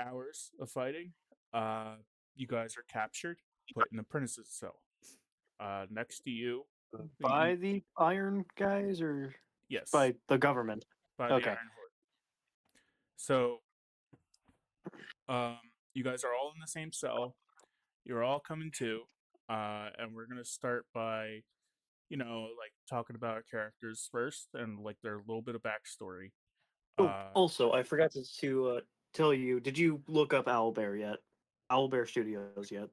hours of fighting, you guys are captured, put in a apprentice's cell. Next to you, By the Iron guys or yes, by the government? by the Okay. Iron Horde. So, um, you guys are all in the same cell. You're all coming to, and we're gonna start by, like talking about our characters first and like their little bit of backstory. Oh, also, I forgot to tell you. Did you look up Owlbear yet? Owlbear Studios yet?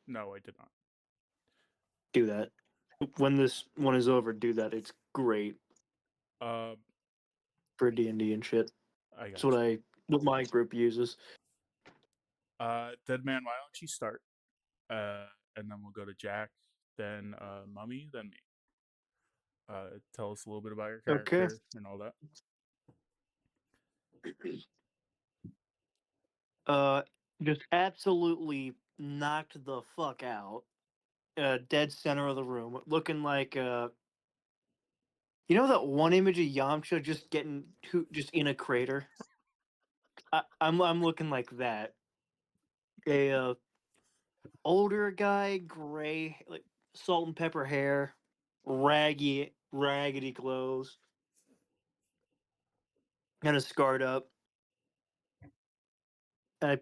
No, I did not. Do that. When this one is over, do that. It's great Um, for D&D and shit. I That's got what my group uses. Dead Man, why don't you start? And then we'll go to Jack, then Mummy, then me. Tell us a little bit about your Okay. character and all that. Just absolutely knocked the fuck out. Dead center of the room, looking like you know that one image of Yamcha just in a crater. I'm looking like that. A older guy, gray, like salt and pepper hair, raggedy clothes, kind of scarred up.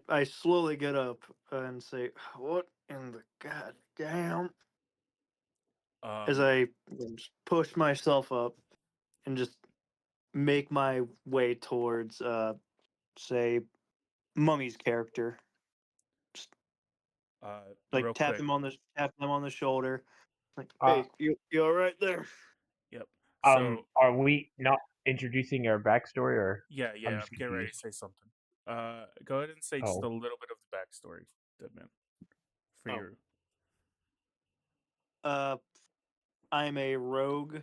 I slowly get up and say, "What in the goddamn?" As Um, I just push myself up and just make my way towards, say, Mummy's character. Just like Real quick. tap them on the shoulder. Like, Uh, hey, you all right there? Yep. So are we not introducing our backstory, or yeah, I'm I'm just getting ready to confused? say something. Go ahead and say just a Oh, little bit of the backstory, Dead Man, for Oh, you. I'm a rogue.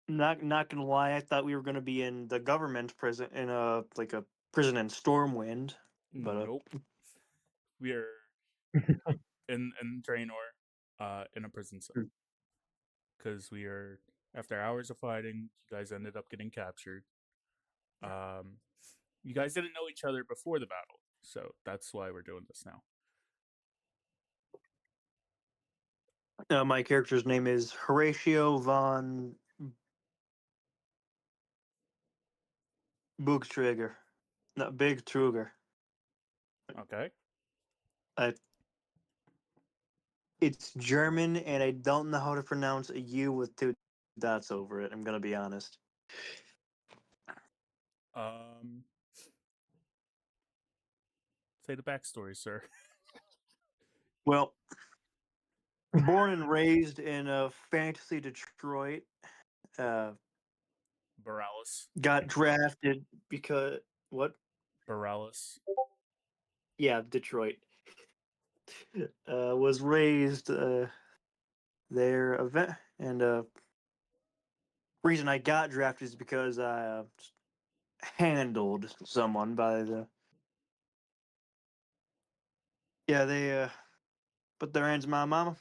Not gonna lie, I thought we were gonna be in the government prison in a prison in Stormwind, but Nope. We are in Draenor, in a prison cell, Hmm. because we are after hours of fighting. You guys ended up getting captured. Um, you guys didn't know each other before the battle, so that's why we're doing this now. My character's name is Horatio von Bugstrigger, not Big Truger. Okay. I It's German, and I don't know how to pronounce a U with two dots over it. I'm gonna be honest. Um, say the backstory, sir. Well, born and raised in fantasy Detroit, uh, Borealis. got drafted because what? Borealis. Yeah, Detroit. Was raised there, event, and reason I got drafted is because I handled someone by the they put their hands on my mama.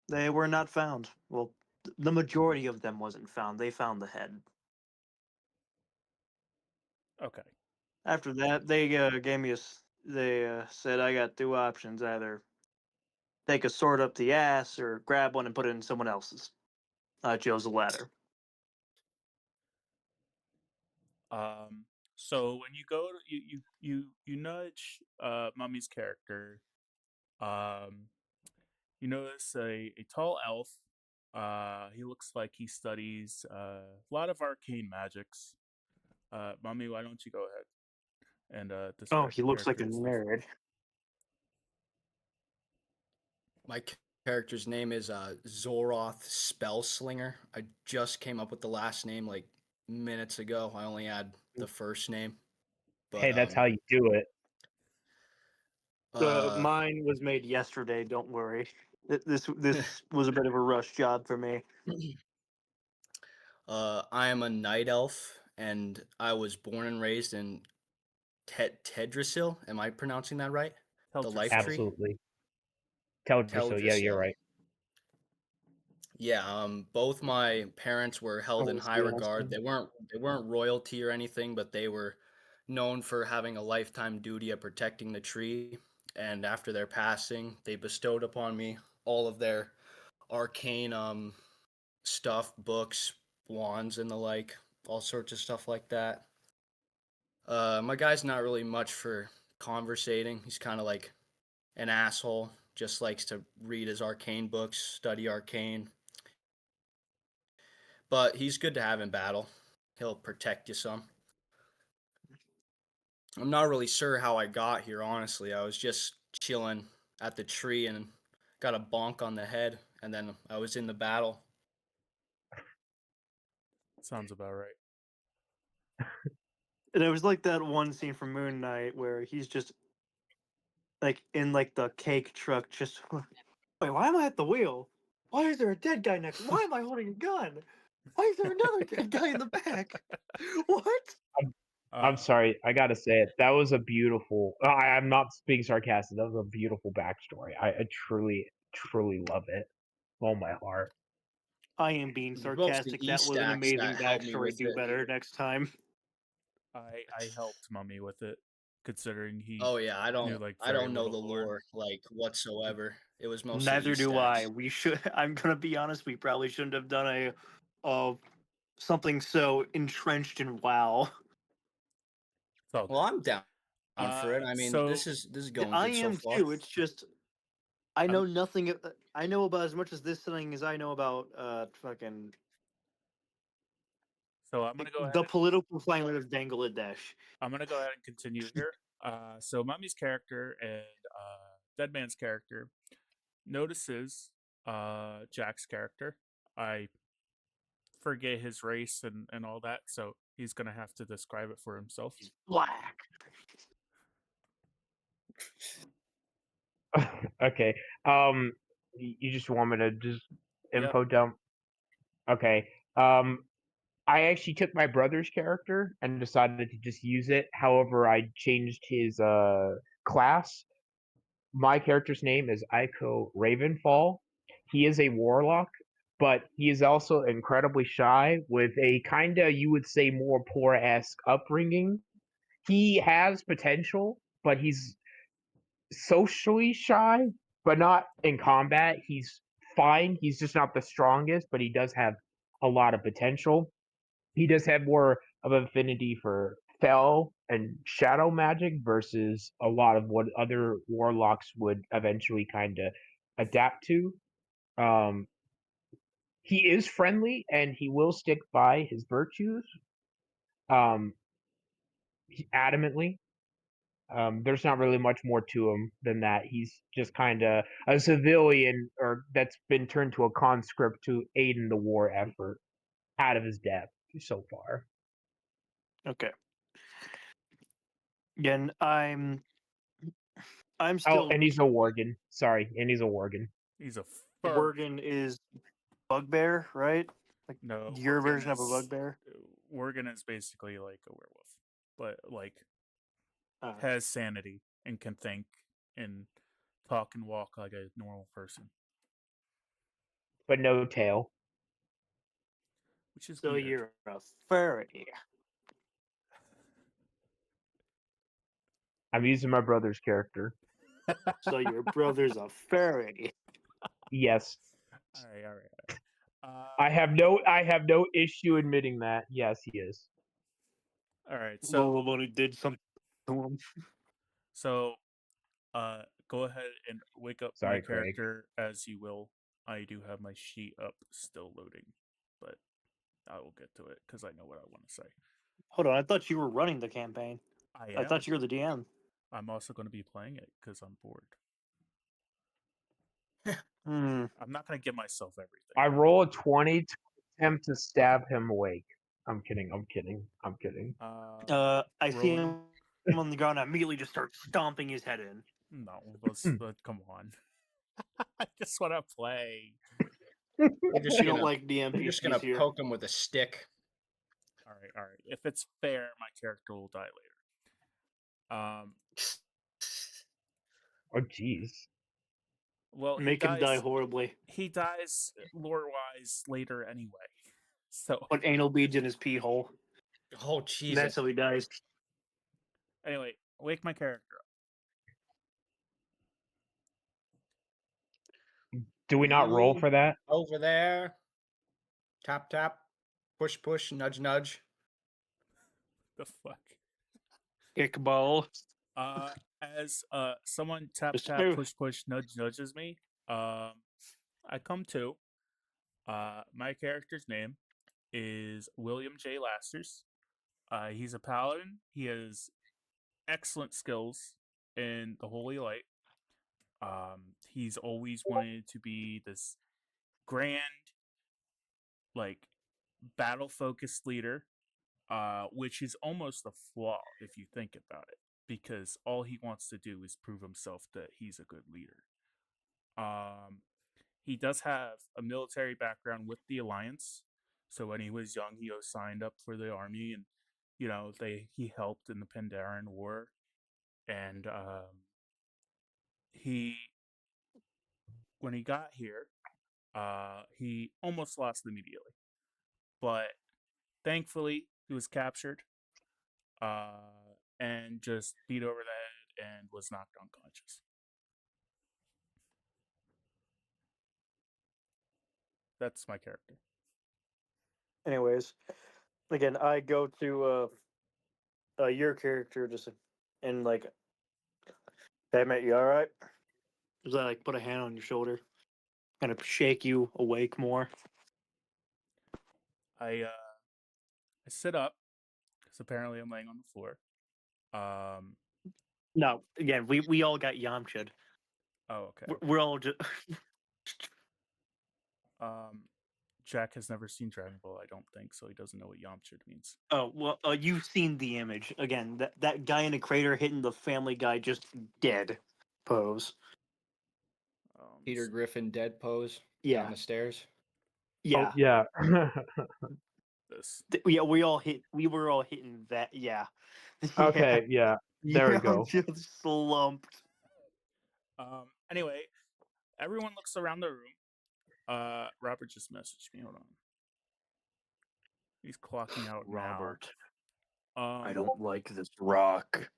They were not found. Well, the majority of them wasn't found. They found the head. Okay. After that, they gave me they said I got two options: either take a sword up the ass or grab one and put it in someone else's. I chose the latter. So when you go to, you nudge Mummy's character, um you notice a tall elf. He looks like he studies a lot of arcane magics. Mummy, why don't you go ahead and Oh, describe he your looks like character a and stuff? nerd. My character's name is Zoroth Spellslinger. I just came up with the last name like minutes ago. I only had the first name. But hey, that's how you do it. Mine was made yesterday. Don't worry. This was a bit of a rush job for me. I am a night elf, and I was born and raised in Tedrasil. Am I pronouncing that right? The Teldrassil. life tree. Absolutely. Tell so. Yeah, you're Teldrasil. right. Yeah, both my parents were held in Always high be regard. asking. They weren't royalty or anything, but they were known for having a lifetime duty of protecting the tree. And after their passing, they bestowed upon me all of their arcane stuff, books, wands, and the like, all sorts of stuff like that. My guy's not really much for conversating. He's kind of like an asshole. Just likes to read his arcane books, study arcane. But he's good to have in battle. He'll protect you some. I'm not really sure how I got here, honestly. I was just chilling at the tree and got a bonk on the head, and then I was in the battle. Sounds about right. And it was like that one scene from Moon Knight where he's just like in like the cake truck, just wait, why am I at the wheel? Why is there a dead guy next? Why am I holding a gun? Why is there another dead guy in the back? What? I'm Uh, sorry, I gotta say it. That was a beautiful. I'm not being sarcastic. That was a beautiful backstory. I truly, truly love it. Oh my heart. I am being It was mostly sarcastic. That was an E-stacks amazing that helped me backstory. with Do it. better next time. I helped Mummy with it, considering he Oh yeah, knew like I very don't know little the lore. lore like whatsoever. It was mostly Neither do I. E-stacks. We should. I'm gonna be honest. We probably shouldn't have done uh, something so entrenched in WoW. It's all Well, good. I'm down for it. I mean, So this is going I good so am far. too. It's just I I'm know nothing. I know about as much as this thing as I know about fucking so I'm gonna go ahead the and political climate of Bangladesh. continue here. So Mummy's character and Dead Man's character notices Jack's character. I forget his race and all that, so he's gonna have to describe it for himself. He's black. Okay. You just want me to just Yep. info dump? Okay. I actually took my brother's character and decided to just use it. However, I changed his class. My character's name is Aiko Ravenfall. He is a warlock, but he is also incredibly shy with a kinda, you would say, more poor-esque upbringing. He has potential, but he's socially shy, but not in combat. He's fine. He's just not the strongest, but he does have a lot of potential. He does have more of an affinity for fell and shadow magic versus a lot of what other warlocks would eventually kind of adapt to. Um, he is friendly and he will stick by his virtues um, adamantly. There's not really much more to him than that. He's just kind of a civilian, or that's been turned to a conscript to aid in the war effort out of his depth so far. Okay. Again, I'm Oh, still and he's a Worgen. Sorry, and he's a Worgen. He's a furry. Worgen is bugbear, right? Like No, your version of a bugbear. Worgen is basically like a werewolf, but like Uh, has sanity and can think and talk and walk like a normal person, But no tail. which is so weird. you're a furry. I'm using my brother's character. So your brother's a furry. Yes, All right, all right. I have no issue admitting that. Yes, he is. All right. Lola Bunny did something to him. So go ahead and wake up my Sorry, Craig. character as you will. I do have my sheet up, still loading, but I will get to it because I know what I want to say. Hold on, I thought you were running the campaign. I I am. thought you were the DM. I'm also going to be playing it because I'm bored. Hmm. I'm not going to give myself everything. I roll a 20 to attempt to stab him awake. I'm kidding. I'm kidding. I'm kidding. I see rolling- him on the ground. I immediately just start stomping his head in. No, but come on. I just want to play. We're We just don't gonna like DM we're just gonna PCs here. poke him with a stick. All right, all right. If it's fair, my character will die later. Oh, jeez. Well, Make him die horribly. He dies lore-wise later anyway. So Put anal beads in his pee hole. Oh And Jesus! that's how he dies. anyway, wake my character up. Do we not roll You for that? over there. Tap tap. Push push. Nudge nudge. The fuck. Kickball. As someone tap Just tap move. push nudges me, I come to. My character's name is William J. Lasters. He's a paladin. He has excellent skills in the Holy Light. He's always wanted to be this grand, like, battle-focused leader, which is almost a flaw if you think about it, because all he wants to do is prove himself that he's a good leader. He does have a military background with the Alliance, so when he was young, he was signed up for the army, and he helped in the Pandaren War, and he when he got here, he almost lost immediately, but thankfully he was captured, and just beat over the head and was knocked unconscious. That's my character. Anyways, again, I go to your character just and like, hey mate, you all right? Does I like put a hand on your shoulder, kind of shake you awake more? I sit up because apparently I'm laying on the floor. No, again, we all got Yamcha'd. Oh, okay. We're all just. Jack has never seen Dragon Ball, I don't think, so he doesn't know what Yamcha means. Oh well, you've seen the image again. That guy in the crater hitting the Family Guy just dead pose. Peter Griffin dead pose Yeah, down the stairs. yeah, Oh, yeah. This. yeah. We were all hitting that. Yeah. Okay, yeah. There we Yeah, go. just slumped. Anyway, everyone looks around the room. Robert just messaged me. Hold on. He's clocking out Robert, now. I don't like this rock.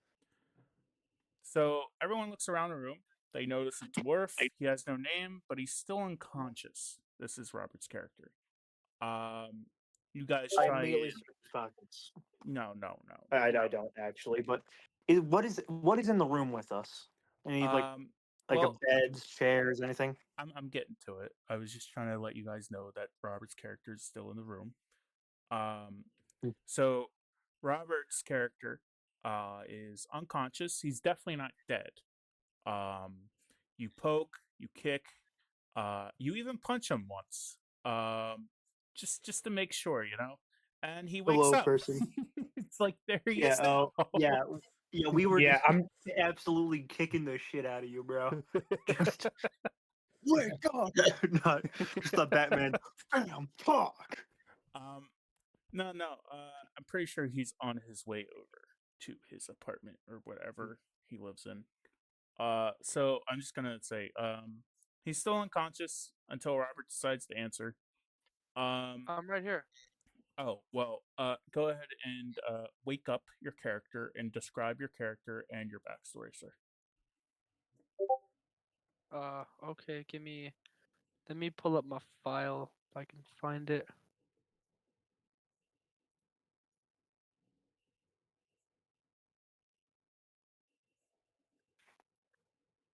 So everyone looks around the room. They notice a dwarf. He has no name, but he's still unconscious. This is Robert's character. You guys I try. immediately search his pockets. No. I don't actually, but what is in the room with us? Any like well, a beds, chairs, anything? I'm getting to it. I was just trying to let you guys know that Robert's character is still in the room. So Robert's character is unconscious. He's definitely not dead. You poke, you kick, you even punch him once. Just to make sure, and he wakes Hello, up. person. It's like there he Yeah. is now. Yeah. We were Yeah, I'm absolutely kicking the shit out of you, bro. Just wake up. Not just a Batman. Bam, fuck. No. I'm pretty sure he's on his way over to his apartment or whatever he lives in. So I'm just gonna say, he's still unconscious until Robert decides to answer. I'm right here. Oh, well, go ahead and wake up your character and describe your character and your backstory, sir. Okay, let me pull up my file if I can find it.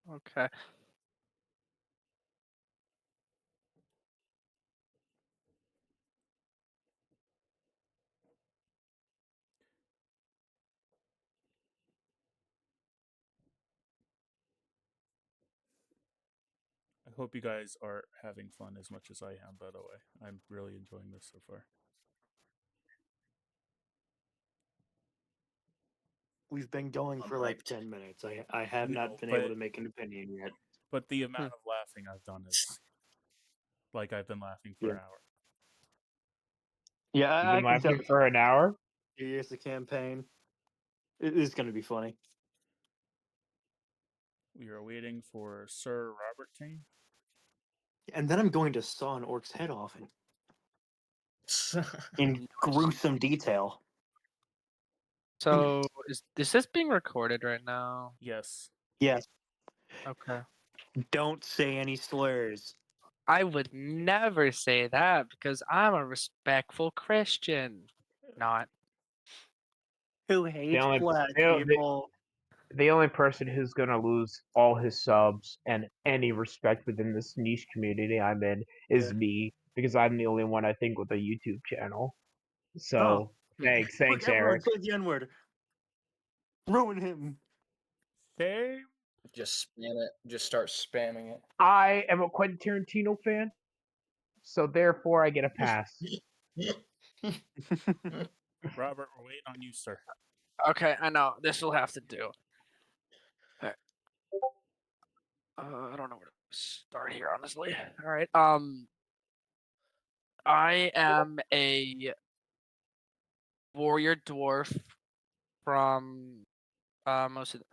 Okay. I hope you guys are having fun as much as I am, by the way. I'm really enjoying this so far. We've been going I'm for like hyped. 10 minutes. I have No, not been able but- to make an opinion yet. But the amount of laughing I've done is like I've been laughing for an hour. Yeah, You've I been can tell. laughing for an hour. Here's the campaign. It is going to be funny. We are waiting for Sir Robertson. And then I'm going to saw an orc's head off in gruesome detail. So is this being recorded right now? Yes. Yes. Okay. Don't say any slurs. I would never say that because I'm a respectful Christian. Not. Who hates only- black they don't- they- people? The only person who's gonna lose all his subs and any respect within this niche community I'm in is Yeah. me, because I'm the only one I think with a YouTube channel. So Oh. thanks, Quick, everyone, Eric. say the N-word. Ruin him. Shame. Just spam it. Just start spamming it. I am a Quentin Tarantino fan, so therefore I get a pass. Robert, we're waiting on you, sir. Okay, I know. This will have to do. Alright. I don't know where to start here, honestly. All right. I am a warrior dwarf from most of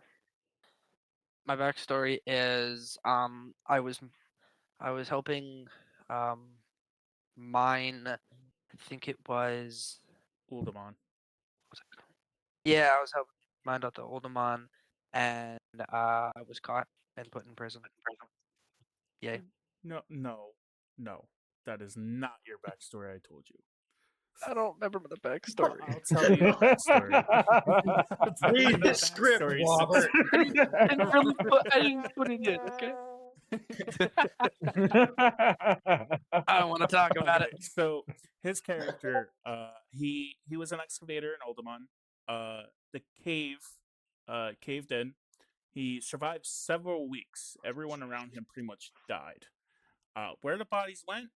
my backstory is I was helping mine. I think it was. Uldamon. Yeah, I was helping mine out the Oldemon, and I was caught and put in prison. Yay. No. That is not your backstory I told you. I don't remember the backstory. I'll tell you the backstory. I'll tell you Read the script, backstory, Robert. I didn't put it in. Okay. I don't want to talk about it. Okay, so his character, he was an excavator in Oldemon. The cave caved in. He survived several weeks. Everyone around him pretty much died. Where the bodies went,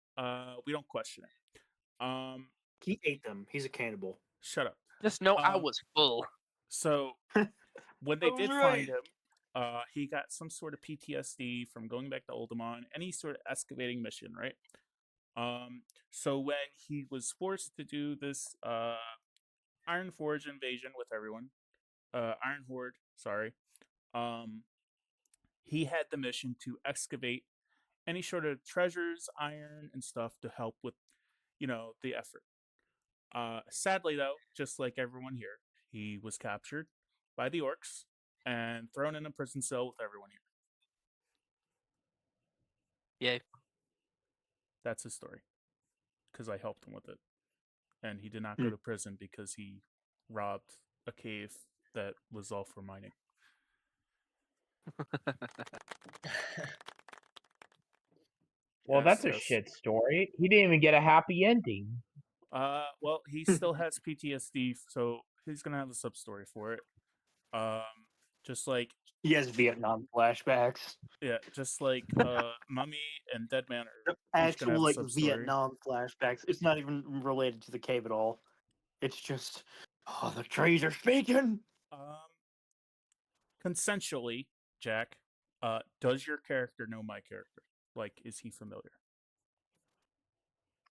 we don't question it. He ate them. He's a cannibal. Shut up. Just know I was full. So when they I was did right. find him, he got some sort of PTSD from going back to Oldemon, any sort of excavating mission, right? So when he was forced to do this Iron Forge invasion with everyone, Iron Horde, sorry, he had the mission to excavate any sort of treasures, iron, and stuff to help with, the effort. Sadly, though, just like everyone here, he was captured by the orcs and thrown in a prison cell with everyone here. Yay. That's his story. Because I helped him with it. And he did not go to prison because he robbed a cave that was all for mining. Well, Yes, that's a yes. shit story. He didn't even get a happy ending. Well, he still has PTSD, so he's gonna have a sub story for it. Just like He has Vietnam flashbacks. just like Mummy and Dead Man are each gonna Actual have a like sub story. Vietnam flashbacks. It's not even related to the cave at all. It's just, oh, the trees are speaking. Consensually, Jack, does your character know my character? Like, is he familiar?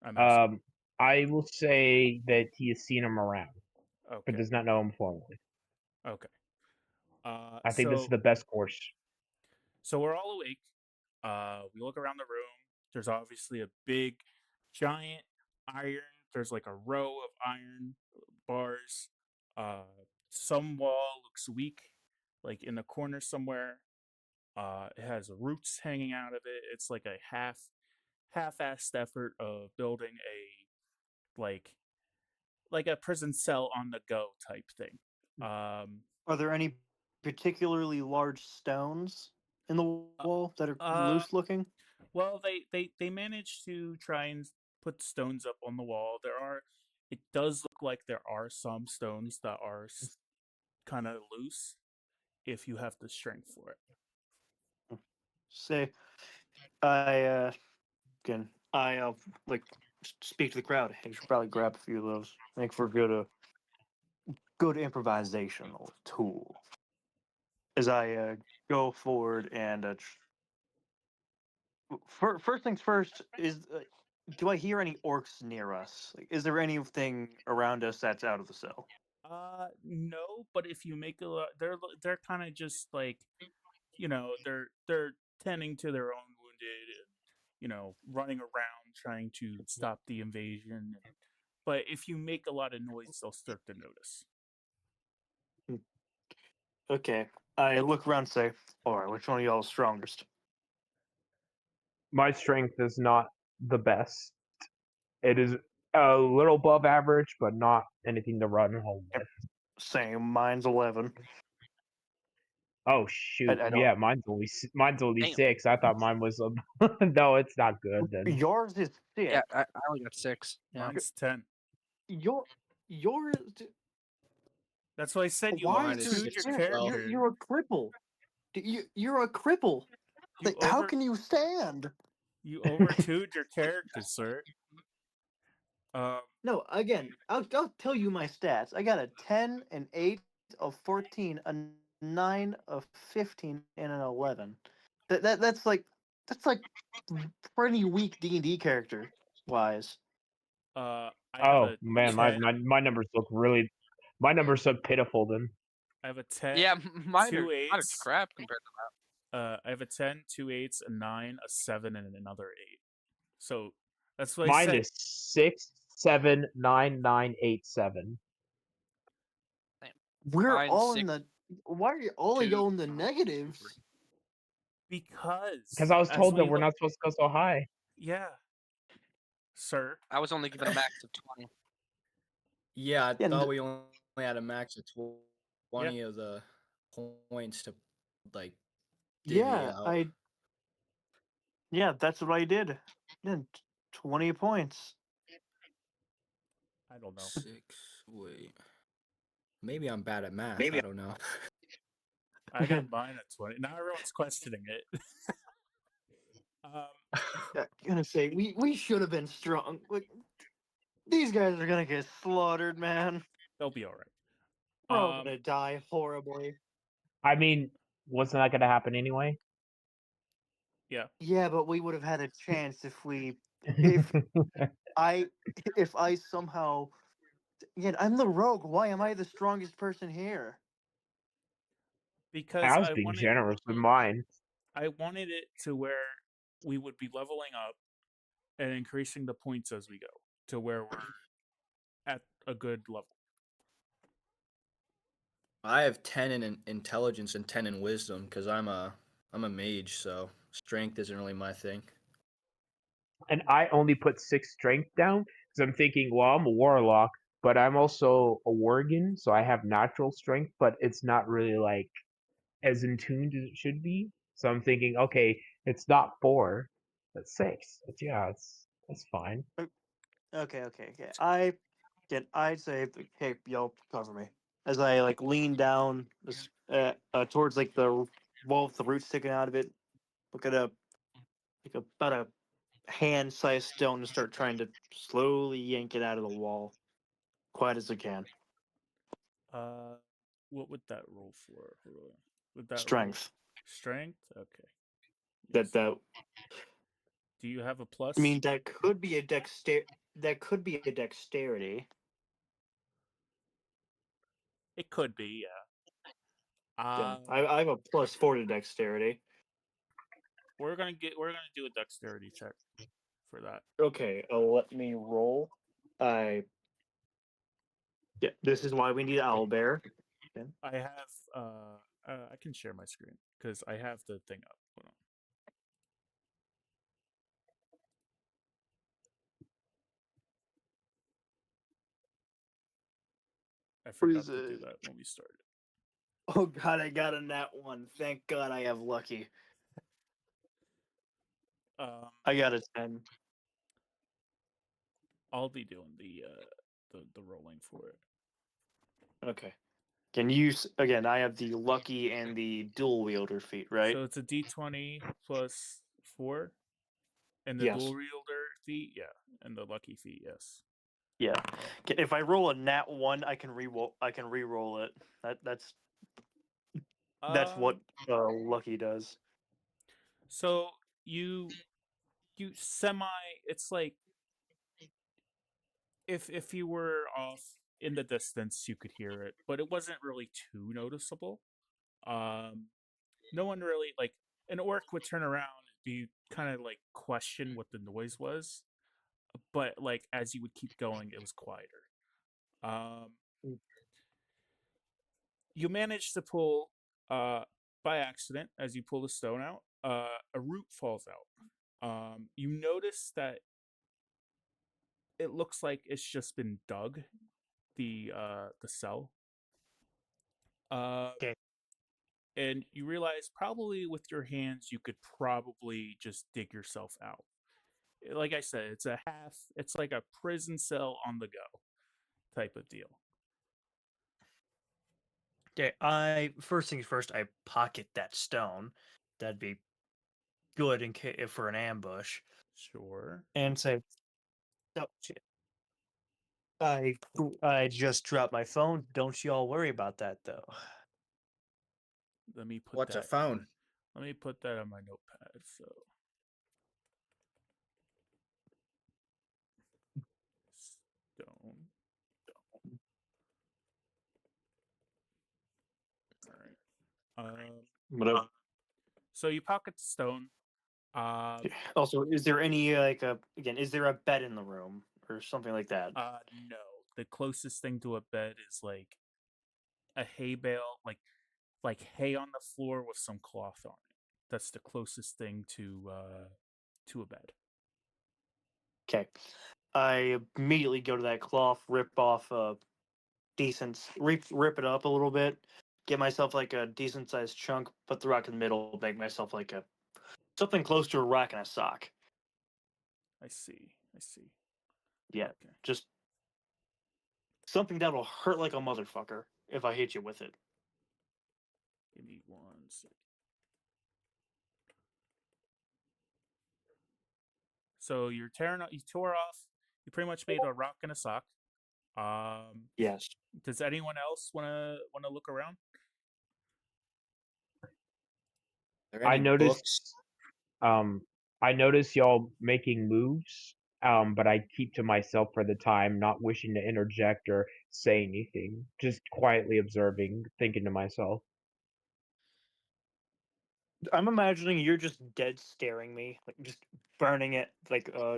I'm asking. I will say that he has seen him around, but Okay. does not know him formally. Okay. I think this is the best course. So we're all awake. We look around the room. There's obviously a big, giant iron. There's like a row of iron bars. Some wall looks weak, like in the corner somewhere. It has roots hanging out of it. It's like a half-assed effort of building a like a prison cell on the go type thing. Are there any particularly large stones in the wall that are loose looking? Well, they managed to try and put stones up on the wall. It does look like there are some stones that are kind of loose if you have the strength for it. Say, I like speak to the crowd. Hey, you should probably grab a few of those. Make for a good improvisational tool. As I go forward and first things first is. Do I hear any orcs near us? Like, is there anything around us that's out of the cell? No, but if you make they're kind of just like, they're tending to their own wounded, and running around trying to stop the invasion. But if you make a lot of noise, they'll start to notice. Okay. I look around and say, alright, which one of y'all is strongest? My strength is not the best. It is a little above average, but not anything to run home with. Same, mine's 11. Oh shoot! I don't. Yeah, mine's only Damn. 6. I thought mine was no, it's not good then. Yours is 6. Yeah, I only got 6. Yeah. Mine's 10. Yours. That's why I said you Why Mine is is overtuned yours your 6 as10? well. character. You're a cripple. You're a cripple. You How over can you stand? you overtuned your character, sir. No, again, I'll tell you my stats. I got a 10, an 8, a 14, a 9, a 15, and an 11. That's like pretty weak D&D character wise. I have Oh a man, 10. my numbers look really. My numbers look pitiful then. I have a 10. Yeah, mine two are eights. crap compared to I have a 10, 2 8s, a 9, a 7, and another 8. So that's what I Mine said. is 6, 7, 9, 9, 8, 7. We're Mine's all 6, in the. Why are you all of 2, y'all in the negatives? 3. Because Because I was as told that we we're look, not supposed to go so high. yeah, sir. I was only given a max of 20. Yeah, I Yeah, thought we only had a max of 20 Yeah. of the points to like divvy Yeah, out. Yeah, that's what I did. Then 20 points. I don't know. 6. Wait. Maybe I'm bad at math. I don't know. I got mine at 20. Now everyone's questioning it. Yeah, gonna say we should have been strong. Like, these guys are gonna get slaughtered, man. They'll be all right. We're all gonna die horribly. I mean, wasn't that going to happen anyway? Yeah. Yeah, but we would have had a chance if I somehow. Again, I'm the rogue. Why am I the strongest person here? Because I was being generous with mine. I wanted it to where we would be leveling up and increasing the points as we go to where we're at a good level. I have 10 in intelligence and 10 in wisdom because I'm a mage, so strength isn't really my thing. And I only put 6 strength down because I'm thinking, well, I'm a warlock, but I'm also a worgen, so I have natural strength, but it's not really like as in tuned as it should be. So I'm thinking, okay, it's not 4, that's 6. But yeah, that's fine. Okay. I'd say, hey, y'all cover me as I like lean down towards like the wall with the roots sticking out of it. Look at about a hand-sized stone and start trying to slowly yank it out of the wall, quiet as I can. What would that roll for? Would that Strength. roll? Strength? Okay. That Do you have a plus? I mean that could be a dexterity. It could be, yeah. I have a +4 to dexterity. We're gonna do a dexterity check for that. Okay, let me roll. Yeah, this is why we need owlbear. I have I can share my screen because I have the thing up. Hold on. I forgot to do that when we started. Oh god, I got a nat 1. Thank god I have lucky. I got a 10. I'll be doing the rolling for it. Okay. Can you again? I have the lucky and the dual wielder feat, right? So it's a D20 plus 4, and the Yes. dual wielder feat, yeah, and the lucky feat, yes. Yeah. If I roll a nat 1, I can re-roll. It. That's what lucky does. So you semi. It's like if you were off in the distance, you could hear it, but it wasn't really too noticeable. no one really like an orc would turn around. You kind of like question what the noise was, but like as you would keep going, it was quieter. You manage to pull by accident as you pull the stone out. A root falls out. You notice that it looks like it's just been dug. The cell. Okay. And you realize probably with your hands you could probably just dig yourself out. Like I said, it's like a prison cell on the go type of deal. Okay, first things first, I pocket that stone. That'd be good in case for an ambush. Sure. And say, oh shit. I just dropped my phone. Don't you all worry about that though. Let me put What's a that. phone? Let me put that on my notepad. So stone. All right. Whatever. So you pocket the stone. Also, is there any again? Is there a bed in the room or something like that? No. The closest thing to a bed is like a hay bale, like hay on the floor with some cloth on it. That's the closest thing to a bed. Okay, I immediately go to that cloth, rip off a rip it up a little bit, get myself like a decent sized chunk, put the rock in the middle, make myself like a something close to a rock and a sock. I see. Yeah, Okay. just something that'll hurt like a motherfucker if I hit you with it. Give me 1 second. So you tore off. You pretty much made a rock and a sock. Yes. Does anyone else wanna look around? Are there I any noticed. books? I notice y'all making moves, but I keep to myself for the time, not wishing to interject or say anything, just quietly observing, thinking to myself. I'm imagining you're just dead staring me, like just burning it,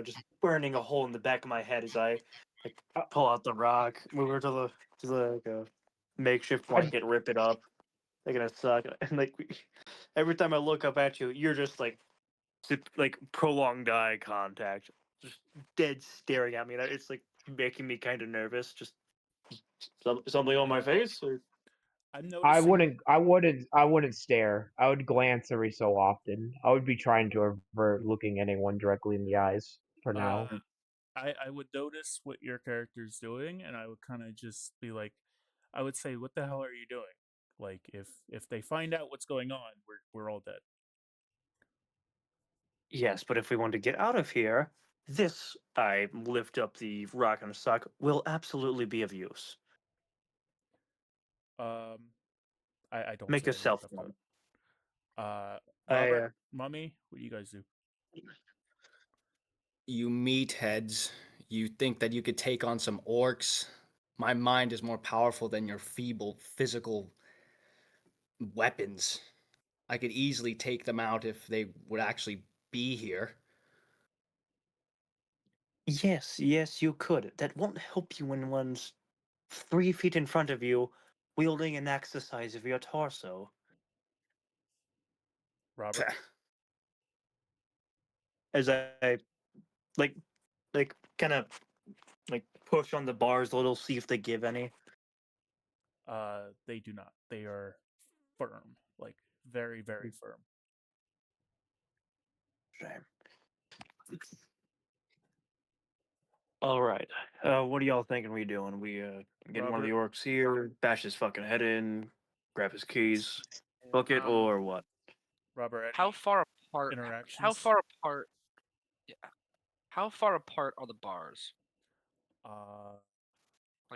just burning a hole in the back of my head as I like pull out the rock, move her to the like a makeshift blanket, rip it up, like a suck, and like every time I look up at you, you're just like like prolonged eye contact, just dead staring at me. And it's like making me kind of nervous. Just something on my face, or I'm I noticing. wouldn't. I wouldn't. I wouldn't stare. I would glance every so often. I would be trying to avert looking anyone directly in the eyes for now. I would notice what your character's doing, and I would kind of just be like, I would say, "What the hell are you doing?" Like, if they find out what's going on, we're all dead. yes. But if we want to get out of here, this I lift up the rock and sock will absolutely be of use. Um, I don't Make say a anything self about one. that. I Robert, Mummy, what do you guys do? You meatheads. You think that you could take on some orcs? My mind is more powerful than your feeble physical weapons. I could easily take them out if they would actually be here. yes, you could. That won't help you when one's 3 feet in front of you, wielding an axe the size of your torso. Robert? As I like kind of like push on the bars a little, see if they give any. They do not. They are firm, like very, very firm. Shame. All right. What are y'all thinking we doing? We get one of the orcs here, bash his fucking head in, grab his keys, book it, or what? Robert, How any far apart? interactions? How far apart? Yeah. How far apart are the bars? Like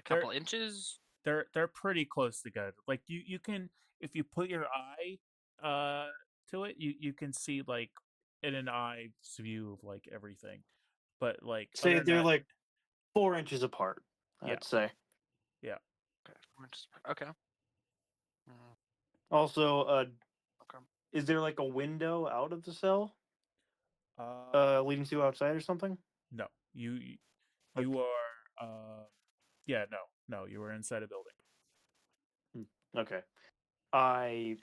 a They're couple inches? they're pretty close together. Like you can, if you put your eye to it, you can see like in an eye's view of like everything. But like Say other than they're that, like 4 inches apart. Yeah. I'd say. yeah. Okay. 4 inches. Okay. Mm, Also, okay. Is there like a window out of the cell, leading to outside or something? No, you are. Yeah, no, you were inside a building. Okay. I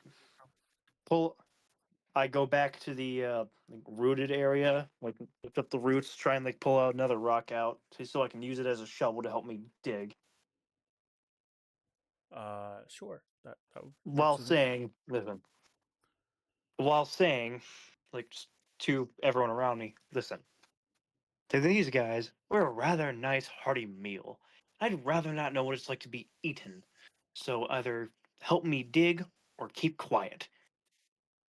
go back to the like, rooted area, like lift up the roots, try and like pull out another rock out, so I can use it as a shovel to help me dig. Sure. That works While with me. saying, listen. While saying, like just to everyone around me, listen. To these guys, we're a rather nice hearty meal. I'd rather not know what it's like to be eaten. So either help me dig or keep quiet.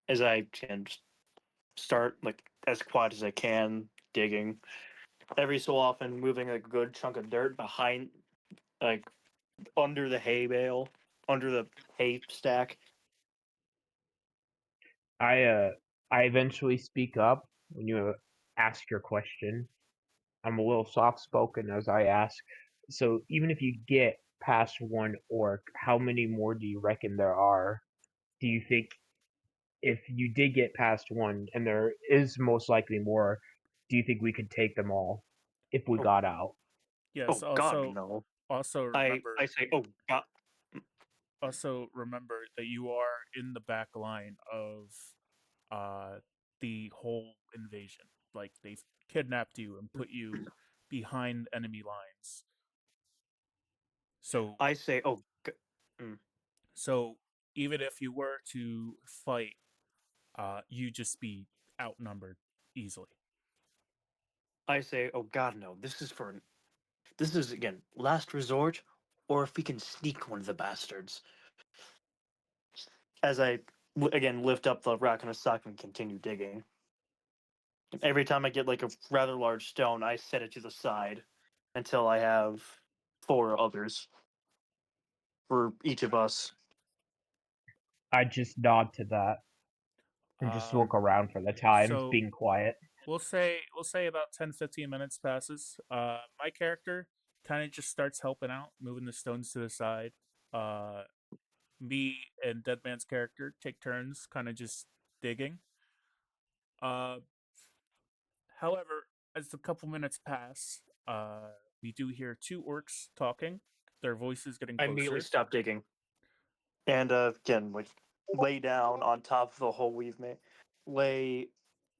As I can start like as quiet as I can digging. Every so often moving a good chunk of dirt behind like under the hay bale, under the hay stack. I eventually speak up when you ask your question. I'm a little soft spoken as I ask. So even if you get past one orc, how many more do you reckon there are? Do you think if you did get past one, and there is most likely more, do you think we could take them all if we Oh. got out? Yes. Oh God, no. Also remember. I say, oh God. Also remember that you are in the back line of the whole invasion. Like they've kidnapped you and put you behind enemy lines. So I say, oh. so even if you were to fight, you just be outnumbered easily. I say, oh God, no. This is again last resort, or if we can sneak one of the bastards. As I again lift up the rock in a sock and continue digging. Every time I get like a rather large stone, I set it to the side until I have 4 others for each of us. I just nod to that and just look around for the times, so- being quiet. We'll say about 10-15 minutes passes. My character kind of just starts helping out, moving the stones to the side. Me and Deadman's character take turns kind of just digging. However, as a couple minutes pass, we do hear 2 orcs talking. Their voices getting I closer. immediately stop digging. And again, like lay down on top of the hole we've made. Lay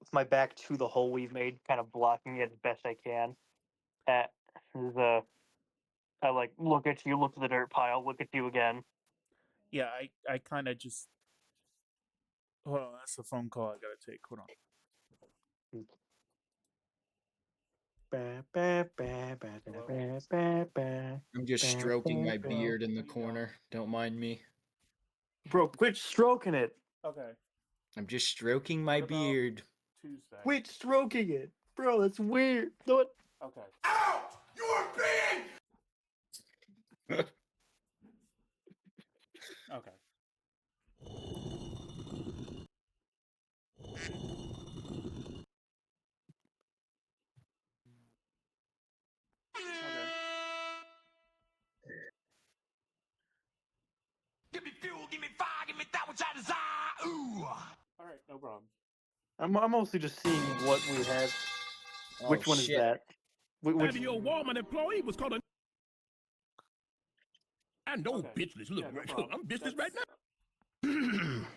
with my back to the hole we've made, kind of blocking it as best I can. At the I like look at you, look at the dirt pile, look at you again. Yeah, I kind of just. Hold on, that's a phone call I gotta take. Hold on. I'm just stroking my beard in the corner. Don't mind me. Bro, quit stroking it. Okay. I'm just stroking my What about beard. Tuesday. Quit stroking it. Bro, that's weird. Do it. Okay. Ow! You are being! Okay. Okay. Give me fuel, give me fire, give me that which I desire. Ooh! All right, no problem. I'm mostly just seeing what we have. Oh, Which one is shit. that? Which... Your Walmart employee was called a. I know Okay. business. Look, Yeah, no look, problem. I'm business That's- right now.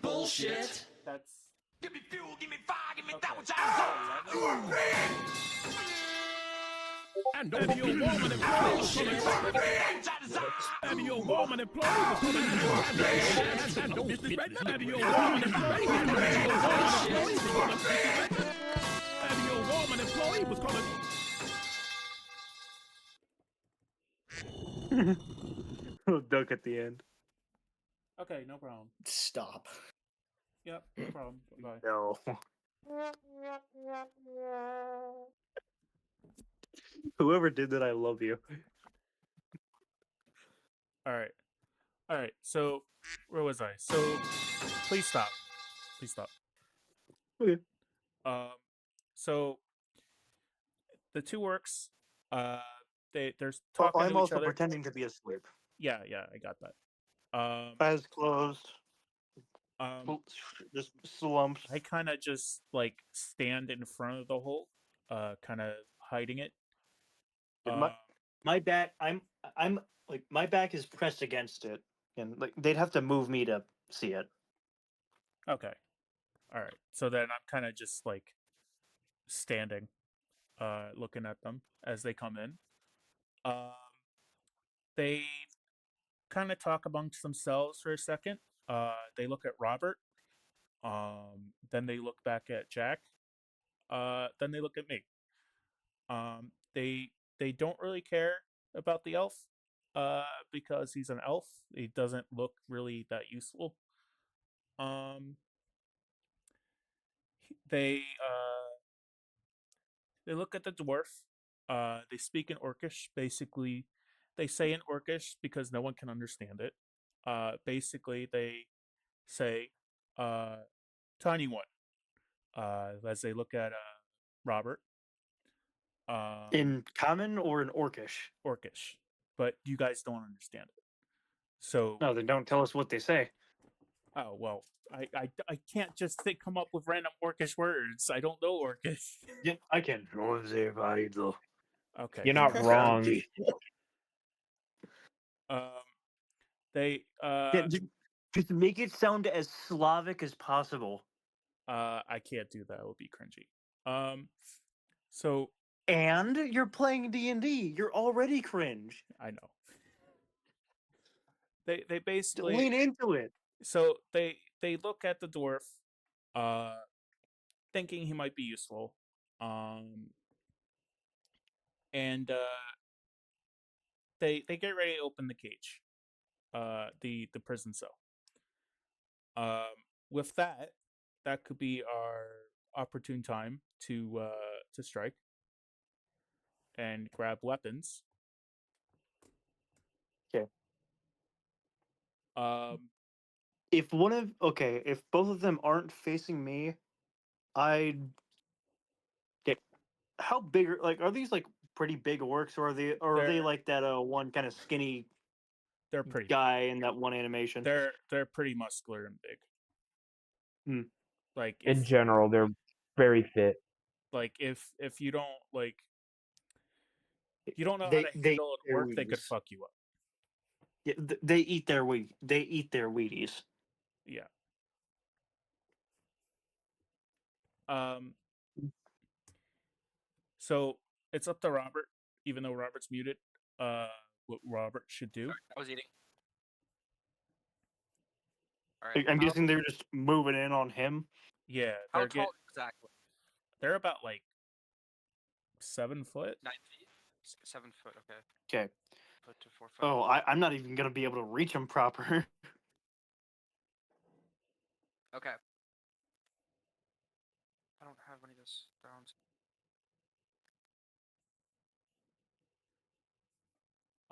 Bullshit. That's Give me fuel, give me fire, give me okay. that which I desire. You are being! I know your Walmart employee was called a. Your Walmart employee was called a. I know business right now. Your Walmart employee was called a. Duck at the end. Okay, no problem. Stop. Yep, no problem. Bye. No. Whoever did that, I love you. All right. So, where was I? So, please stop. Please stop. Okay. So the 2 orcs, they're Oh, talking I'm to each also other. pretending to be asleep. Yeah, I got that. Eyes closed. Just slumps. I kind of just like stand in front of the hole, kind of hiding it. My back, I'm like my back is pressed against it, and like they'd have to move me to see it. Okay. All right. So then I'm kind of just like standing, looking at them as they come in. They kind of talk amongst themselves for a second. They look at Robert. Then they look back at Jack. Then they look at me. They don't really care about the elf, because he's an elf. He doesn't look really that useful. They they look at the dwarf. They speak in Orcish. Basically, they say in Orcish because no one can understand it. Basically, they say, "Tiny one," as they look at Robert. In common or in Orcish? Orcish, but you guys don't understand it. So, No, then don't tell us what they say. oh well, I can't just come up with random Orcish words. I don't know Orcish. Yeah, I can. Okay, You're not wrong. They Yeah, just make it sound as Slavic as possible. I can't do that. It would be cringy. So And you're playing D&D. You're already cringe. I know. They basically Lean into it. so they look at the dwarf, thinking he might be useful, and they get ready to open the cage, the prison cell. With that, that could be our opportune time to strike and grab weapons. Okay. If both of them aren't facing me, I'd get. How big are these like pretty big orcs, or are they They're- like that one kind of skinny they're pretty. guy in that one animation? They're pretty muscular and big. Hmm. Like In general, they're very fit. like if you don't you don't know They- how to they handle eat an their orc, they could Wheaties. fuck you up. Yeah, they eat their They eat their Wheaties. Yeah. So it's up to Robert, even though Robert's muted. What Robert should do. Sorry, I was eating. All right. I'm guessing they're just moving in on him. Yeah, How tall exactly? they're about like 7 foot. 9 feet. 7 foot. Okay. Okay. Foot to 4 foot. Oh, I'm not even gonna be able to reach him proper. Okay. I don't have any of this down.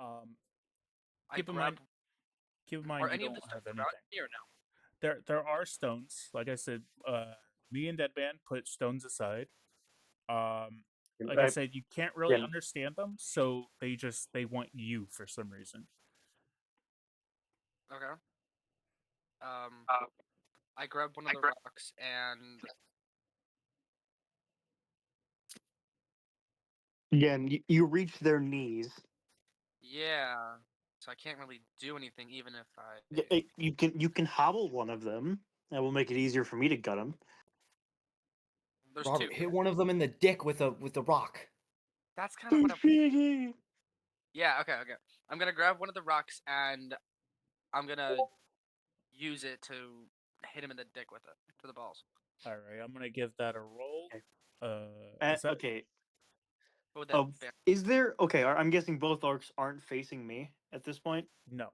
I Keep in grab. mind Are you any of don't this stuff have around anything. me or no? There are stones. Like I said, me and Deadman put stones aside. Like I said, you can't really understand them, so they want you for some reason. Okay. I grab one of the rocks and Again, you reach their knees. yeah. So I can't really do anything, even if I. You can hobble one of them. That will make it easier for me to gut him. There's Robert, two. hit one of them in the dick with the rock. That's kind of what I'm. Yeah. Okay. Okay. I'm gonna grab one of the rocks and I'm gonna use it to hit him in the dick with it to the balls. All right, I'm gonna give that a roll. Okay. What would that be? Is there I'm guessing both orcs aren't facing me at this point. No,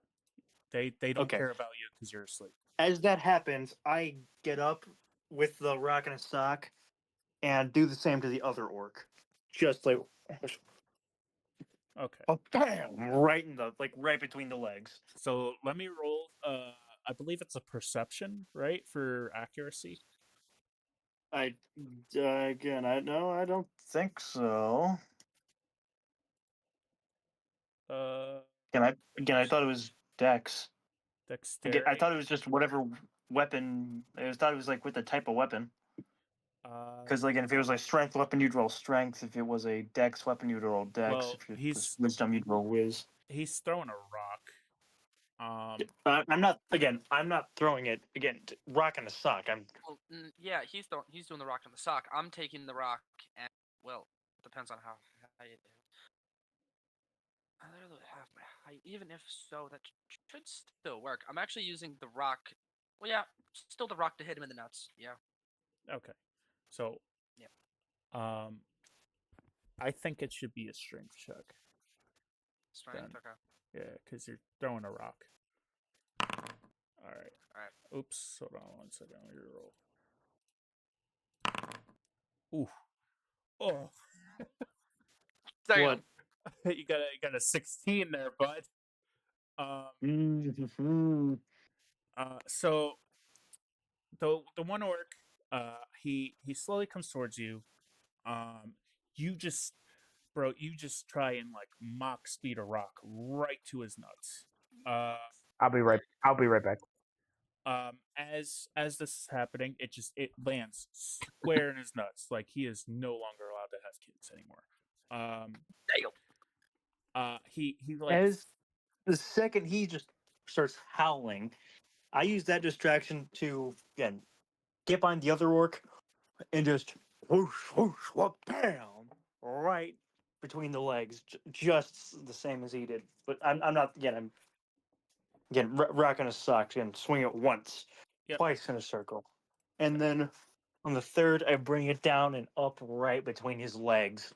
they don't Okay. care about you because you're asleep. As that happens, I get up with the rock and a sock and do the same to the other orc. Just like Okay. bam, right in the right between the legs. So let me roll. I believe it's a perception, right, for accuracy. I don't think so. Uh, I thought it was Dex. Dexterity. I thought it was just whatever weapon. I thought it was like with the type of weapon. Because like, if it was a strength weapon, you'd roll strength. If it was a dex weapon, you'd roll dex. Well, If it was wisdom, you'd roll whiz. he's throwing a rock. I'm not throwing it again. Rock and a sock. Well, yeah, he's doing the rock and the sock. I'm taking the rock and well, it depends on how high it is. I literally have my height. Even if so, that should still work. I'm actually using the rock. Well, yeah, still the rock to hit him in the nuts. Yeah. Okay. So. Yeah. I think it should be a strength check. Strength. Then. Okay. Yeah, because you're throwing a rock. All right. All right. Oops. Hold on 1 second. Let me roll. Ooh. Oh. Damn. What? you got a 16 there, bud. So the one orc, he slowly comes towards you. You just try and like mock speed a rock right to his nuts. I'll be right back. As this is happening, it lands square in his nuts. Like he is no longer allowed to have kids anymore. He like As the second he just starts howling, I use that distraction to again get behind the other orc and just whoosh whoosh whoop bam right between the legs, just the same as he did. But I'm not I'm rocking a sock and swing it once, twice in a circle, and then on the third I bring it down and up right between his legs,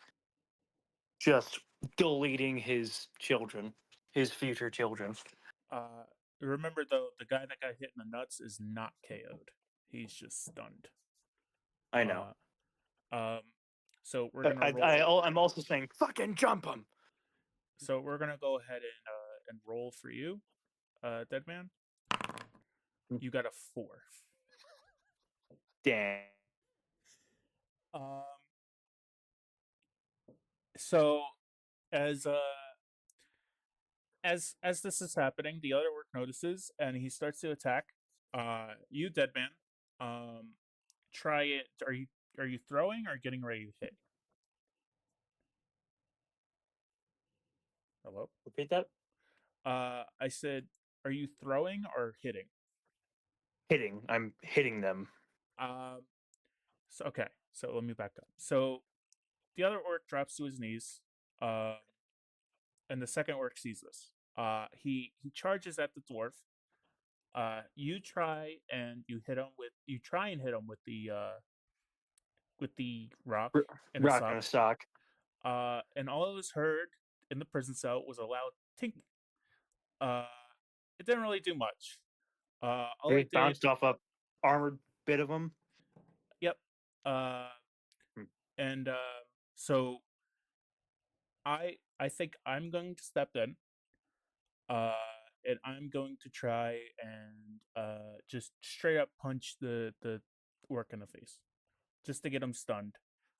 just deleting his children, his future children. Remember though, the guy that got hit in the nuts is not KO'd. He's just stunned. I know. So we're gonna roll. I'm also saying fucking jump him. So we're gonna go ahead and roll for you, dead man. You got a 4. Damn. So as this is happening, the other orc notices and he starts to attack. You, dead man. Try it. Are you throwing or getting ready to hit? Hello? Repeat that? I said, are you throwing or hitting? Hitting. I'm hitting them. So okay. So let me back up. So the other orc drops to his knees. And the second orc sees this. He charges at the dwarf. You try and hit him with the rock and a sock. And all it was heard in the prison cell was a loud tink. It didn't really do much. All it bounced off a armored bit of him. Yep. And so I think I'm going to step in. And I'm going to try and just straight up punch the orc in the face, just to get him stunned,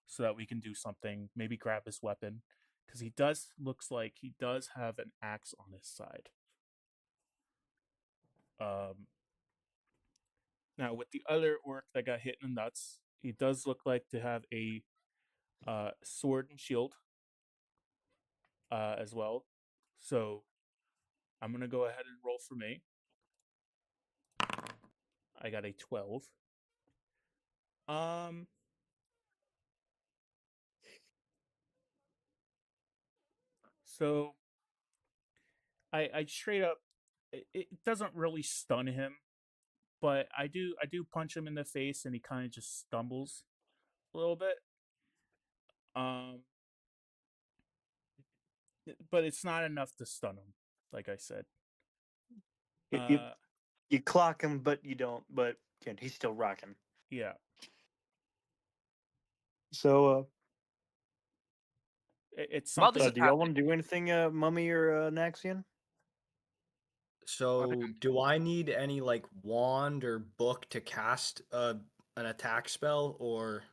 so that we can do something. Maybe grab his weapon, because looks like he does have an axe on his side. Now with the other orc that got hit in the nuts, he does look like to have a sword and shield as well. So I'm gonna go ahead and roll for me. I got a 12. So I straight up, it doesn't really stun him, but I do punch him in the face and he kind of just stumbles a little bit. But it's not enough to stun him, like I said. You clock him, but you don't. But again, he's still rocking. Yeah. So, it's something. Do y'all want to do anything, Mummy or Naxian? So, do I need any like wand or book to cast an attack spell, or?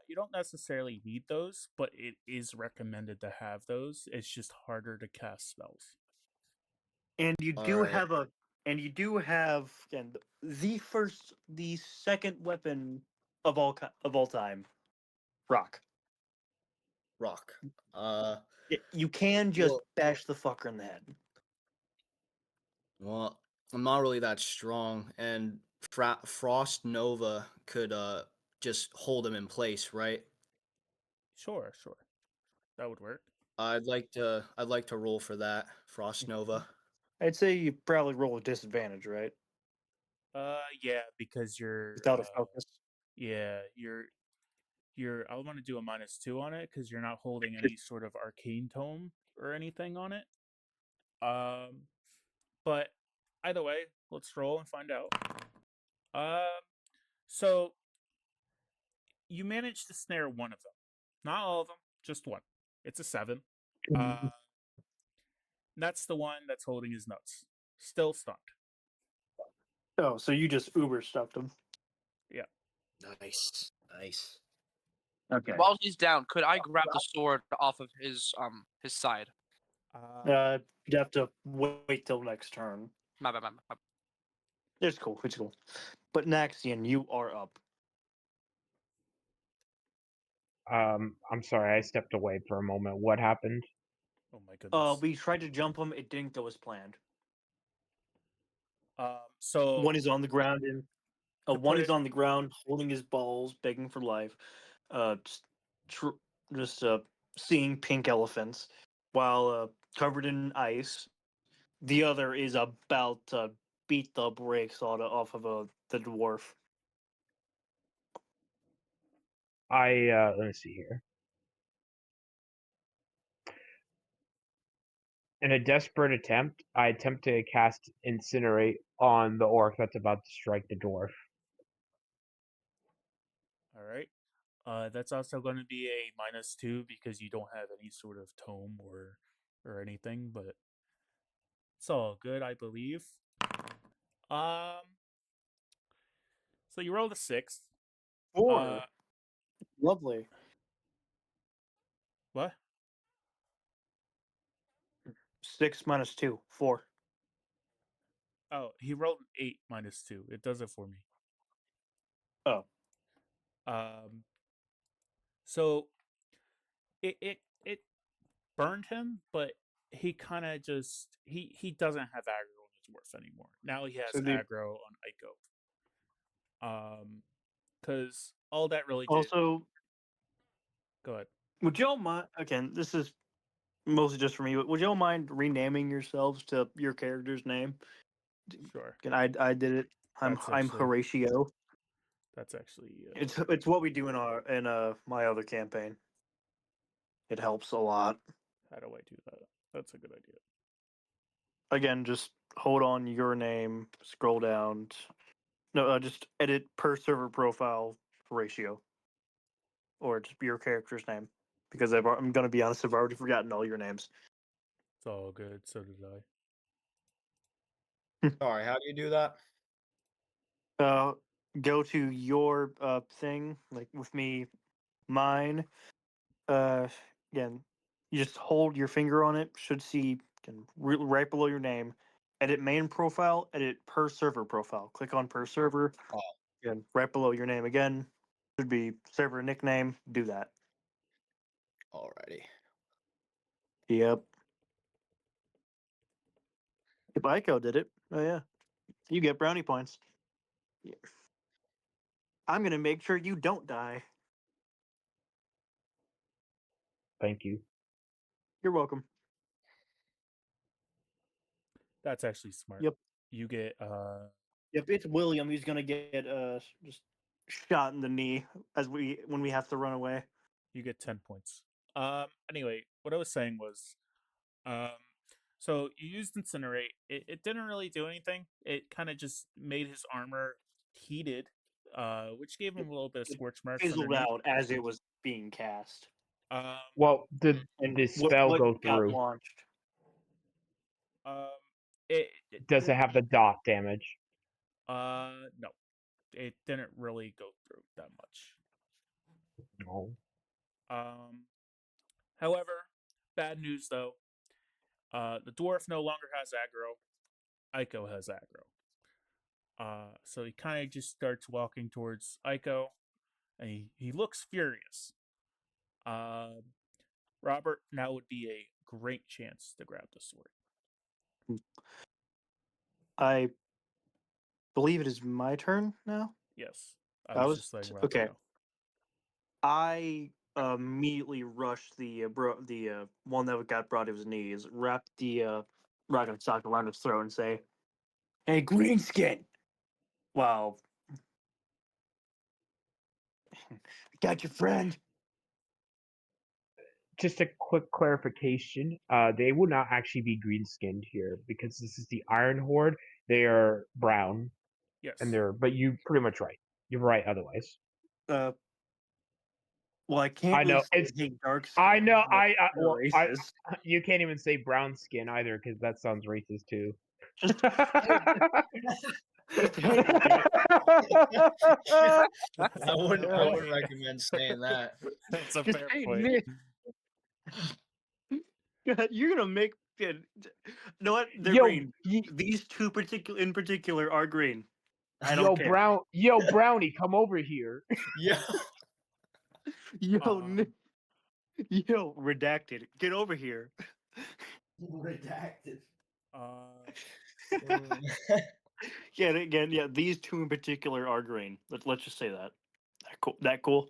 You don't necessarily need those, but it is recommended to have those. It's just harder to cast spells. And you do have and you do have again the second weapon of all time, rock. Rock. You can just Well- bash the fucker in the head. Well, I'm not really that strong, and Frost Nova could just hold him in place, right? Sure, that would work. I'd like to roll for that, Frost Nova. I'd say you probably roll a disadvantage, right? Yeah, because you're Without a focus. yeah, you're. I want to do a -2 on it because you're not holding any sort of arcane tome or anything on it. But either way, let's roll and find out. So you managed to snare one of them, not all of them, just one. It's a 7. That's the one that's holding his nuts, still stunned. Oh, so you just uber stuffed him. Yeah. Nice. Okay. While he's down, could I grab the sword off of his side? You'd have to wait till next turn. My bad. It's cool. But Naxian, you are up. I'm sorry, I stepped away for a moment. What happened? Oh my goodness. We tried to jump him. It didn't go as planned. So One is on the ground and To one put is it- on the ground holding his balls, begging for life. Just, just seeing pink elephants while covered in ice. The other is about to beat the brakes off of the dwarf. Let me see here. In a desperate attempt, I attempt to cast Incinerate on the orc that's about to strike the dwarf. All right. That's also going to be a -2 because you don't have any sort of tome or anything, but it's all good, I believe. So you rolled a 6. 4. Lovely. What? 6 minus 2. 4. Oh, he rolled an 8 -2. It does it for me. Oh. So it burned him, but he kind of just he doesn't have aggro on his dwarf anymore. Now he has So aggro on Ico. Because all that really did. Also, Go ahead. would y'all mind? Again, this is mostly just for me. But would y'all mind renaming yourselves to your character's name? Sure. Again, I did it. I'm That's actually- Horatio. That's actually It's what we do in my other campaign. It helps a lot. how do I do that? That's a good idea. Again, just hold on your name, scroll down. No, just edit per server profile Horatio, or just your character's name. Because I'm gonna be honest, I've already forgotten all your names. It's all good. So did I. Sorry, how do you do that? Go to your thing, like with me, mine. Again, you just hold your finger on it. Should see again, right below your name. Edit main profile. Edit per server profile. Click on per server. Oh. Again, right below your name again. Should be server nickname. Do that. Alrighty. Yep. If Ico did it, oh yeah, you get brownie points. Yeah. I'm gonna make sure you don't die. Thank you. You're welcome. That's actually smart. Yep. You get Yep, it's William. He's gonna get just shot in the knee when we have to run away. you get 10 points. Anyway, what I was saying was so you used Incinerate. It didn't really do anything. It kind of just made his armor heated, which gave him a little bit of scorch marks Fizzled underneath. out as it was being cast. Well, did And the spell what go got through? launched? Does it have the dot damage? No, it didn't really go through that much. No. However, bad news though. The dwarf no longer has aggro. Aiko has aggro. So he kind of just starts walking towards Aiko, and he looks furious. Robert, now would be a great chance to grab the sword. I believe it is my turn now. Yes, I I was was just letting Robert okay. know. I immediately rushed the one that got brought to his knees, wrapped the rocket sock around his throat, and say, "Hey, Greenskin! Wow, got your friend." Just a quick clarification. They would not actually be green skinned here because this is the Iron Horde. They are brown, Yes. and but you pretty much right. You're right. Otherwise, Well, I can't. I know really it's. say dark skin. I know. Well, racist. You can't even say brown skin either because that sounds racist too. Just I wouldn't recommend saying that. That's a just fair hey, point. Nick. You're gonna make. You know what? They're green. These two in particular are green. I don't care. Yo, Brownie, come over here. Yeah. Yo, yo, redacted. Get over here. Redacted. Yeah, again, yeah. These two in particular are green. Let's just say that. That cool.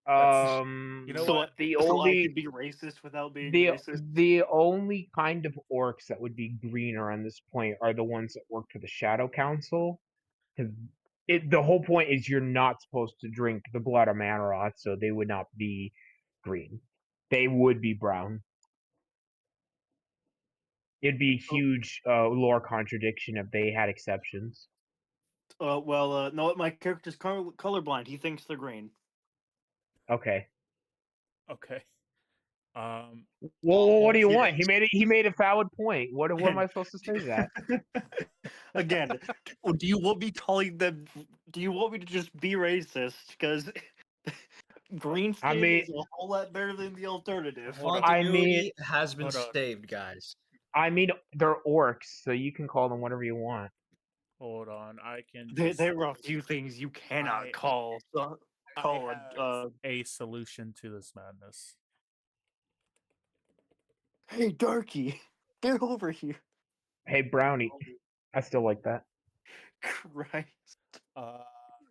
You know so what? So I could be racist without being racist. The only kind of orcs that would be greener on this point are the ones that work for the Shadow Council. Because the whole point is you're not supposed to drink the blood of Manaroth, so they would not be green. They would be brown. It'd be a huge lore contradiction if they had exceptions. No, my character's colorblind. He thinks they're green. Okay. Okay. Well, what do you want? He made a valid point. What am I supposed to say to that? Again, do you want me calling them? Do you want me to just be racist? Because green skin is a whole lot better than the alternative. Continuity has been saved, guys. I mean, they're orcs, so you can call them whatever you want. Hold on, I can. There are a few things you cannot call. I have a solution to this madness. Hey, Darky, get over here. Hey, Brownie. I still like that. Christ.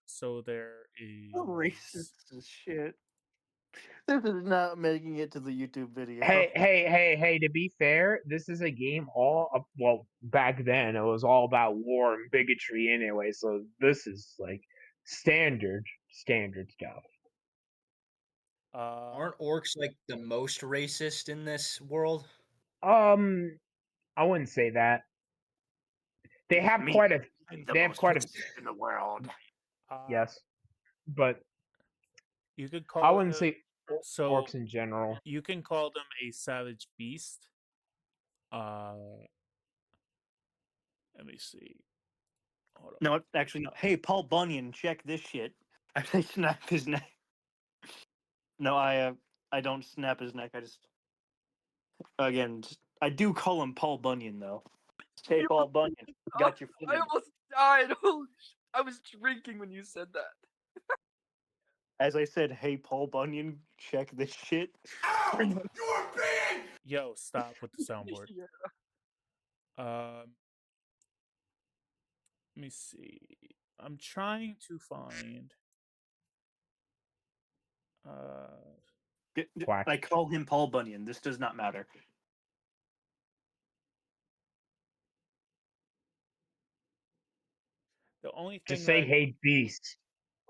So there is racist as shit. This is not making it to the YouTube video. Hey, to be fair, this is a game well, back then it was all about war and bigotry anyway, so this is like standard stuff. Aren't orcs like the most racist in this world? I wouldn't say that. They have quite a in the world. Yes. But you could call I wouldn't say orcs in general. You can call them a savage beast. Let me see. Hold on. No, actually, no. Hey, Paul Bunyan, check this shit. I snap his neck. No, I don't snap his neck. I just I do call him Paul Bunyan though. Hey, Paul Bunyan, got your I friend. almost died. Holy I was drinking when you said that. As I said, hey, Paul Bunyan, check this shit. Ow! You are being. Yo, stop with the soundboard. Let me see. I'm trying to find. I call him Paul Bunyan. This does not matter. The only thing. Just say, "Hey, beast."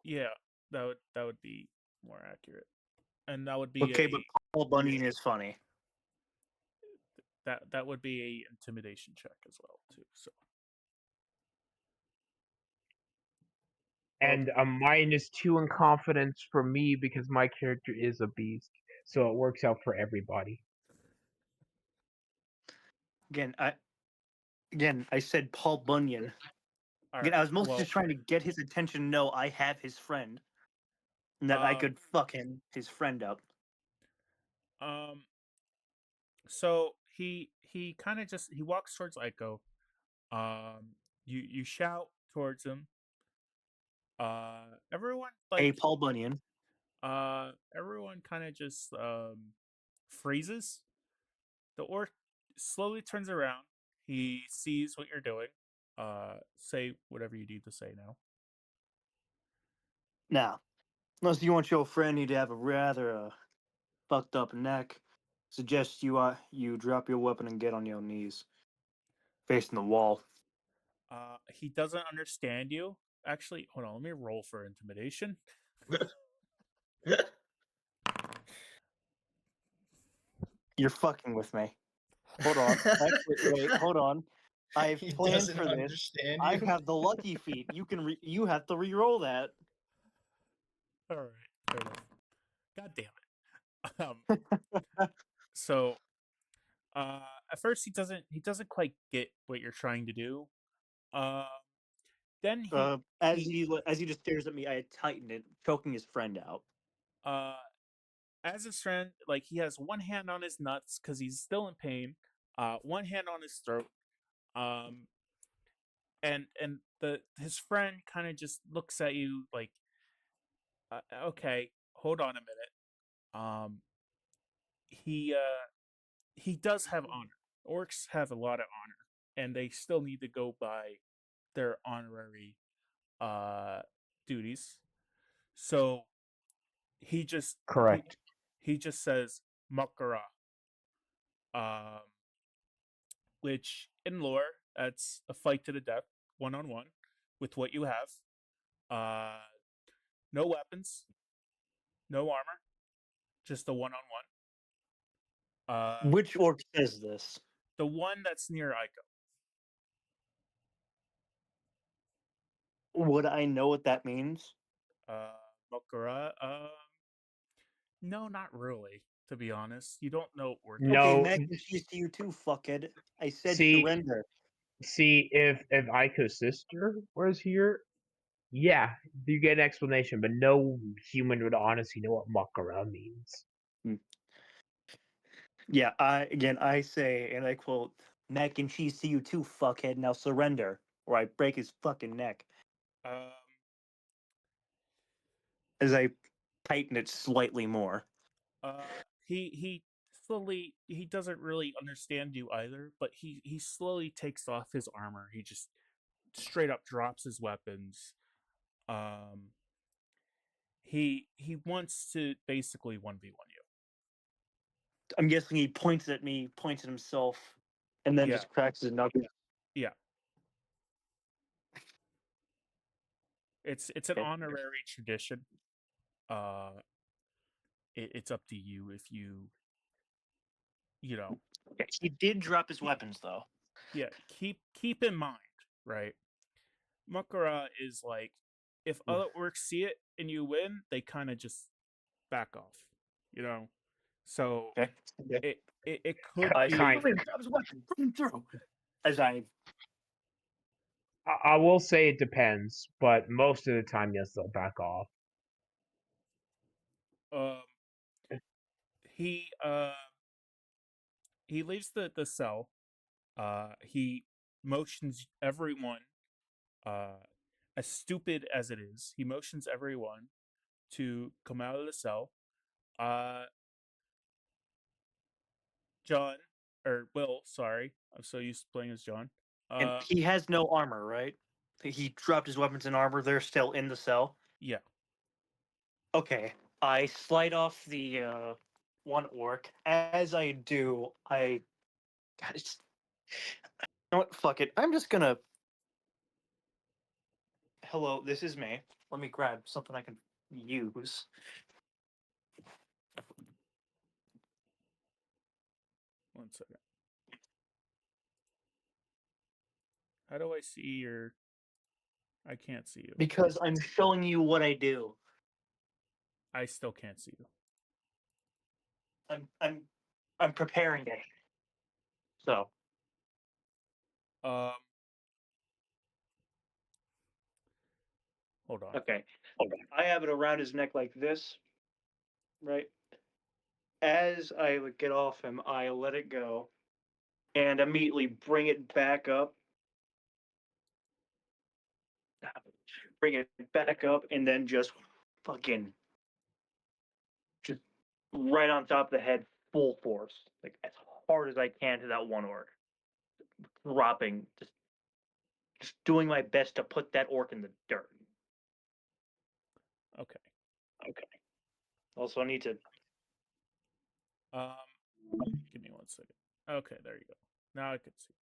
Yeah, that would be more accurate, and that would be okay. But Paul Bunyan is funny. That would be a intimidation check as well too. So. And a -2 in confidence for me because my character is a beast, so it works out for everybody. Again, I said Paul Bunyan. Again, I was mostly just trying to get his attention. No, I have his friend, and that I could fuck his friend up. So he kind of he walks towards Aiko. You shout towards him. Everyone Hey, like Paul Bunyan. everyone kind of just freezes. The orc slowly turns around. He sees what you're doing. Say whatever you need to say now. Now, unless you want your friend to have a rather fucked up neck, suggest you drop your weapon and get on your knees, facing the wall. He doesn't understand you. Actually, hold on. Let me roll for intimidation. You're fucking with me. Hold on. Actually, wait. Hold on. I've He planned doesn't for this. understand I you. have the lucky feat. You have to re-roll that. All right, fair enough. God damn it. So, at first he doesn't quite get what you're trying to do. Then As he just stares at me, I tighten it, choking his friend out. as his friend, like he has one hand on his nuts because he's still in pain, one hand on his throat, and his friend kind of just looks at you like, okay, hold on a minute. He does have honor. Orcs have a lot of honor, and they still need to go by their honorary duties. So he just Correct. he just says Makara, which in lore that's a fight to the death, 1-on-1, with what you have. No weapons, no armor, just a 1-on-1. Which orc says this? The one that's near Ico. Would I know what that means? Makara. No, not really. To be honest, you don't know orc. Okay, No. Mac, she's to you too, fuckhead. I said See- surrender. See, if Aiko's sister was here, yeah, you get an explanation, but no human would honestly know what Makara means. Yeah, I say, and I quote, Mac and cheese to you too, fuckhead. Now surrender, or I break his fucking neck. As I tighten it slightly more. He slowly, he doesn't really understand you either, but he slowly takes off his armor. He just straight up drops his weapons. He wants to basically 1v1 you. I'm guessing he points at me, points at himself, and then Yeah. just cracks his knuckles. Yeah. It's an Okay. honorary tradition. It's up to you if you know. Okay, he did drop his weapons though. Yeah, keep in mind, right? Makara is like, if other orcs see it and you win, they kind of just back off, you know. So Okay. it could I be. Kind- drop his weapon, bring him through. As I I will say it depends, but most of the time, yes, they'll back off. He he leaves the cell. He motions everyone, as stupid as it is, he motions everyone to come out of the cell. John, or Will, sorry. I'm so used to playing as John. and he has no armor, right? He dropped his weapons and armor. They're still in the cell. Yeah. Okay. I slide off the one orc. As I do, God, it's, you know what? Fuck it. I'm just gonna. Hello, this is me. Let me grab something I can use. One second. How do I see your? I can't see you. Because I'm showing you what I do. I still can't see you. I'm preparing it. So Hold on. okay. I have it around his neck like this, right? As I would get off him, I let it go and immediately bring it back up bring it back up, and then just fucking just right on top of the head, full force, like as hard as I can to that one orc, dropping, just doing my best to put that orc in the dirt. Okay. Also, I need to. Give me 1 second. Okay, there you go. Now I can see.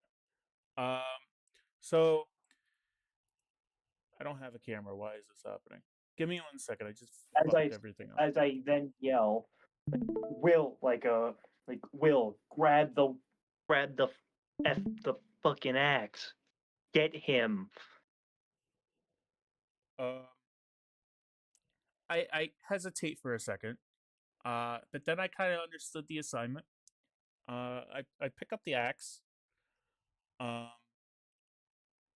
So I don't have a camera. Why is this happening? Give me 1 second. I just As fucked everything up. As I then yell, Will, Will, grab the fucking axe, get him. I hesitate for a second, but then I kind of understood the assignment. I pick up the axe.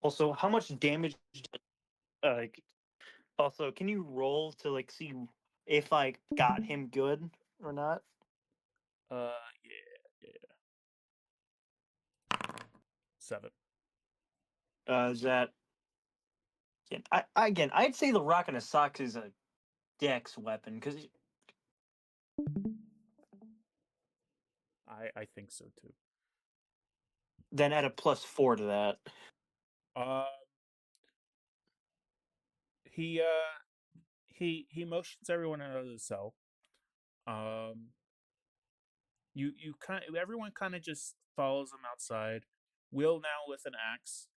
Also, how much damage? Like, also, can you roll to like see if I got him good or not? Yeah. 7. Is that? Again, I'd say the rock in a sock is a dex weapon because I think so too. then add a +4 to that. He motions everyone out of the cell. Everyone kind of just follows him outside. Will now with an axe.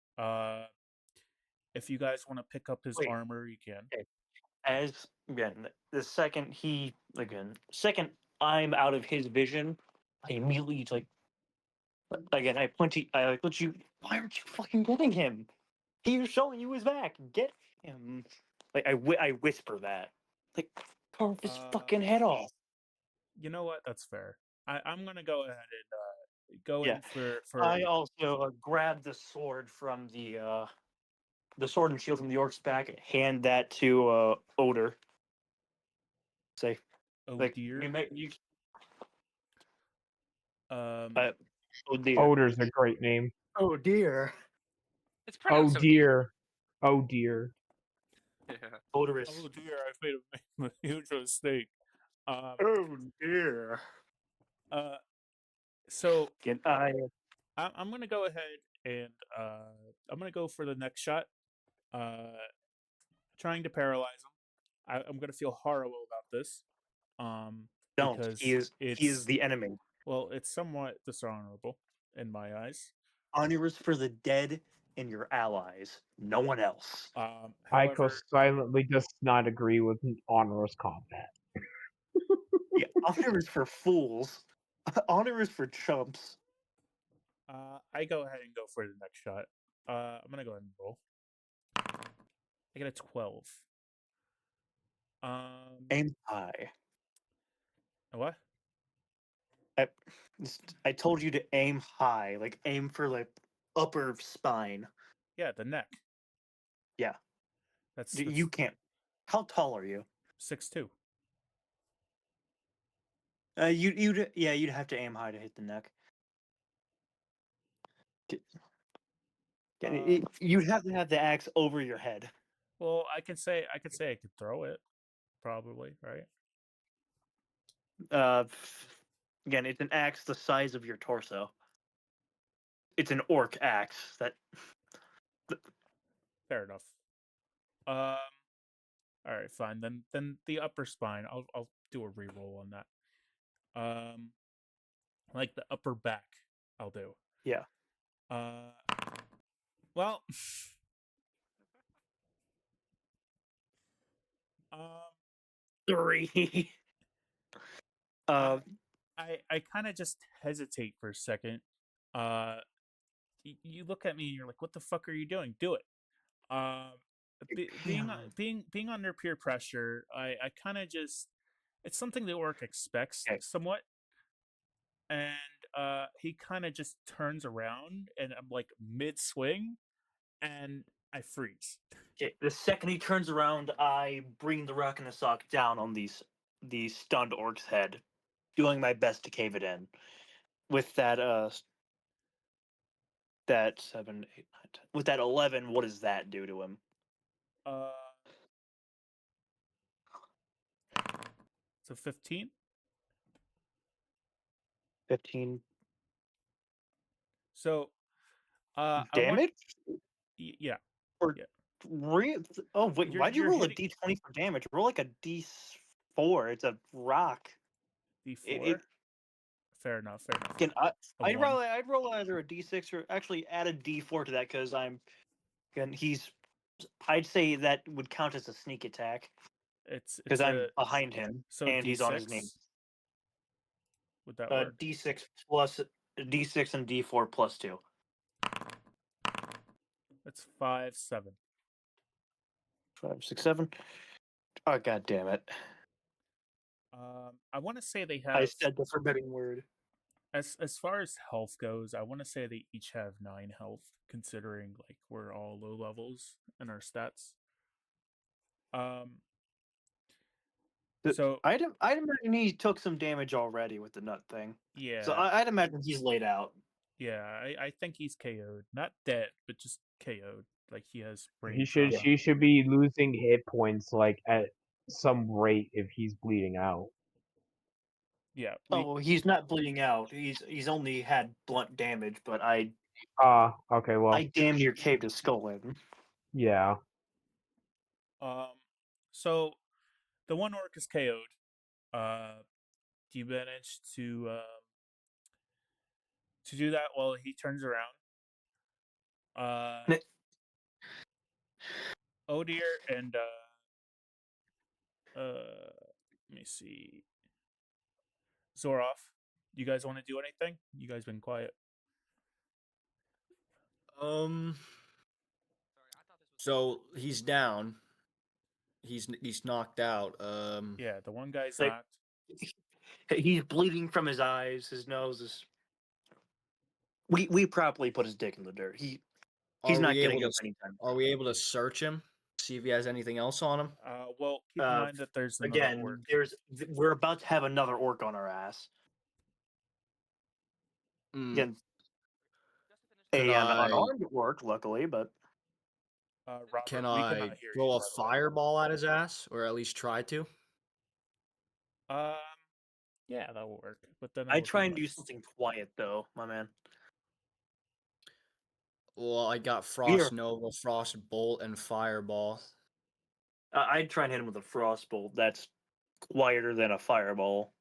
If you guys want to pick up his armor, you can. Okay. As again, the second I'm out of his vision, I immediately again I point to I let you. Why aren't you fucking getting him? He's showing you his back. Get him. Like I whisper that. Like carve his fucking head off. You know what? That's fair. I'm gonna go ahead and go in for. I also grab the sword from the sword and shield from the orc's back. Hand that to Oder. Say, oh dear. Oh dear. Odor's a great name. Oh dear. It's Oh pronounced dear. Oh dear. Yeah. Odorous. Oh dear, I made a huge mistake. Oh dear. So Can I'm gonna go ahead and I'm gonna go for the next shot. Trying to paralyze him. I'm gonna feel horrible about this. don't. Because He is the enemy. Well, it's somewhat dishonorable in my eyes. Honor is for the dead and your allies. No one else. Aiko However, silently does not agree with honorous combat. Yeah, honor is for fools. Honor is for chumps. I go ahead and go for the next shot. I'm gonna go ahead and roll. I get a 12. Aim high. What? I told you to aim high, like aim for like upper spine. Yeah, the neck. Yeah. That's You can't. How tall are you? 6'2". You'd have to aim high to hit the neck. You'd have to have the axe over your head. Well, I could say I could throw it, probably, right? Again, it's an axe the size of your torso. It's an orc axe. Fair enough. All right, fine. Then the upper spine. I'll do a reroll on that. Like the upper back, I'll do. Yeah. Well. 3. I kind of just hesitate for a second. You look at me and you're like, "What the fuck are you doing? Do it." Being under peer pressure, I kind of just it's something the orc expects somewhat, and he kind of just turns around, and I'm like mid swing, and I freeze. Okay, the second he turns around, I bring the rock and the sock down on the stunned orc's head, doing my best to cave it in. With that 7, 8, 9, 10. With that 11, what does that do to him? So 15. 15 So I want damage? yeah. Or Yeah. Oh wait, why'd you You're roll a hitting d20 for damage? Roll like a d4. It's a rock. D4. Fair enough. Again, A I'd 1. roll either a d6 or actually add a d4 to that because I'd say that would count as a sneak attack It's because I'm a behind him so and he's on his knee. D6. Would that work? D6 plus d6 and d4 plus 2. That's 5, 7. 5, 6, 7. Oh god damn it! I want to say they I have said the forbidden word. as far as health goes. I want to say they each have 9 health, considering like we're all low levels in our stats. So I'd imagine he took some damage already with the nut thing. yeah, So I'd imagine he's laid out. yeah, I think he's KO'd, not dead, but just KO'd. Like he has brain. He should trauma. he should be losing hit points like at some rate if he's bleeding out. Yeah. Oh, he's not bleeding out. He's only had blunt damage, but I Okay, well, damn near caved his skull in. yeah. So the one orc is KO'd. Do you manage to do that while he turns around? Odir and let me see. Zoroff, you guys want to do anything? You guys been quiet. So he's down. He's knocked out. Yeah, the one guy's Like- knocked. He's bleeding from his eyes. His nose is. We properly put his dick in the dirt. He's Are not we getting able up to? anytime. Are we able to search him? See if he has anything else on him. Well, keep in mind that there's another Again, orc. we're about to have another orc on our ass. Again, Can an I- unarmed orc, luckily, but Robert, Can we I cannot hear throw you, a by the way. fireball at his ass, or at least try to? Yeah, that will work. But then I try and do something quiet, though, my man. Well, I got Here. Frost Nova, Frost Bolt, and Fireball. I'd try and hit him with a frostbolt. That's quieter than a fireball.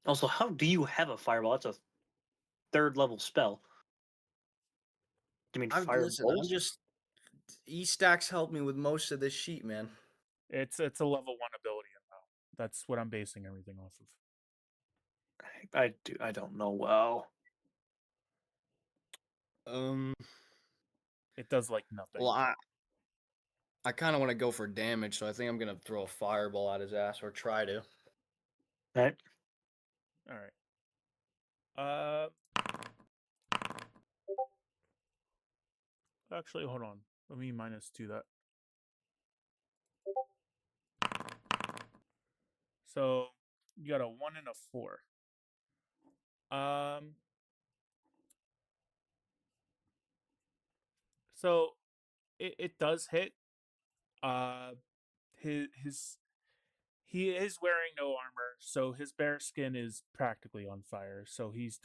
Also, how do you have a fireball? That's a 3rd level spell. Do you mean Listen, firebolt? I'm just E-stacks help me with most of this sheet, man. It's a level 1 ability now. That's what I'm basing everything off of. I don't know well. It does like nothing. Well, I kind of want to go for damage, so I think I'm gonna throw a fireball at his ass, or try to. Right. All right. Actually, hold on. Let me -2 that. So you got a 1 and a 4. So it does hit. He is wearing no armor, so his bare skin is practically on fire. So he's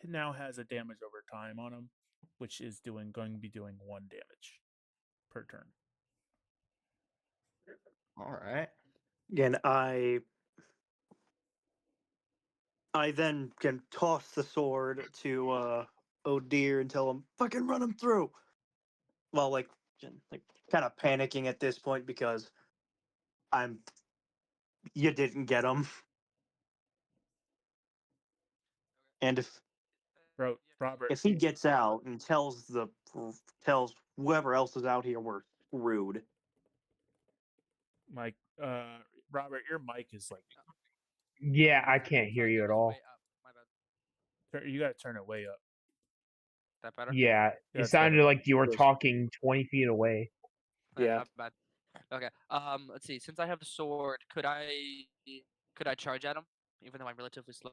now has a damage over time on him, which is going to be doing 1 damage per turn. All right. Again, I then can toss the sword to O'Deer and tell him, fucking run him through. Well, like kind of panicking at this point because you didn't get him. And Robert, if he gets out and tells whoever else is out here we're screwed. Mike, Robert, your mic is like Yeah, I can't hear you at all. My bad. you got to turn it way up. That better? Yeah, it it's sounded better. like you were Yes. talking 20 feet away. Yeah. My bad. Okay. Let's see. Since I have the sword, could I charge at him, even though I'm relatively slow?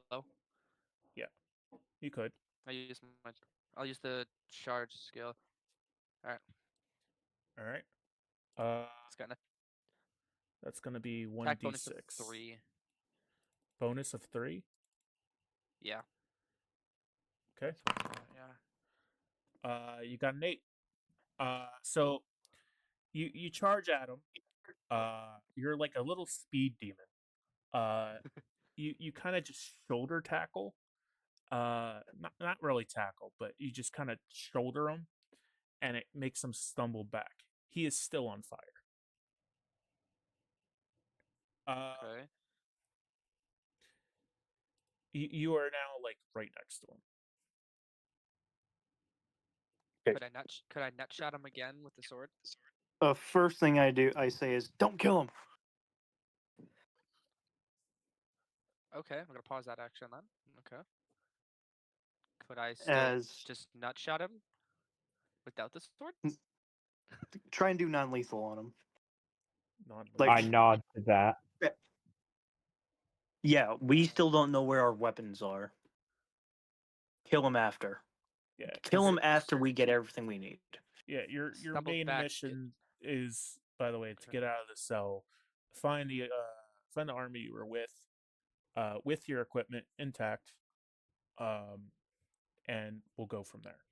You could. I'll use the charge skill. Alright. All right. It's got an That's gonna be attack bonus of 1d6. 3. Bonus of 3. Yeah. Okay. Yeah. You got an 8. So you charge at him. You're like a little speed demon. You kind of just shoulder tackle. Not really tackle, but you just kind of shoulder him, and it makes him stumble back. He is still on fire. Okay. You are now like right next to him. Could I nut shot him again with the sword? First thing I say is, don't kill him. Okay, I'm gonna pause that action then. Okay. Could I still As just nut shot him without the sword? try and do non-lethal on him. Non-lethal. Like, I nod to that. yeah, we still don't know where our weapons are. Kill him after. Yeah. Kill 'cause him after we get everything we need. Yeah, your Stumbles main back. mission is, by the way, to Okay. get out of the cell, find the army you were with your equipment intact, and we'll go from there.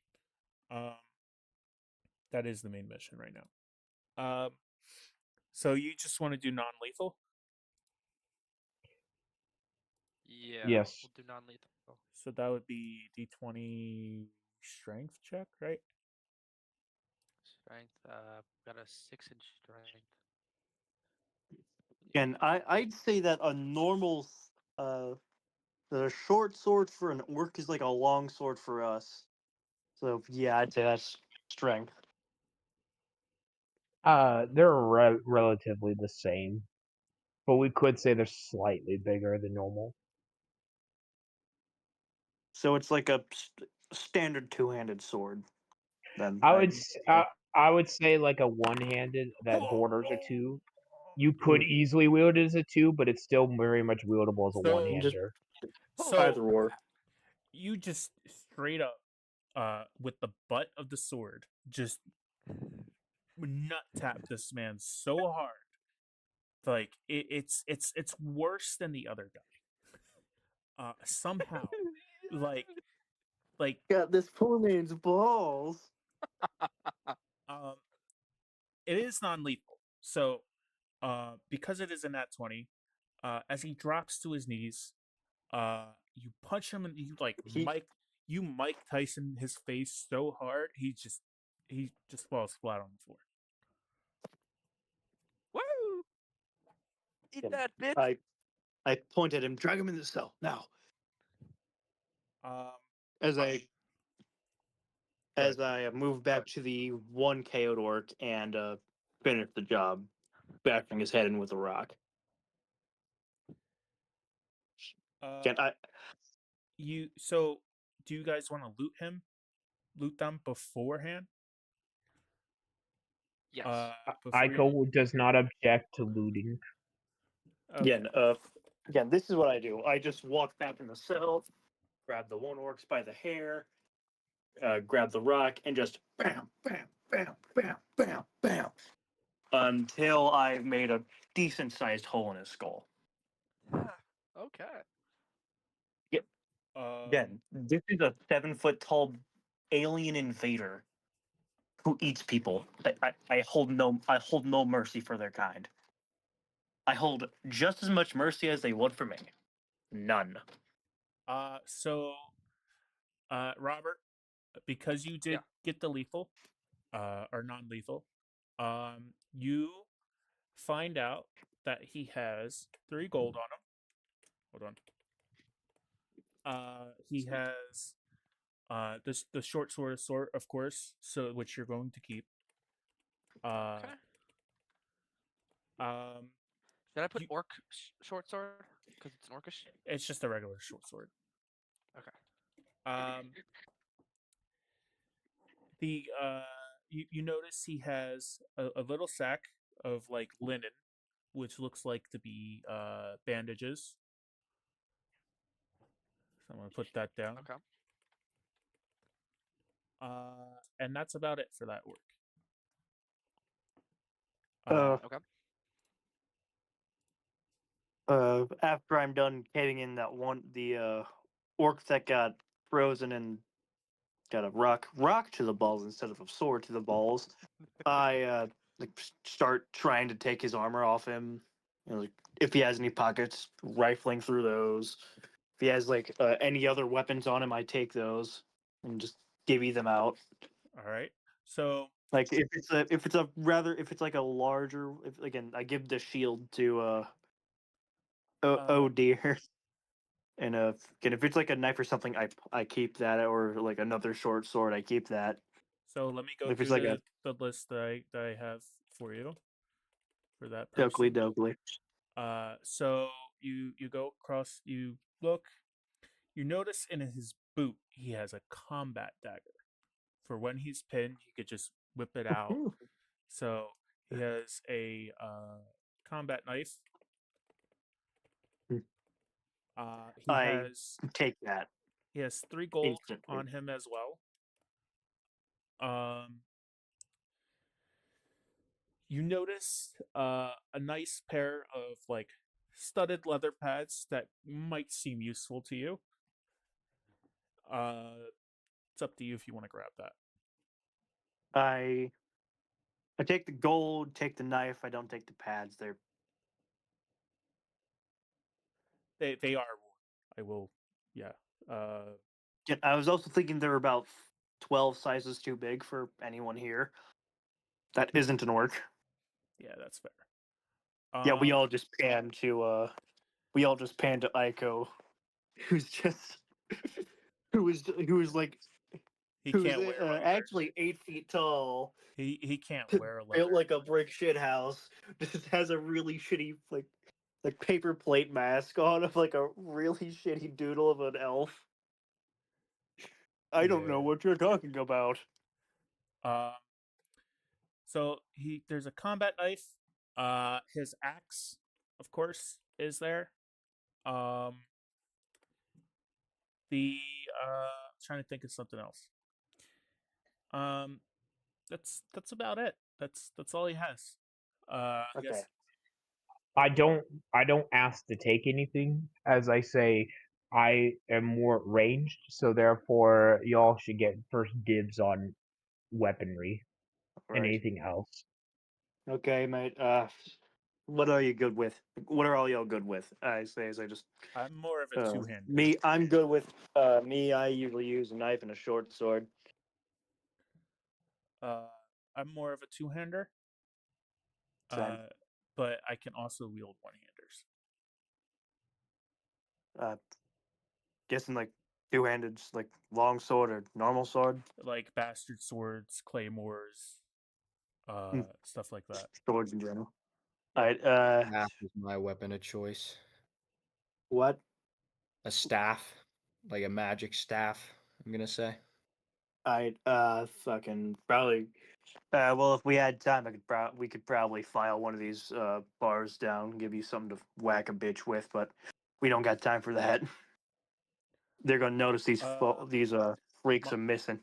That is the main mission right now. So you just want to do non-lethal? Yeah. Yes. We'll do non-lethal. So that would be D20 strength check, right? Strength. Got a 6 in strength. And I'd say that a normal the short sword for an orc is like a long sword for us. So yeah, I'd say that's strength. They're relatively the same, but we could say they're slightly bigger than normal. So it's like a standard two-handed sword. Then I would say like a one-handed that borders a two. You could easily wield it as a two, but it's still very much wieldable as a So- one-hander. So either or. you just straight up, with the butt of the sword, just nut tap this man so hard, like it's worse than the other guy. Somehow, like Got this poor man's balls. um, it is non-lethal. So, because it is a nat 20, as he drops to his knees, you punch him and you Mike Tyson his face so hard he just falls flat on the floor. Woo! Eat Yeah, that, bitch! I point at him, drag him in the cell now. Um, As I Go as I move back to the one KO'd orc and finish the job, bashing his head in with a rock. Again, so do you guys want to loot them beforehand? Yes. Before Aiko does not object to looting. Again, this is what I do. I just walk back in the cell, grab the one orcs by the hair, grab the rock, and just bam, bam, bam, bam, bam, bam, until I've made a decent-sized hole in his skull. Okay. Again, this is a 7-foot-tall alien invader who eats people. I hold no mercy for their kind. I hold just as much mercy as they would for me. None. So, Robert, because you did get the lethal, or non-lethal, you find out that he has 3 gold on him. Hold on. He has the short sword, of course, so which you're going to keep. Okay. Should I put orc short sword because it's an orcish? It's just a regular short sword. Okay. You notice he has a little sack of like linen, which looks like to be bandages. So I'm gonna put that down. Okay. And that's about it for that work. Okay. After I'm done caving in the orc that got frozen and got a rock to the balls instead of a sword to the balls, I start trying to take his armor off him. Like, if he has any pockets, rifling through those. If he has any other weapons on him, I take those and just divvy them out. All right. So Like if it's like a larger, if again, I give the shield to oh dear. And again, if it's like a knife or something, I keep that, or like another short sword, I keep that. so let me go If it's through like the list that I have for you for that a Dokley person. Dokley. So you go across, you look, you notice in his boot he has a combat dagger. For when he's pinned, he could just whip it out. So he has a combat knife. He I has take that 3 gold instantly. on him as well. You notice a nice pair of like studded leather pads that might seem useful to you. It's up to you if you want to grab that. I take the gold, take the knife. I don't take the pads. They are. I will. Yeah. I was also thinking they're about 12 sizes too big for anyone here. That isn't an orc. Yeah, that's fair. Yeah, we all just pan to Aiko, who's just who was like He who's can't wear leather. actually 8 feet tall. He can't wear leather. Built like a brick shit house. Just has a really shitty like paper plate mask on of like a really shitty doodle of an elf. I don't know Yeah. what you're talking about. So there's a combat knife. His axe, of course, is there. Trying to think of something else. That's about it. That's all he has. Okay. Yes. I don't ask to take anything, as I say I am more ranged, so therefore y'all should get first dibs on weaponry and Right. anything else. Okay, mate. What are you good with? What are all y'all good with? I say as I just I'm more of a two-hander. me. I'm good with me. I usually use a knife and a short sword. I'm more of a two-hander. Same. But I can also wield one-handers. Guessing like two-handed, just like long sword or normal sword. Like bastard swords, claymores, stuff like that. Swords in general. All right. Staff is my weapon of choice. What? A staff, like a magic staff. I'm gonna say. Fucking probably. Well, if we had time, we could probably file one of these bars down, give you something to whack a bitch with, but we don't got time for that. They're gonna notice these freaks my- are missing,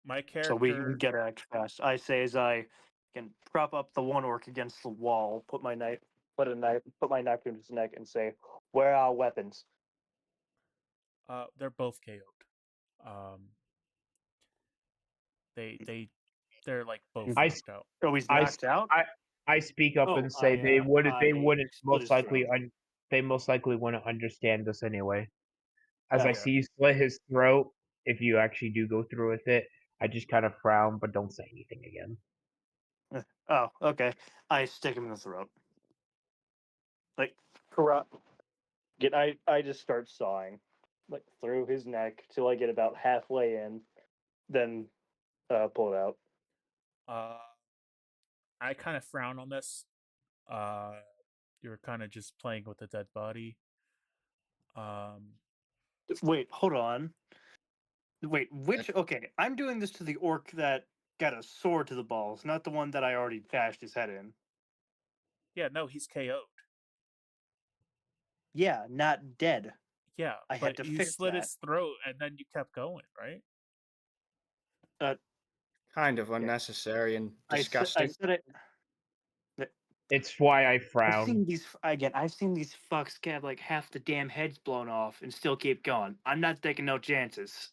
My so we character. get act fast. I say as I can prop up the one orc against the wall, put my knife to his neck, and say, "Where are our weapons?" They're both KO'd. They're like both I knocked out. Oh, he's I knocked out. I speak up Oh, and say they I wouldn't split most his likely throat. they most likely wouldn't understand us anyway. As I Yeah. see you slit his throat, if you actually do go through with it, I just kind of frown, but don't say anything again. Oh, okay. I stick him in the throat. Like, corrupt. I just start sawing, like through his neck till I get about halfway in, then pull it out. I kind of frown on this. You're kind of just playing with a dead body. Wait, hold on. Wait, which? Okay, I'm doing this to the orc that got a sword to the balls, not the one that I already bashed his head in. Yeah, no, he's KO'd. Yeah, not dead. Yeah, I had but to you fix slit that. his throat and then you kept going, right? Kind of unnecessary and I disgusting. said it. It's why I I've frown. seen these fucks get like half the damn heads blown off and still keep going. I'm not taking no chances.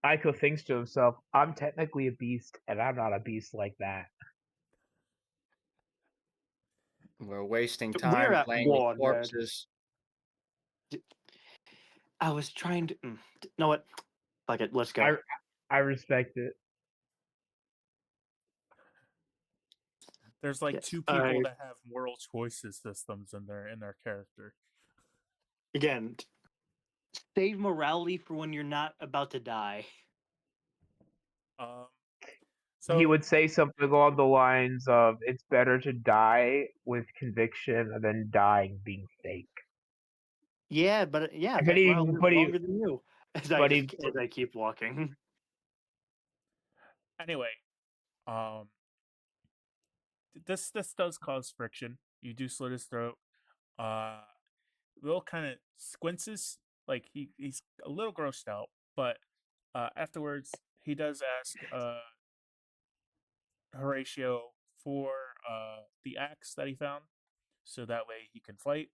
Aiko thinks to himself, I'm technically a beast, and I'm not a beast like that. We're wasting We're time at playing with war, Ned. corpses. I was trying to. Know what? Fuck it. Let's go. I respect it. There's like Yes, two people that have moral choices systems in their character. Again, save morality for when you're not about to die. So He would say something along the lines of, "It's better to die with conviction than dying being fake." Yeah, but But that's why he- I live but he- longer than you. As I keep walking. anyway, this does cause friction. You do slit his throat. Will kind of squints, like he's a little grossed out, but afterwards he does ask Horatio for the axe that he found, so that way he can fight.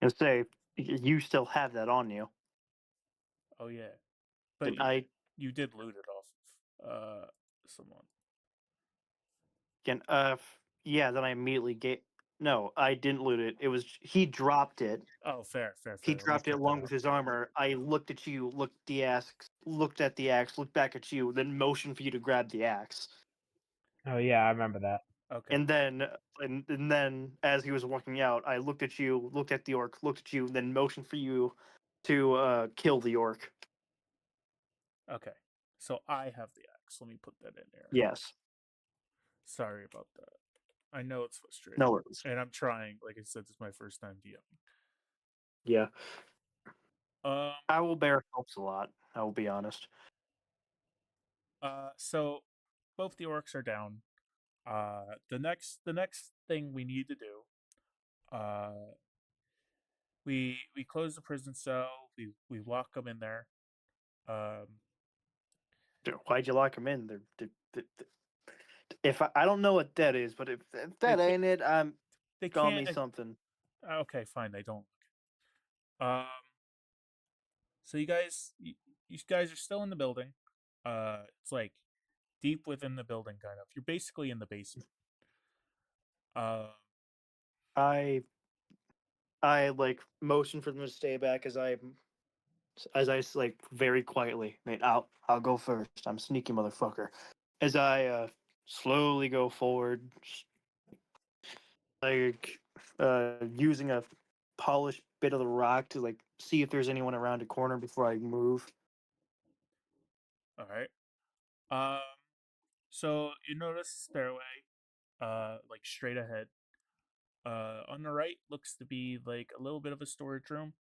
And say you still have that on you. Oh yeah, but you did loot it off someone. Again, yeah. Then I immediately gave. No, I didn't loot it. It was he dropped it. Oh, fair. He dropped it along with his armor. I looked at you, looked at the axe, looked back at you, then motioned for you to grab the axe. Oh yeah, I remember that. Okay. And then as he was walking out, I looked at you, looked at the orc, looked at you, then motioned for you to kill the orc. Okay. So I have the axe. Let me put that in there. Yes. Sorry about that. I know it's frustrating. No worries. And I'm trying. Like I said, this is my first time DMing. Yeah. Owlbear helps a lot. I will be honest. So both the orcs are down. The next thing we need to do, we close the prison cell. We lock them in there. Why'd you lock him in? If I don't know what that is, but if that ain't it, they call can't me something. Okay, fine. They don't. So you guys are still in the building. It's like deep within the building, kind of. You're basically in the basement. I like motion for them to stay back as I like very quietly. Mate, I'll go first. I'm a sneaky motherfucker. As I slowly go forward, like using a polished bit of the rock to like see if there's anyone around a corner before I move. All right. So you notice a stairway, like straight ahead. On the right looks to be like a little bit of a storage room.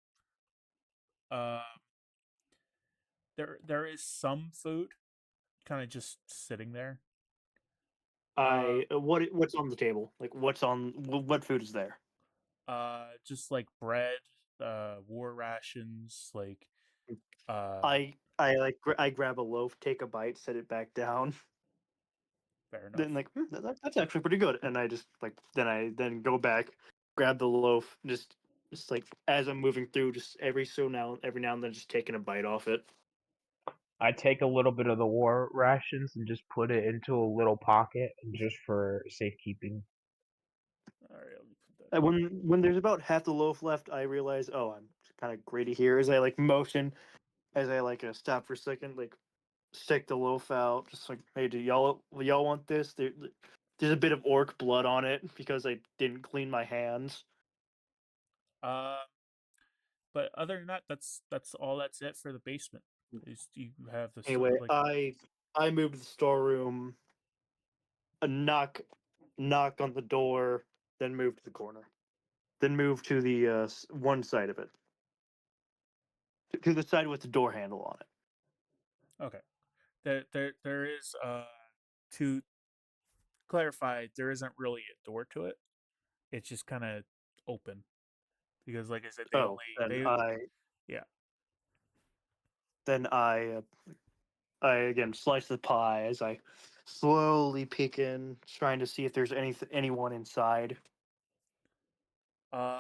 There is some food, kind of just sitting there. What's on the table? Like what food is there? Just like bread, war rations, like. I grab a loaf, take a bite, set it back down. Fair enough. Then like that's actually pretty good, and I just like then go back, grab the loaf, just like as I'm moving through, just every now and then, just taking a bite off it. I take a little bit of the war rations and just put it into a little pocket, just for safekeeping. All right, let me put that. When there's about half the loaf left, I realize, oh, I'm kind of greedy here. As I like motion, as I like stop for a second, like stick the loaf out, just like, hey, do y'all want this? There's a bit of orc blood on it because I didn't clean my hands. But other than that, that's all. That's it for the basement. Is you have this. Anyway, like, I moved to the storeroom, a knock on the door, then move to the corner, then move to the one side of it, to the side with the door handle on it. Okay. There is to clarify, there isn't really a door to it. It's just kind of open because, like I said, Then I I again slice the pie as I slowly peek in, trying to see if there's anyone inside. Uh,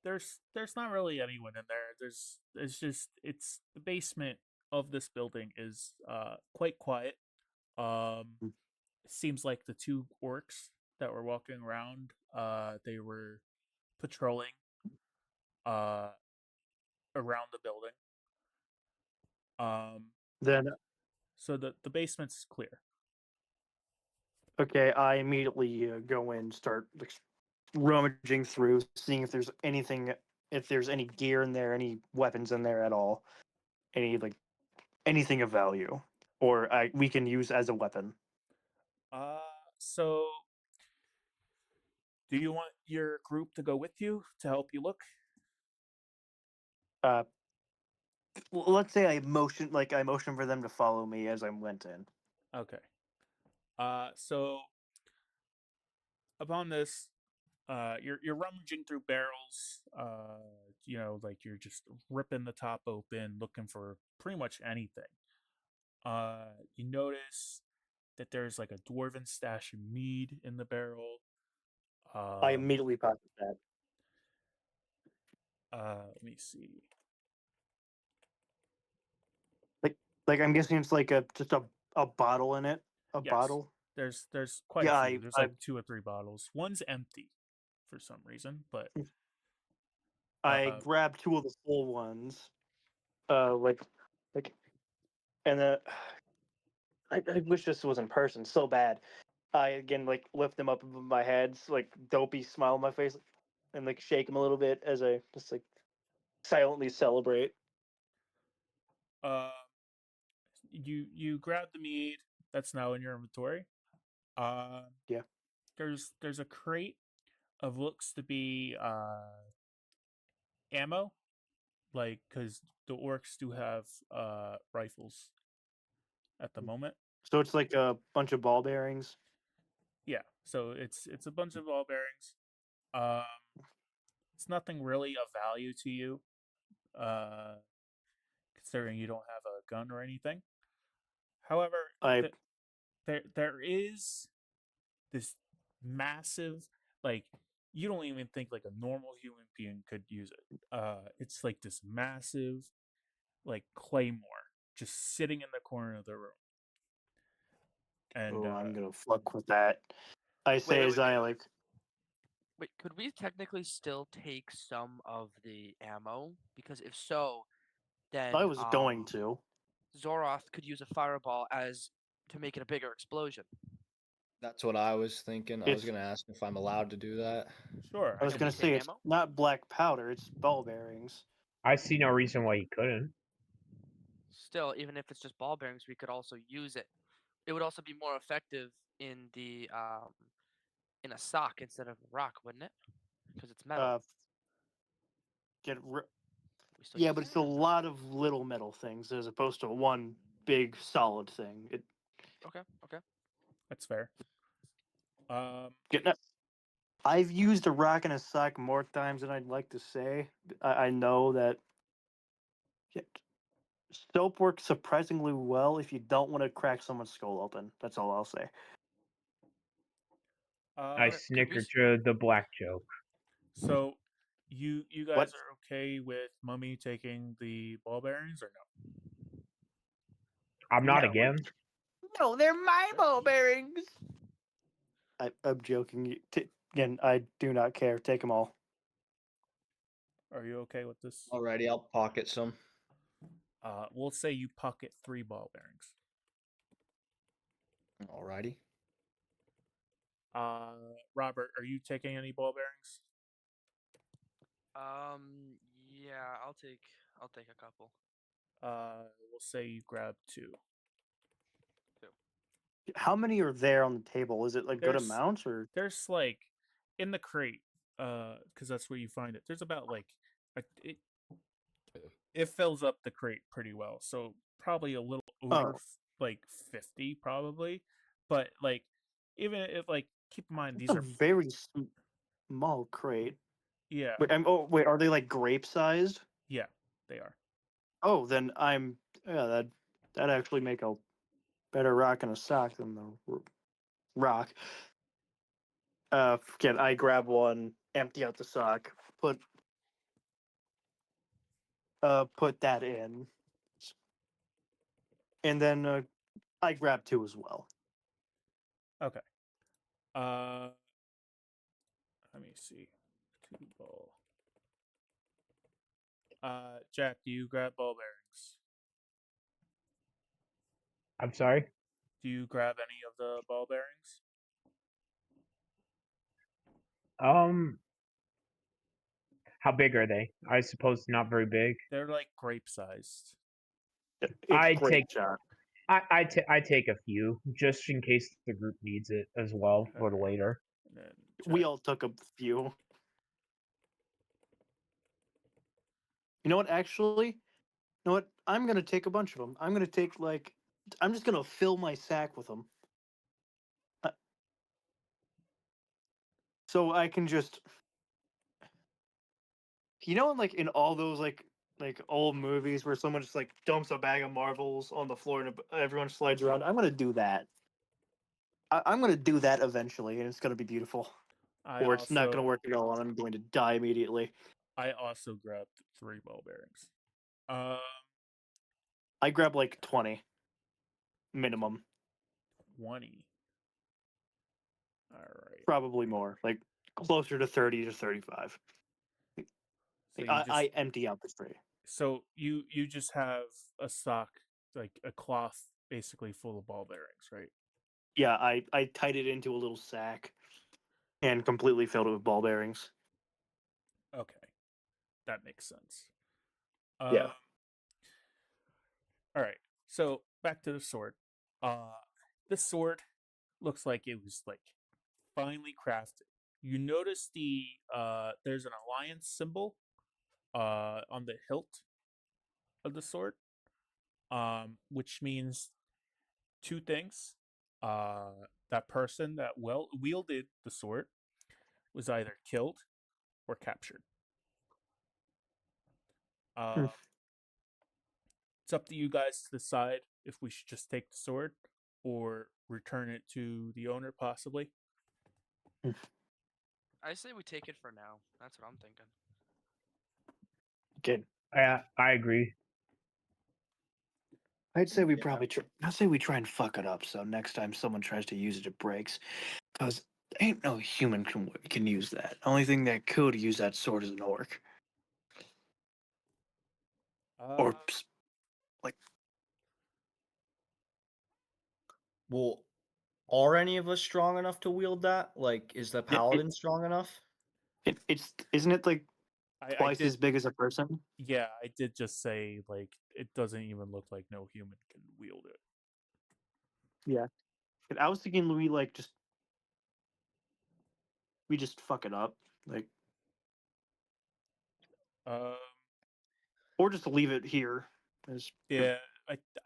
there's not really anyone in there. It's the basement of this building is quite quiet. Mm. It seems like the two orcs that were walking around, they were patrolling uh around the building. Um, Then so the basement's clear. okay, I immediately go in, start rummaging through, seeing if there's anything, if there's any gear in there, any weapons in there at all, any anything of value, or we can use as a weapon. So do you want your group to go with you to help you look? Uh, let's say I motion for them to follow me as I went in. Okay. So upon this, you're rummaging through barrels. Like you're just ripping the top open, looking for pretty much anything. You notice that there's like a dwarven stash of mead in the barrel. I immediately pocket that. Let me see. Like I'm guessing it's like just a bottle in it. A Yes. bottle. There's quite Yeah, a few. There's like 2 or 3 bottles. One's empty for some reason, but I grabbed 2 of the full ones. Like, and I wish this was in person so bad. I again lift them up above my head, dopey smile on my face, and shake them a little bit as I just silently celebrate. uh, you grab the mead that's now in your inventory. Yeah. There's a crate of looks to be ammo, like because the orcs do have rifles at the moment. So it's like a bunch of ball bearings. Yeah, so it's a bunch of ball bearings. It's nothing really of value to you, considering you don't have a gun or anything. However, I there is this massive, like, you don't even think like a normal human being could use it. It's like this massive, like, claymore just sitting in the corner of the room. And I'm gonna fuck with that. I say as I Wait, could we technically still take some of the ammo? Because if so, then I was going to. Zoroth could use a fireball as to make it a bigger explosion. That's what I was thinking. I was It's gonna ask if I'm allowed to do that. sure, I was Can gonna we say take it's ammo? not black powder, it's ball bearings. I see no reason why you couldn't. Still, even if it's just ball bearings, we could also use it. It would also be more effective in the in a sock instead of a rock, wouldn't it? Because it's metal. Get We still Yeah, use but it? it's a lot of little metal things as opposed to one big solid thing. Okay. that's fair. Get that. I've used a rock and a sock more times than I'd like to say. I know that soap works surprisingly well if you don't want to crack someone's skull open. That's all I'll say. I Okay, snickered to the black joke. so you guys What? are okay with Mummy taking the ball bearings or no? I'm not No, again. No, they're my ball bearings. I'm joking. Again, I do not care. Take them all. Are you okay with this? Alrighty, I'll pocket some. We'll say you pocket 3 ball bearings. Alrighty. Robert, are you taking any ball bearings? Yeah, I'll take a couple. We'll say you grab 2. How many are there on the table? Is it like good There's- amounts or? There's like in the crate, because that's where you find it. There's about like it fills up the crate pretty well, so probably a little over like 50 probably, but like even if like keep in mind these It's a are very small crate. yeah Wait, are they like grape sized? yeah they are. Oh, then That'd actually make a better rock in a sock than the rock. Forget. I grab one, empty out the sock, put that in, and then I grab two as well. Okay. Let me see. Two ball. Jack, do you grab ball bearings? I'm sorry. Do you grab any of the ball bearings? How big are they? I suppose not very big. They're like grape sized. It's I great shot. I take a few just in case the group needs it as well for Okay. later. And then We Jack. all took a few. You know what? Actually, you know what? I'm gonna take a bunch of them. I'm gonna take I'm just gonna fill my sack with them, so I can just. Like in all those like old movies where someone just like dumps a bag of marbles on the floor and everyone slides around. I'm gonna do that. I'm gonna do that eventually, and it's gonna be beautiful. Or it's not gonna work at all, and I'm going to die immediately. I also grabbed 3 ball bearings. I grab like 20 minimum, 20. All right. probably more, like closer to 30 to 35. So you I just empty out the tray. so you just have a sock, like a cloth, basically full of ball bearings, right? Yeah, I tied it into a little sack and completely filled it with ball bearings. Okay, that makes sense. Yeah. All right. So back to the sword. This sword looks like it was like finely crafted. You notice there's an alliance symbol on the hilt of the sword, which means 2 things. That person that wielded the sword was either killed or captured. Hmm. It's up to you guys to decide if we should just take the sword or return it to the owner, possibly. I say we take it for now. That's what I'm thinking. Good. I agree. I'd say we probably I'd say we try and fuck it up, so next time someone tries to use it, it breaks. Because ain't no human can use that. Only thing that could use that sword is an orc. Or like Well, are any of us strong enough to wield that? Like, is the paladin strong enough? it's isn't it like I twice did, as big as a person? yeah, I did just say like it doesn't even look like no human can wield it. Yeah. And I was thinking we just fuck it up, like, Um, or just leave it here. As yeah,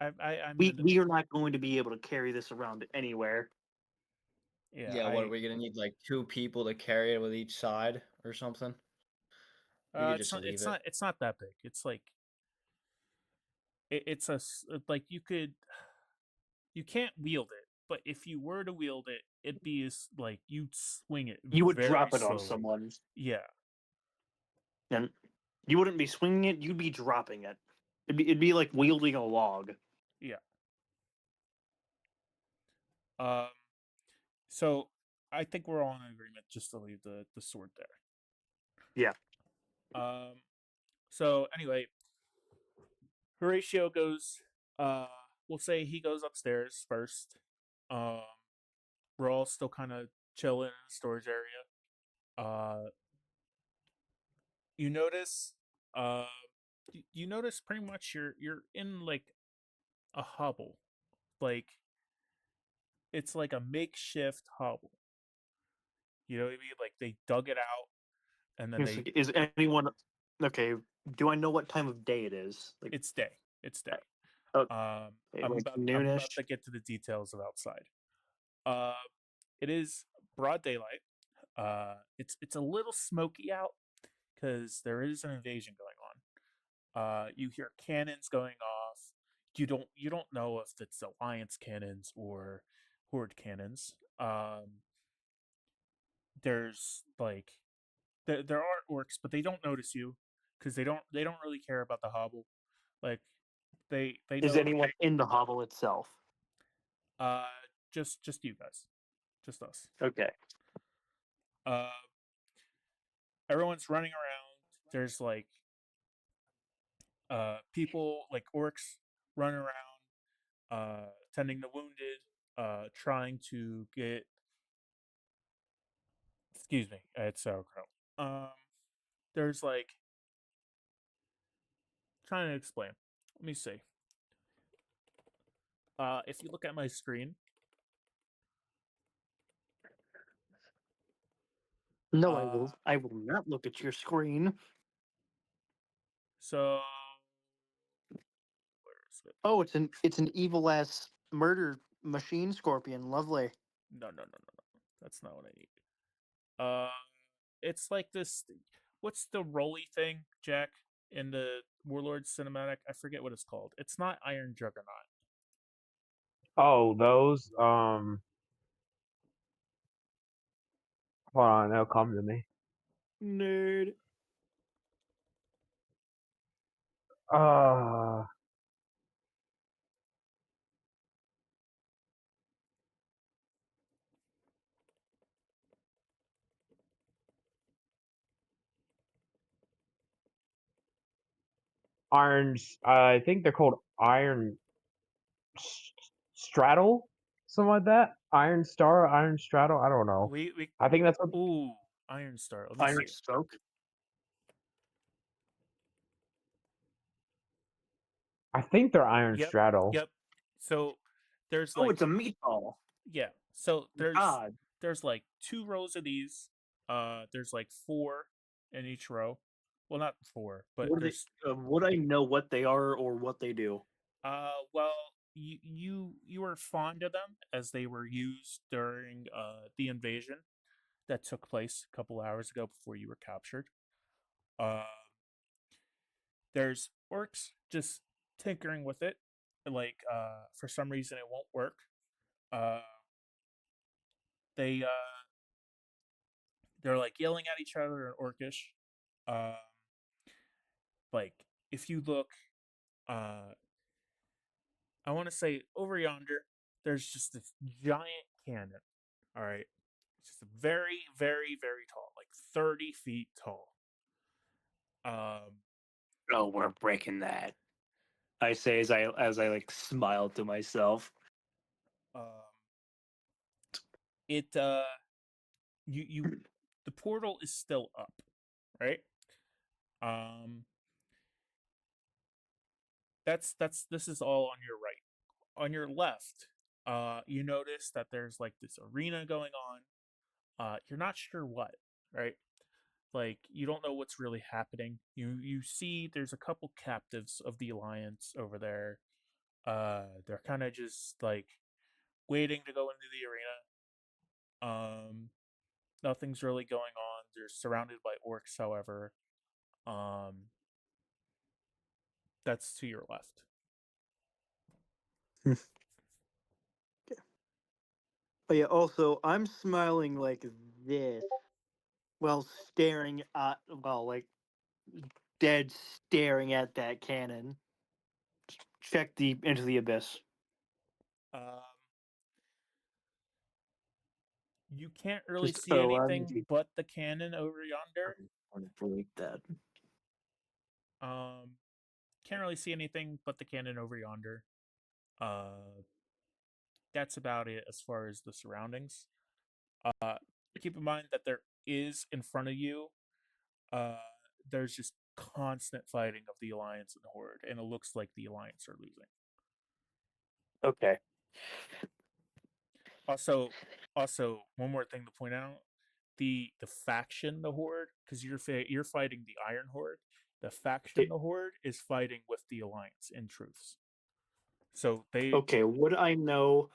I'm we gonna, we are not going to be able to carry this around anywhere. yeah, Yeah, what are we gonna need? Like 2 people to carry it with each side or something? We could it's just not, leave it. it's not that big. It's like like you can't wield it, but if you were to wield it, it'd be like you'd swing it You would very drop it on slowly. someone, Yeah. and you wouldn't be swinging it. You'd be dropping it. It'd be like wielding a log. Yeah. Um. So I think we're all in agreement just to leave the sword there. Yeah. So anyway, Horatio goes. We'll say he goes upstairs first. Um. We're all still kind of chilling in the storage area. You notice. You notice pretty much you're in like a hovel, like it's like a makeshift hovel. You know what I mean? Like they dug it out and then It's like, is anyone okay? Do I know what time of day it is? Like, it's day. It's day. oh, I'm like about noonish. to get to the details of outside. Uh, it is broad daylight. It's a little smoky out because there is an invasion going on. You hear cannons going off. you don't know if it's alliance cannons or horde cannons. There's like there are orcs, but they don't notice you because they don't really care about the hobble. Like they Is know anyone in the hovel itself? uh just you guys, just us. Okay. Uh, everyone's running around. There's like people like orcs running around, tending the wounded, trying to get. Excuse me, it's sauerkraut. There's like trying to explain. Let me see. If you look at my screen, No, Uh, I will not look at your screen. so where is it? Oh, it's an evil ass murder machine scorpion. Lovely. No. That's not what I need. Uh, it's like this. What's the roly thing, Jack, in the Warlords cinematic? I forget what it's called. It's not Iron Juggernaut. Oh, those. Hold on, they'll come to me. Nerd. Uh, irons. I think they're called iron straddle, something like that. Iron Star, Iron Straddle. I don't know. We I think that's what. ooh Iron Star. Let me Iron see. stroke. I think they're Iron Yep, Straddle. yep. So there's Oh, like it's a meatball. yeah. So God. there's like 2 rows of these. There's like 4 in each row. Well, not 4, but What are there's they, would I know what they are or what they do? well, you were fond of them as they were used during the invasion that took place a couple hours ago before you were captured. Uh, there's orcs just tinkering with it, like for some reason it won't work. Uh, they're like yelling at each other in orcish. Um, like if you look, uh, I want to say over yonder, there's just this giant cannon. All right, it's just very, very, very tall, like 30 feet tall. Um, Oh, we're breaking that. I say as I like smile to myself. um, it you the portal is still up, right? Um, this is all on your right. On your left, you notice that there's like this arena going on. You're not sure what, right? Like you don't know what's really happening. You see there's a couple captives of the Alliance over there. They're kind of just like waiting to go into the arena. Nothing's really going on. They're surrounded by orcs, however. Um, that's to your left. But yeah, also I'm smiling like this while staring at like dead staring at that cannon. Check the into the abyss. Um, you can't really Just see allow me anything to but the cannon over yonder. break that. Can't really see anything but the cannon over yonder. That's about it as far as the surroundings. Uh, keep in mind that there is in front of you. Uh, there's just constant fighting of the Alliance and the Horde, and it looks like the Alliance are losing. Okay. Also, one more thing to point out: the faction, the Horde, because you're fighting the Iron Horde. The faction, the Horde, is fighting with the Alliance in truths. So they Okay, would I know?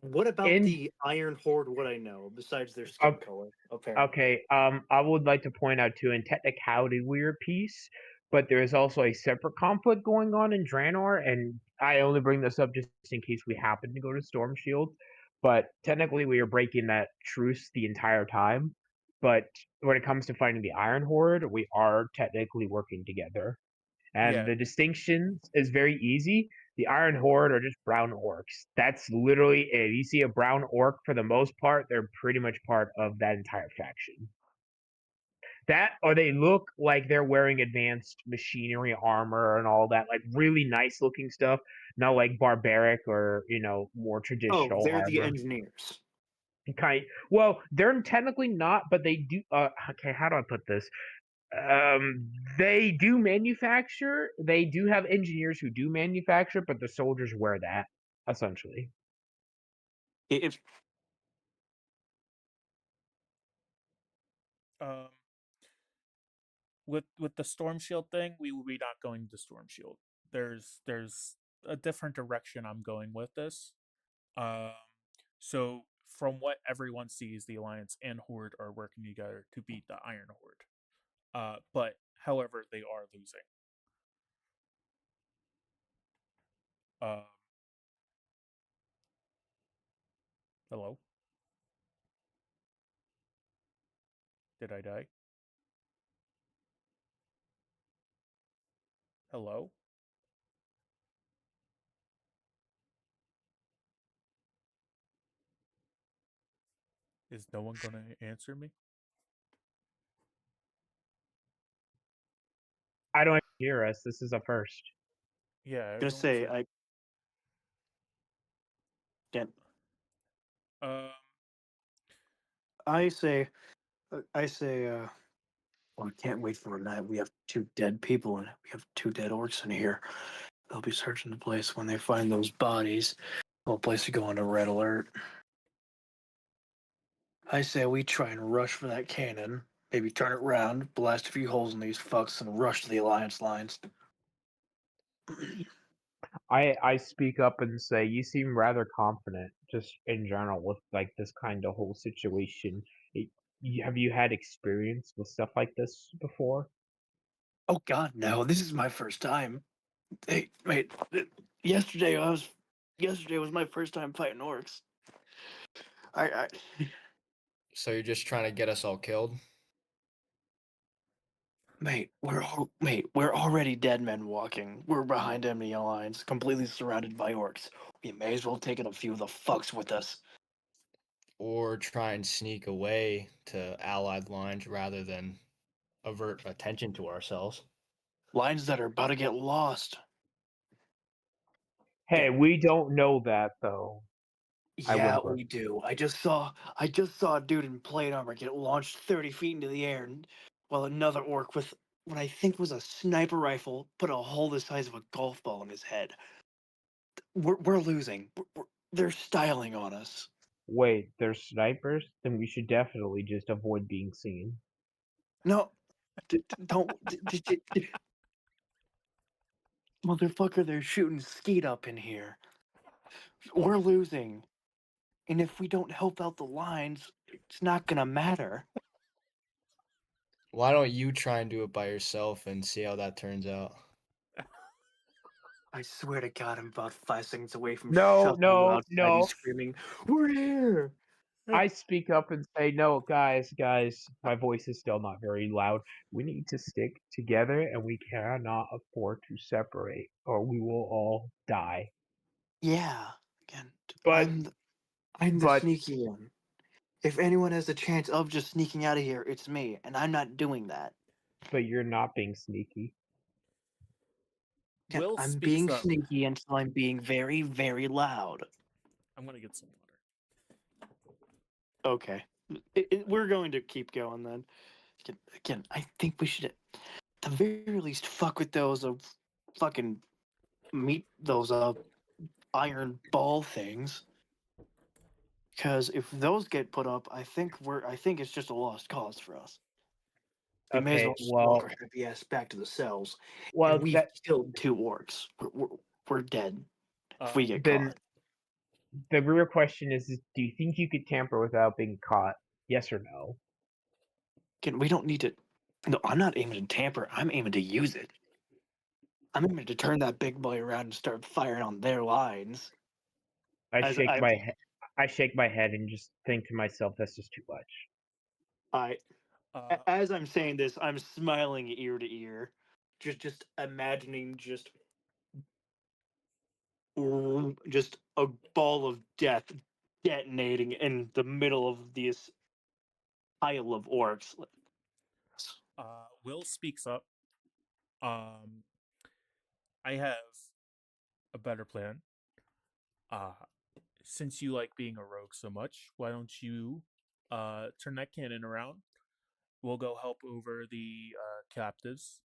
What about In the Iron Horde would I know besides their skin okay, color? Apparently. okay. I would like to point out too, in technicality, we're peace. but there is also a separate conflict going on in Draenor, and I only bring this up just in case we happen to go to Storm Shield. But technically, we are breaking that truce the entire time. But when it comes to fighting the Iron Horde, we are technically working together. And Yeah. the distinction is very easy. The Iron Horde are just brown orcs. That's literally it. You see a brown orc, for the most part, they're pretty much part of that entire faction. That, or they look like they're wearing advanced machinery armor and all that, like really nice looking stuff, not like barbaric or, more Oh, traditional they're the armor. engineers. Well, they're technically not, but they do. Okay, how do I put this? They do manufacture. They do have engineers who do manufacture, but the soldiers wear that essentially. If Um, with the Storm Shield thing, we will be not going to Storm Shield. There's a different direction I'm going with this. Um, so from what everyone sees, the Alliance and Horde are working together to beat the Iron Horde. But however, they are losing. Hello? Did I die? Hello? Is no one gonna answer me? I don't hear us. This is a first. Yeah, I'm gonna say I can't. Um, I say well, I can't wait for a night. We have 2 dead people and we have 2 dead orcs in here. They'll be searching the place when they find those bodies. Whole place to go on a red alert. I say we try and rush for that cannon. Maybe turn it round, blast a few holes in these fucks, and rush to the Alliance lines. I speak up and say you seem rather confident, just in general, with like this kind of whole situation. Have you had experience with stuff like this before? Oh God, no! This is my first time. Hey, wait. Yesterday was my first time fighting orcs. I So you're just trying to get us all killed? Mate, we're already dead men walking. We're behind enemy lines, completely surrounded by orcs. We may as well take in a few of the fucks with us. Or try and sneak away to allied lines rather than avert attention to ourselves? Lines that are about to get lost. Hey, we don't know that though. I Yeah, whimper. we do. I just saw a dude in plate armor get launched 30 feet into the air, while another orc with what I think was a sniper rifle put a hole the size of a golf ball in his head. We're losing. They're styling on us. Wait, there's snipers? Then we should definitely just avoid being seen. No, don't. Motherfucker, they're shooting skeet up in here. We're losing. And if we don't help out the lines, it's not gonna matter. Why don't you try and do it by yourself and see how that turns out? I swear to God, I'm about 5 seconds away from No, shoving you outside no. and screaming, "We're here!" I speak up and say, no, guys, my voice is still not very loud. We need to stick together and we cannot afford to separate or we will all die. Yeah, again, But, I'm the but, sneaky one. If anyone has a chance of just sneaking out of here, it's me, and I'm not doing that. but you're not being sneaky. Again, Will I'm speaks being up. sneaky until I'm being very, very loud. I'm gonna get some water. Okay, we're going to keep going then. Again, I think we should, at the very least, fuck with those fucking meet those iron ball things. Because if those get put up, I think it's just a lost cause for us. We may as Okay, well just walk well, our happy ass back to the cells, and well, we've that killed 2 orcs. We're dead if we get then caught. the real question is, do you think you could tamper without being caught? Yes or no? Again, we don't need to. No, I'm not aiming to tamper. I'm aiming to use it. I'm aiming to turn that big boy around and start firing on their lines. I As shake I, my head. I shake my head and just think to myself, "That's just too much." as I'm saying this, I'm smiling ear to ear, just imagining just a ball of death detonating in the middle of this pile of orcs. Will speaks up. I have a better plan. Since you like being a rogue so much, why don't you turn that cannon around? We'll go help over the captives,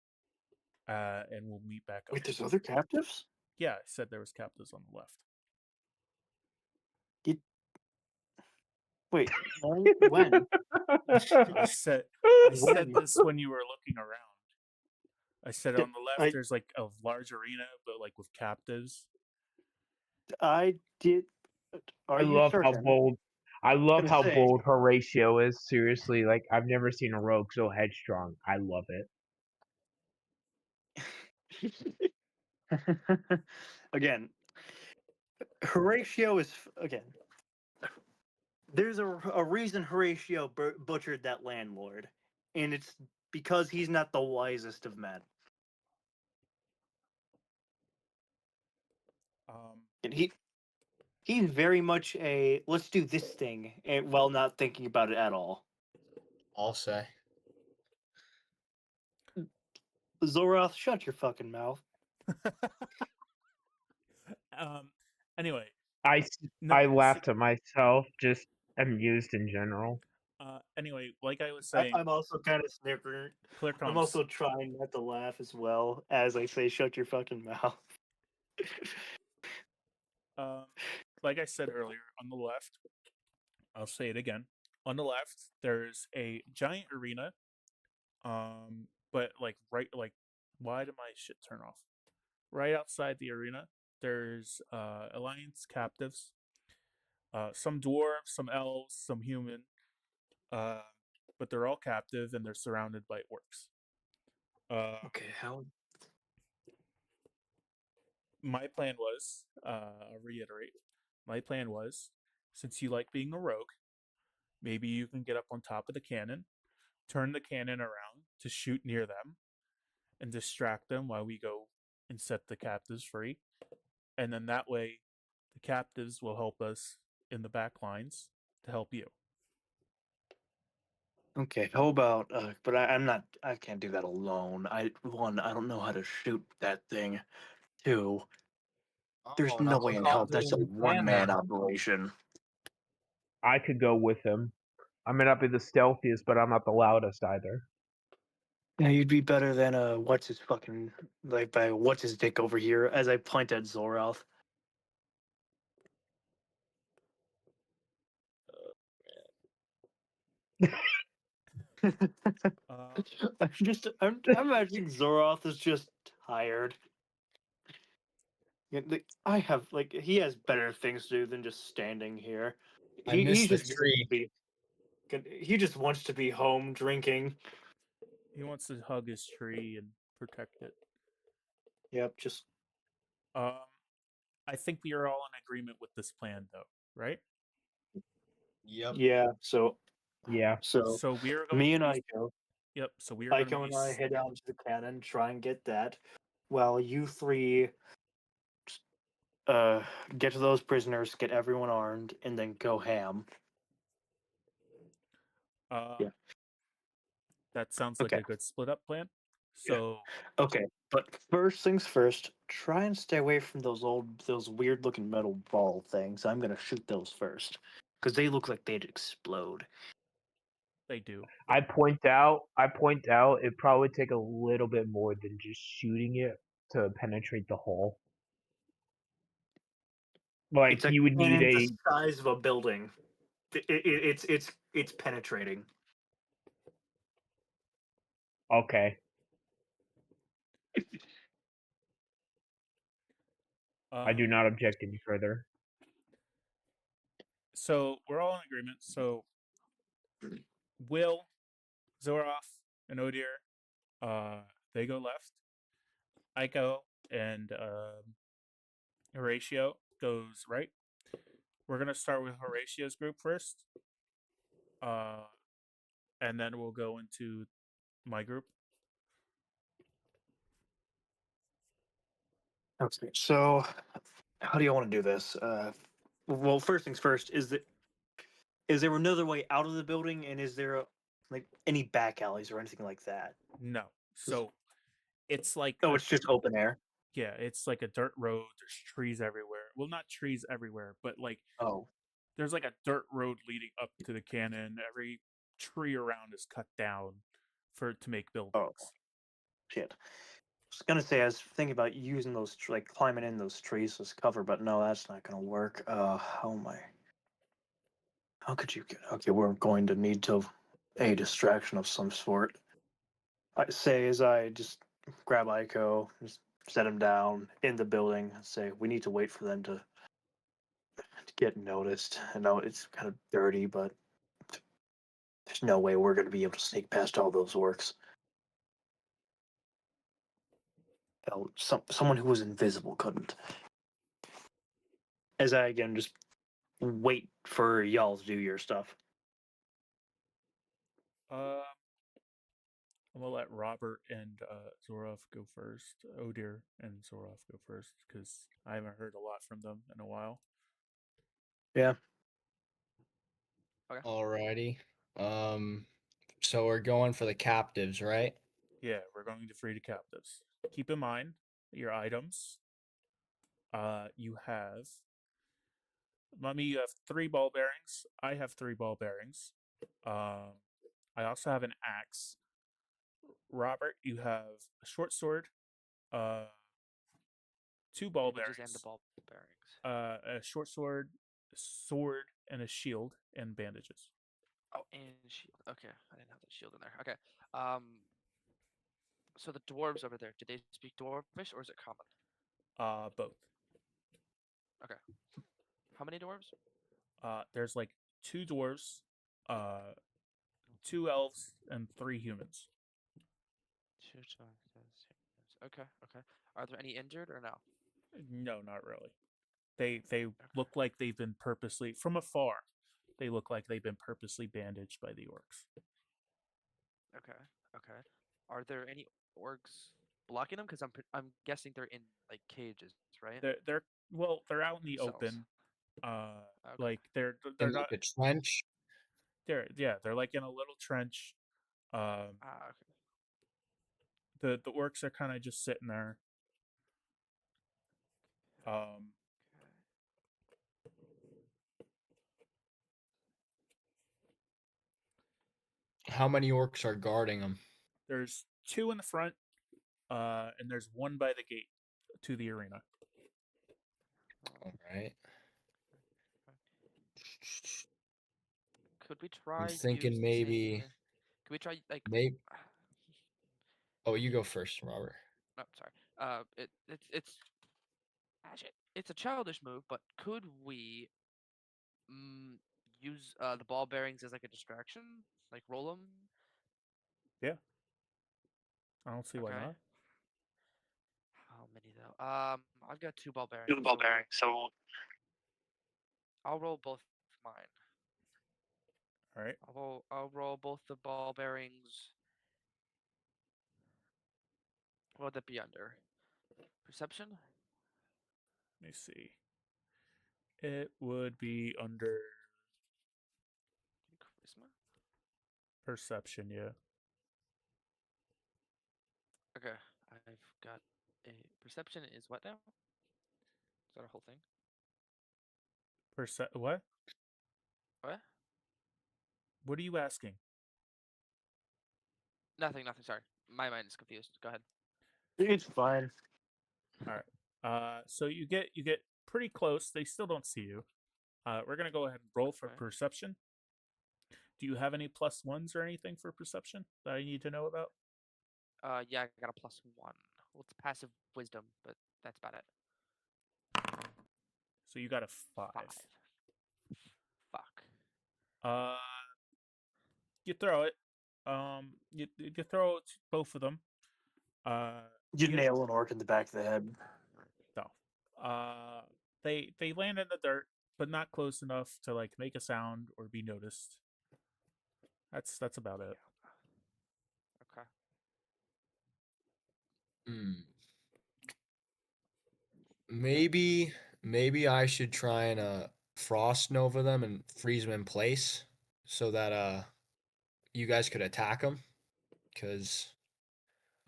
and we'll meet back up. Wait, there's other captives? Yeah, I said there was captives on the left. Wait, when? I said When? this when you were looking around. I said on the left there's like a large arena, but like with captives. I did. Are I you love how certain? bold. I love Gonna how say- bold Horatio is. Seriously, like I've never seen a rogue so headstrong. I love it. Again, Horatio is again. There's a reason Horatio butchered that landlord, and it's because he's not the wisest of men. And he's very much a let's do this thing, and while not thinking about it at all. I'll say. Zoroth, shut your fucking mouth. Anyway, I no, laugh to myself, just amused in general. Anyway, like I was saying, I'm also kind of snickering. clear comms. I'm also trying not to laugh as well as I say, shut your fucking mouth. Like I said earlier, on the left, I'll say it again. On the left, there's a giant arena. But like why did my shit turn off? Right outside the arena, there's Alliance captives. Some dwarves, some elves, some human. But they're all captive and they're surrounded by orcs. Okay, how? My plan was, I'll reiterate, my plan was, since you like being a rogue, maybe you can get up on top of the cannon, turn the cannon around to shoot near them, and distract them while we go and set the captives free. And then that way, the captives will help us in the back lines to help you. Okay, how about? But I'm not. I can't do that alone. I don't know how to shoot that thing. Two, there's no way in hell that's a one-man operation. I could go with him. I may not be the stealthiest, but I'm not the loudest either. Yeah, you'd be better than what's his fucking what's his dick over here as I point at Zoroth. I'm imagining Zoroth is just tired. Yeah, I have he has better things to do than just standing here. I miss the Just wants tree. to be, he just wants to be home drinking. He wants to hug his tree and protect it. Yep, just I think we are all in agreement with this plan, though, right? Yep. yeah. So Yeah. So we are going me to and be. Iko, Yep. So we are going to Iko be. and I head down to the cannon, try and get that. While you three get to those prisoners, get everyone armed, and then go ham. Yeah. That sounds like Okay. a good split up plan. So Okay, but first things first, try and stay away from those weird looking metal ball things. I'm gonna shoot those first because they look like they'd explode. they do. I point out it probably take a little bit more than just shooting it to penetrate the hull. Like It's a you would need cannon a the size of a building. It's penetrating. okay. I do not object any further. So we're all in agreement. So Will, Zoroth, and Odir, They go left. I go, and Horatio goes right. We're gonna start with Horatio's group first, and then we'll go into my group. Okay. So, how do you want to do this? Well, first things first. Is there another way out of the building, and is there like any back alleys or anything like that? No, so it's like Oh, it's just open air. yeah, it's like a dirt road. There's trees everywhere. Well, not trees everywhere, but like Oh, there's like a dirt road leading up to the cannon. Every tree around is cut down to make buildings. shit. I was gonna say I was thinking about using those like climbing in those trees as cover, but no, that's not gonna work. How am I? How could you get? Okay, we're going to need to a distraction of some sort. I say as I just grab Ico, just set him down in the building, and say we need to wait for them to get noticed. I know it's kind of dirty, but there's no way we're going to be able to sneak past all those orcs. Hell, someone who was invisible couldn't. As I again just wait for y'all to do your stuff. I'm gonna let Robert and Zorov go first. Odir and Zorov go first because I haven't heard a lot from them in a while. Yeah. Alrighty. So we're going for the captives, right? Yeah, we're going to free the captives. Keep in mind your items. You have Mummy. You have 3 ball bearings. I have 3 ball bearings. I also have an axe. Robert, you have a short sword. 2 ball Bandages bearings. and the ball bearings. A short sword, and a shield, and bandages. Oh, and shield. Okay, I didn't have the shield in there. Okay. So the dwarves over there, do they speak dwarvish or is it common? Both. Okay. How many dwarves? There's like 2 dwarves, 2 elves, and 3 humans. Okay, okay. Are there any injured or no? No, not really. They look like they've been purposely from afar. They look like they've been purposely bandaged by the orcs. Okay, okay. Are there any orcs blocking them? Because I'm guessing they're in like cages, right? They're out in the Cells. open. Okay. Like they're In not. like a trench. They're like in a little trench. Okay. The orcs are kind of just sitting there. How many orcs are guarding them? There's 2 in the front, and there's 1 by the gate to the arena. All right. Could we try? thinking maybe- Could we try like? Maybe. Oh, you go first, Robert. Oh, sorry. It's actually it's a childish move, but could we use the ball bearings as like a distraction? Like roll them? Yeah. I don't see why Okay. not. How many though? I've got 2 ball bearings. 2 ball bearings. So I'll roll both mine. All right. I'll roll both the ball bearings. What would that be under? Perception? Let me see. It would be under Charisma? perception, yeah. Okay. I've got a perception is what now? Is that a whole thing? What? What? What are you asking? Nothing, sorry. My mind is confused. Go ahead. it's fine. All right. So you get pretty close. They still don't see you. We're gonna go ahead and roll for Okay. perception. Do you have any +1s or anything for perception that I need to know about? Yeah, I got a +1. Well, it's passive wisdom, but that's about it. So you got a 5. 5. Fuck. You throw it. You throw it to both of them. You you nail an orc in the back of the head. no. They land in the dirt, but not close enough to like make a sound or be noticed. That's about it. Okay. Maybe I should try and frost nova them and freeze them in place so that you guys could attack them. Cause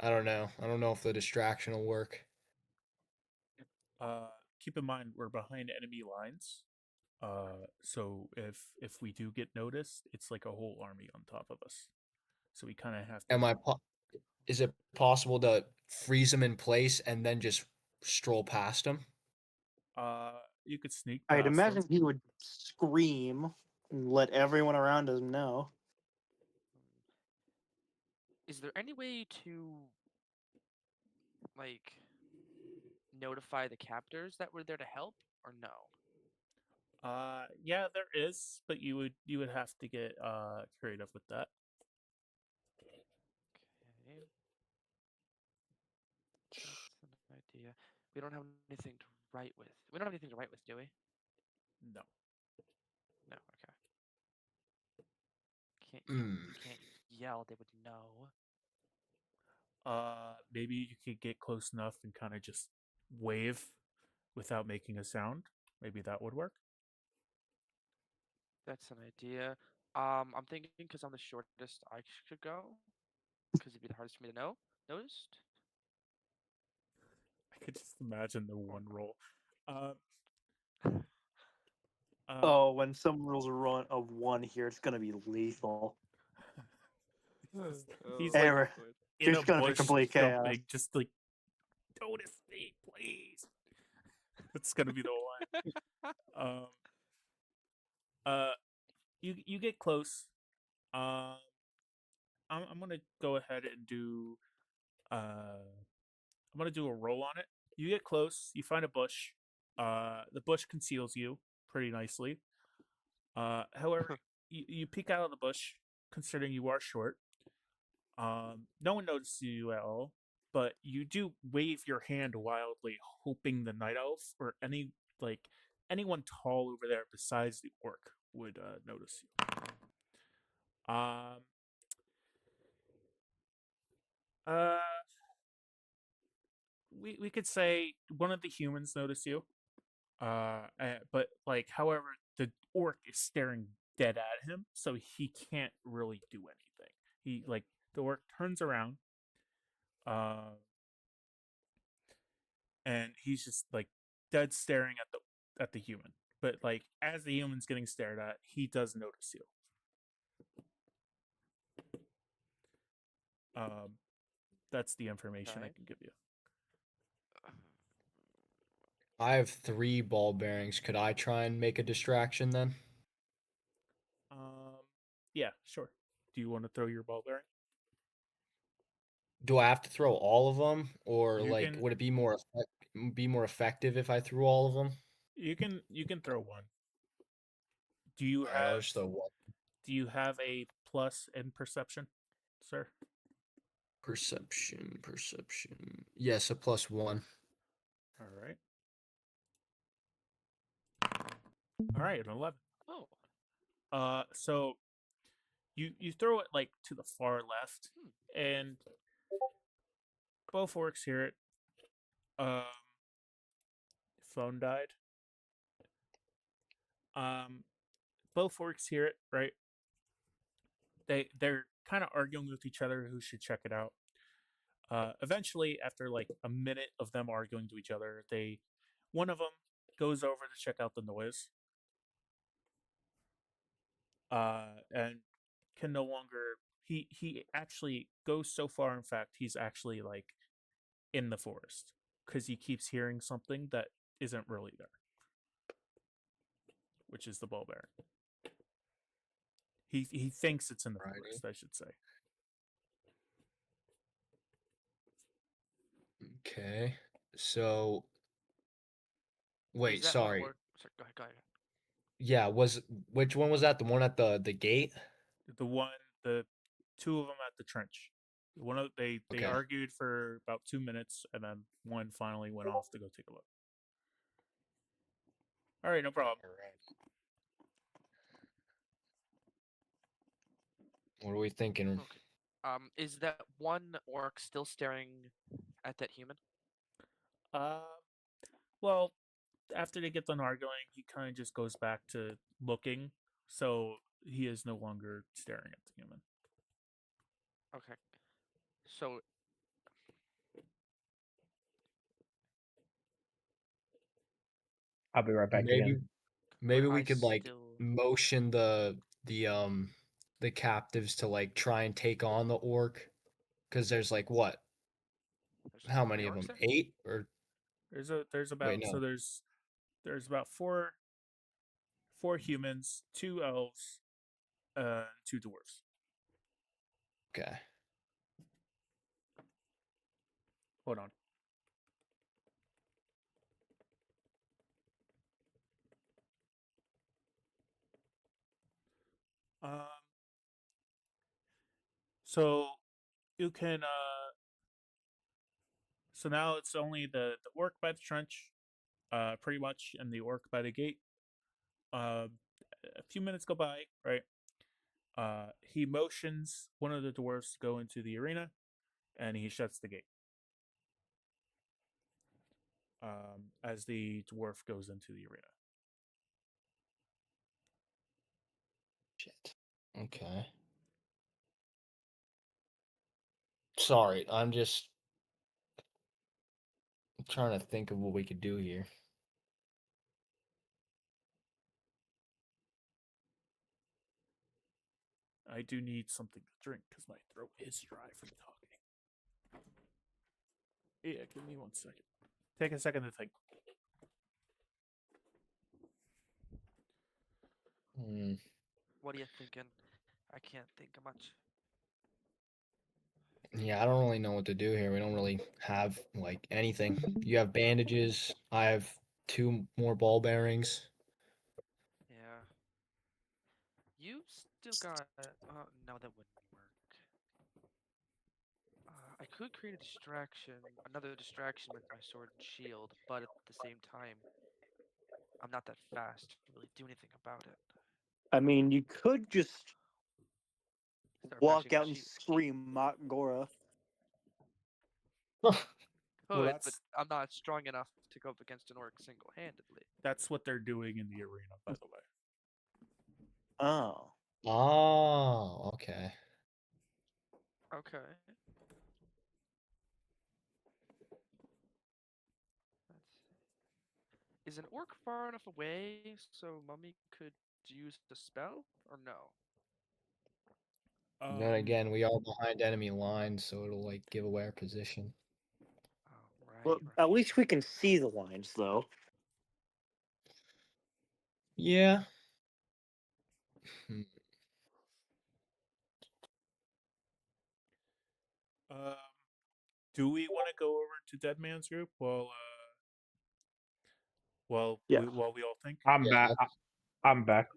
I don't know. I don't know if the distraction will work. Keep in mind we're behind enemy lines. So if we do get noticed, it's like a whole army on top of us. So we kind of have to. Is it possible to freeze them in place and then just stroll past them? You could sneak I'd past imagine them. he would scream and let everyone around him know. Is there any way to like notify the captors that we're there to help, or no? Yeah, there is, but you would have to get creative with that. Okay. That's an idea. We don't have anything to write with. We don't have anything to write with, do we? No. No. Okay. Can't Hmm. can't yell. They would know. Maybe you could get close enough and kind of just wave without making a sound. Maybe that would work. That's an idea. I'm thinking because I'm the shortest, I should go. Because it'd be the hardest for me to know. Noticed? I could just imagine the one roll. Oh, when someone rolls a run of 1 here, it's gonna be lethal. He's Hey, like we're- in a there's gonna be bush complete chaos. jumping, just like notice me, please. That's gonna be the one. You get close. I'm gonna go ahead and do. I'm gonna do a roll on it. You get close. You find a bush. The bush conceals you pretty nicely. However, you peek out of the bush, considering you are short. No one notices you at all, but you do wave your hand wildly, hoping the night elf or anyone tall over there besides the orc would notice you. Uh, we could say one of the humans notice you. But like, however, the orc is staring dead at him, so he can't really do anything. The orc turns around, and he's just like dead staring at the human. But like, as the human's getting stared at, he does notice you. That's the information I Okay. can give you. I have 3 ball bearings. Could I try and make a distraction then? Yeah, sure. Do you want to throw your ball bearing? Do I have to throw all of them, or You like can would it be more effective if I threw all of them? you can throw one. Do you All right, I'll have just throw one. do you have a plus in perception, sir? Perception. Yes, a +1. All right. All right, an 11. Oh. So you throw it like to the far left, and both orcs hear it. Phone died. Both orcs hear it, right? They're kind of arguing with each other who should check it out. Eventually, after like a minute of them arguing to each other, one of them goes over to check out the noise. And can no longer. He actually goes so far. In fact, he's actually like in the forest because he keeps hearing something that isn't really there, which is the ball bearing. He thinks it's in the forest, I should say. Okay. So wait, Is that sorry. What sorry, go ahead. Yeah, which one was that? The one at the gate? The 2 of them at the trench. They Okay. argued for about 2 minutes, and then one finally went off to go take a look. All right, no problem. All right. What are we thinking? Okay. Is that one orc still staring at that human? Well, after they get done arguing, he kind of just goes back to looking, so he is no longer staring at the human. Okay. So I'll be right back Maybe again. maybe would we I could like still... motion the captives to like try and take on the orc, because there's like what? How many of orcs them? there? 8 or There's about wait, no. there's about four humans, 2 elves, 2 dwarves. Okay. Hold on. So you can so now it's only the orc by the trench, pretty much, and the orc by the gate. A few minutes go by, right? He motions one of the dwarves to go into the arena, and he shuts the gate. As the dwarf goes into the arena. Shit. Okay. Sorry, I'm just trying to think of what we could do here. I do need something to drink because my throat is dry from talking. Yeah, give me 1 second. Take a second to think. Hmm. What are you thinking? I can't think of much. Yeah, I don't really know what to do here. We don't really have like anything. You have bandages. I have 2 more ball bearings. Yeah. You still got... no, that wouldn't work. I could create a distraction, another distraction with my sword and shield, but at the same time, I'm not that fast to really do anything about it. I mean, you could just Start walk bashing out and sheep. scream mock Gora. Could, Well, but that's I'm not strong enough to go up against an orc single-handedly. that's what they're doing in the arena, by the way. Oh. Oh, okay. Okay. Is an orc far enough away so Mummy could use the spell, or no? Then again, we are behind enemy lines, so it'll like give away our position. Oh, right. Well, right. at least we can see the lines, though. Yeah. Hmm. Do we want to go over to Dead Man's group while Yeah. while we all think? I'm Yeah, back. I'm back.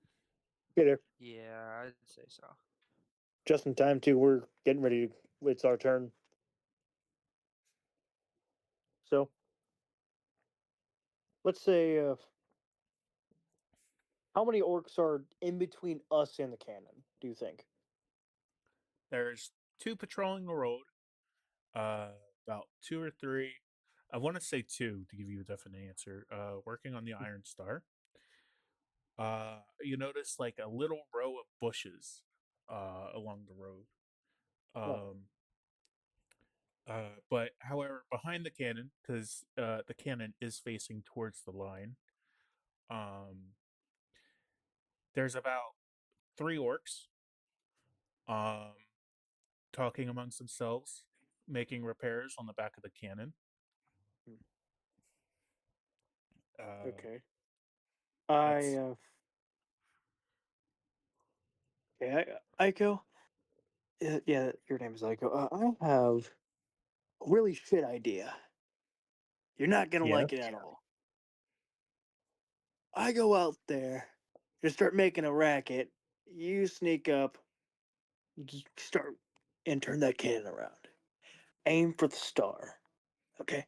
Get there. Yeah, I'd say so. Just in time, too. We're getting ready. It's our turn. So, let's say, how many orcs are in between us and the cannon, do you think? There's 2 patrolling the road. About 2 or 3. I want to say 2 to give you a definite answer. Working on the Iron Star. You notice like a little row of bushes along the road. But however, behind the cannon, because the cannon is facing towards the line, there's about 3 orcs talking amongst themselves, making repairs on the back of the cannon. Okay. That's- Okay, Aiko. Yeah, your name is Aiko. I have a really shit idea. You're not gonna Yeah. like it at all. I go out there, just start making a racket. You sneak up, you just start and turn that cannon around. aim for the star. Okay.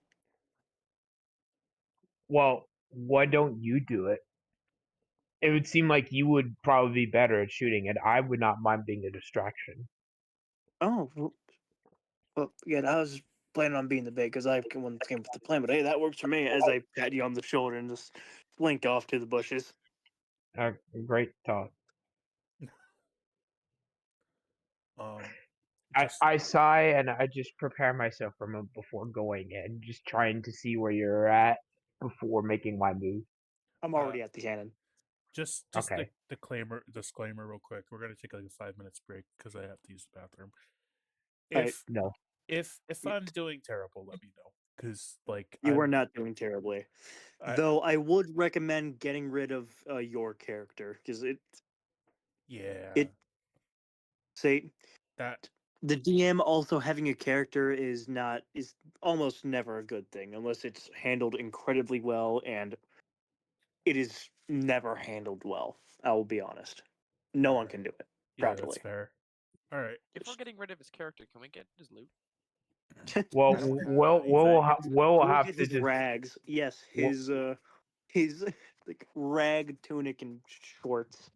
Well, why don't you do it? It would seem like you would probably be better at shooting, and I would not mind being a distraction. Oh, well, yeah, I was planning on being the bait because I one came with the plan. But hey, that works for me. As I pat you on the shoulder and just blinked off to the bushes. Great thought. Just I sigh and I just prepare myself for move before going in, just trying to see where you're at before making my move. I'm already at the cannon. just Okay. disclaimer real quick. We're gonna take like a 5 minutes break because I have to use the bathroom. Right. If No. if I'm doing terrible, let me know. Because like You were not doing terribly. Though I would recommend getting rid of your character because yeah, say that the DM also having a character is almost never a good thing unless it's handled incredibly well, and it is never handled well. I will be honest. No one can do it yeah, properly. that's fair. All right. If we're getting rid of his character, can we get his loot? Well, we'll We'll have get to his just. rags. Yes, Well- his like rag tunic and shorts.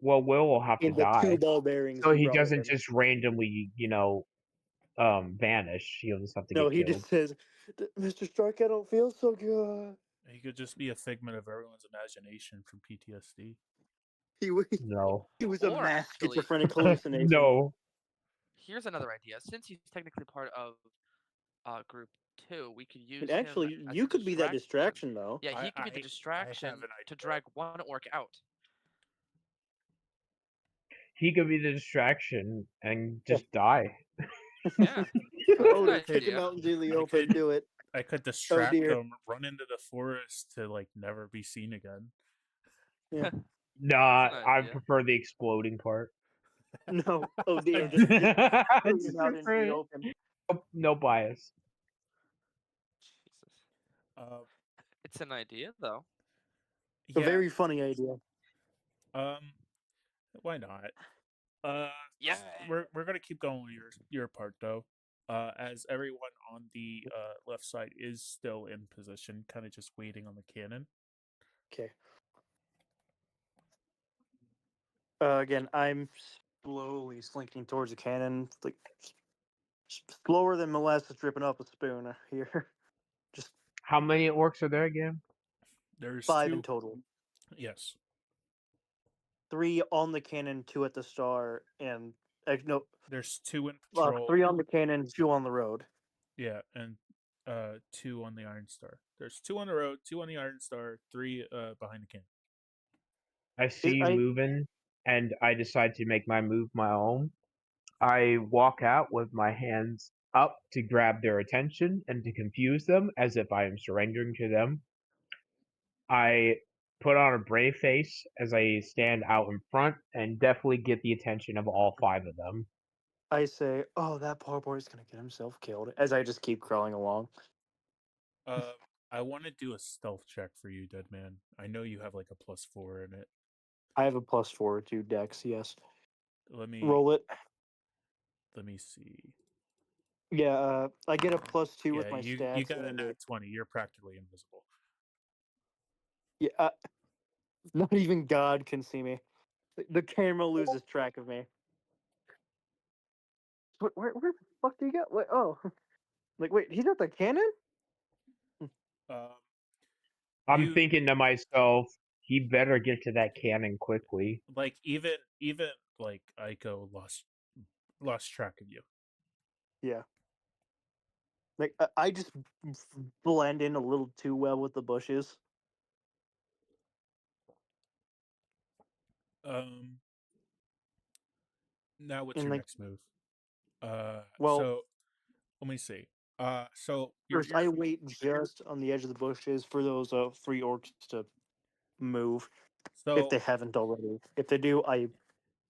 Well, Will have to And the 2 die, ball bearings so he brought with doesn't him. just randomly, vanish. He'll just have to No, get he killed. just says, "Mr. Stark, I don't feel so good." He could just be a figment of everyone's imagination from PTSD. He was No. he was a Or mass actually- schizophrenic hallucination. No. Here's another idea. Since he's technically part of group 2, we could use And him actually, as you a could be that distraction, though. Yeah, he could be the I have distraction an to idea. drag one orc out. He could be the distraction and just die. Yeah. Oh, That's just an take him idea. out into the I open. could- Do it. I could distract dear. him, run into the forest to like never be seen again. Yeah. Nah, That's an I idea. prefer the exploding part. No. Oh dear. Just threw him out into the Just open. no bias. Jesus. Uh, It's an idea, though. A yeah. very funny idea. Why not? Yeah. We're gonna keep going with your part though. As everyone on the left side is still in position, kind of just waiting on the cannon. Okay. Again, I'm slowly slinking towards the cannon, like slower than molasses dripping up a spoon here. Just How many orcs are there again? There's 5 two. in total. Yes. 3 on the cannon, 2 at the star, and no, There's 2 in patrol. 3 on the cannon, 2 on the road. Yeah, and 2 on the Iron Star. There's 2 on the road, 2 on the Iron Star, 3 behind the cannon. I see you moving, and I decide to make my move my own. I walk out with my hands up to grab their attention and to confuse them as if I am surrendering to them. I put on a brave face as I stand out in front and definitely get the attention of all 5 of them. I say, "Oh, that poor boy's gonna get himself killed." As I just keep crawling along. I want to do a stealth check for you, Dead Man. I know you have like a +4 in it. I have a +4 to Dex. Yes. Let me Roll it. Let me see. Yeah, I get a +2 with Yeah, my you stats. got a and nat 20. You're practically invisible. yeah, not even God can see me. The camera loses track of me. Where the fuck do you go? Wait, oh, like wait, he's at the cannon? I'm thinking to myself, he better get to that cannon quickly. Like even like Aiko lost track of you. Yeah. Like I just blend in a little too well with the bushes. Now what's And, your like- next move? Well- So let me see. So First, I wait just on the edge of the bushes for those 3 orcs to move so if they haven't already. If they do, I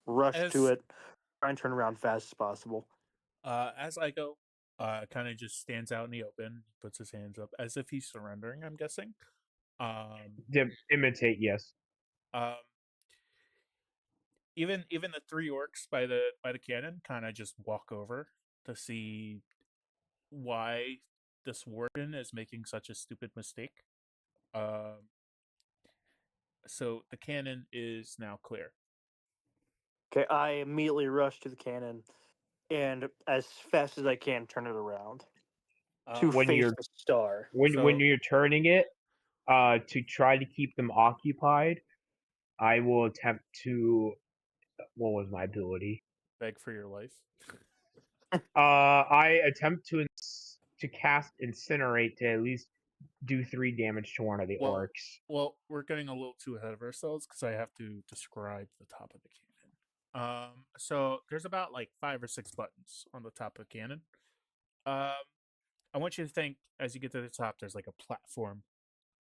rush to As- it, try and turn around fast as possible. as Aiko kind of just stands out in the open, puts his hands up as if he's surrendering, I'm guessing. Imitate, yes. Even the 3 orcs by the cannon kind of just walk over to see why this warden is making such a stupid mistake. So the cannon is now clear. Okay, I immediately rush to the cannon, and as fast as I can, turn it around to When face you're the star. when So- you're turning it, to try to keep them occupied, I will attempt to. What was my ability? Beg for your life. I attempt to cast incinerate to at least do 3 damage to one of the Well- orcs. Well, we're getting a little too ahead of ourselves because I have to describe the top of the cannon. So there's about like 5 or 6 buttons on the top of the cannon. I want you to think as you get to the top, there's like a platform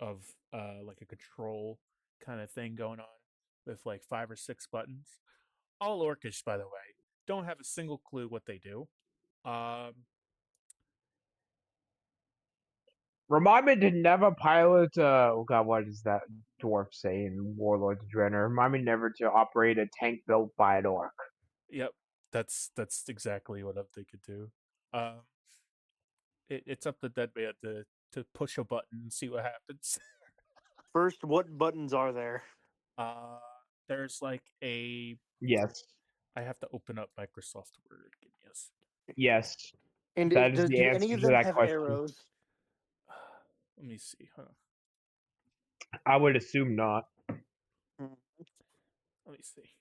of like a control kind of thing going on with like 5 or 6 buttons. All orcish, by the way. Don't have a single clue what they do. Remind me to never pilot. Oh god, what does that dwarf say in Warlords of Draenor? Remind me never to operate a tank built by an orc. Yep, that's exactly what they could do. It's up to Deadman to push a button and see what happens. First, what buttons are there? There's like a. Yes, I have to open up Microsoft Word. Give me a second. yes. And That is the do answer any of to them that have question. arrows? Let me see. Hold on. I would assume not. Let me see.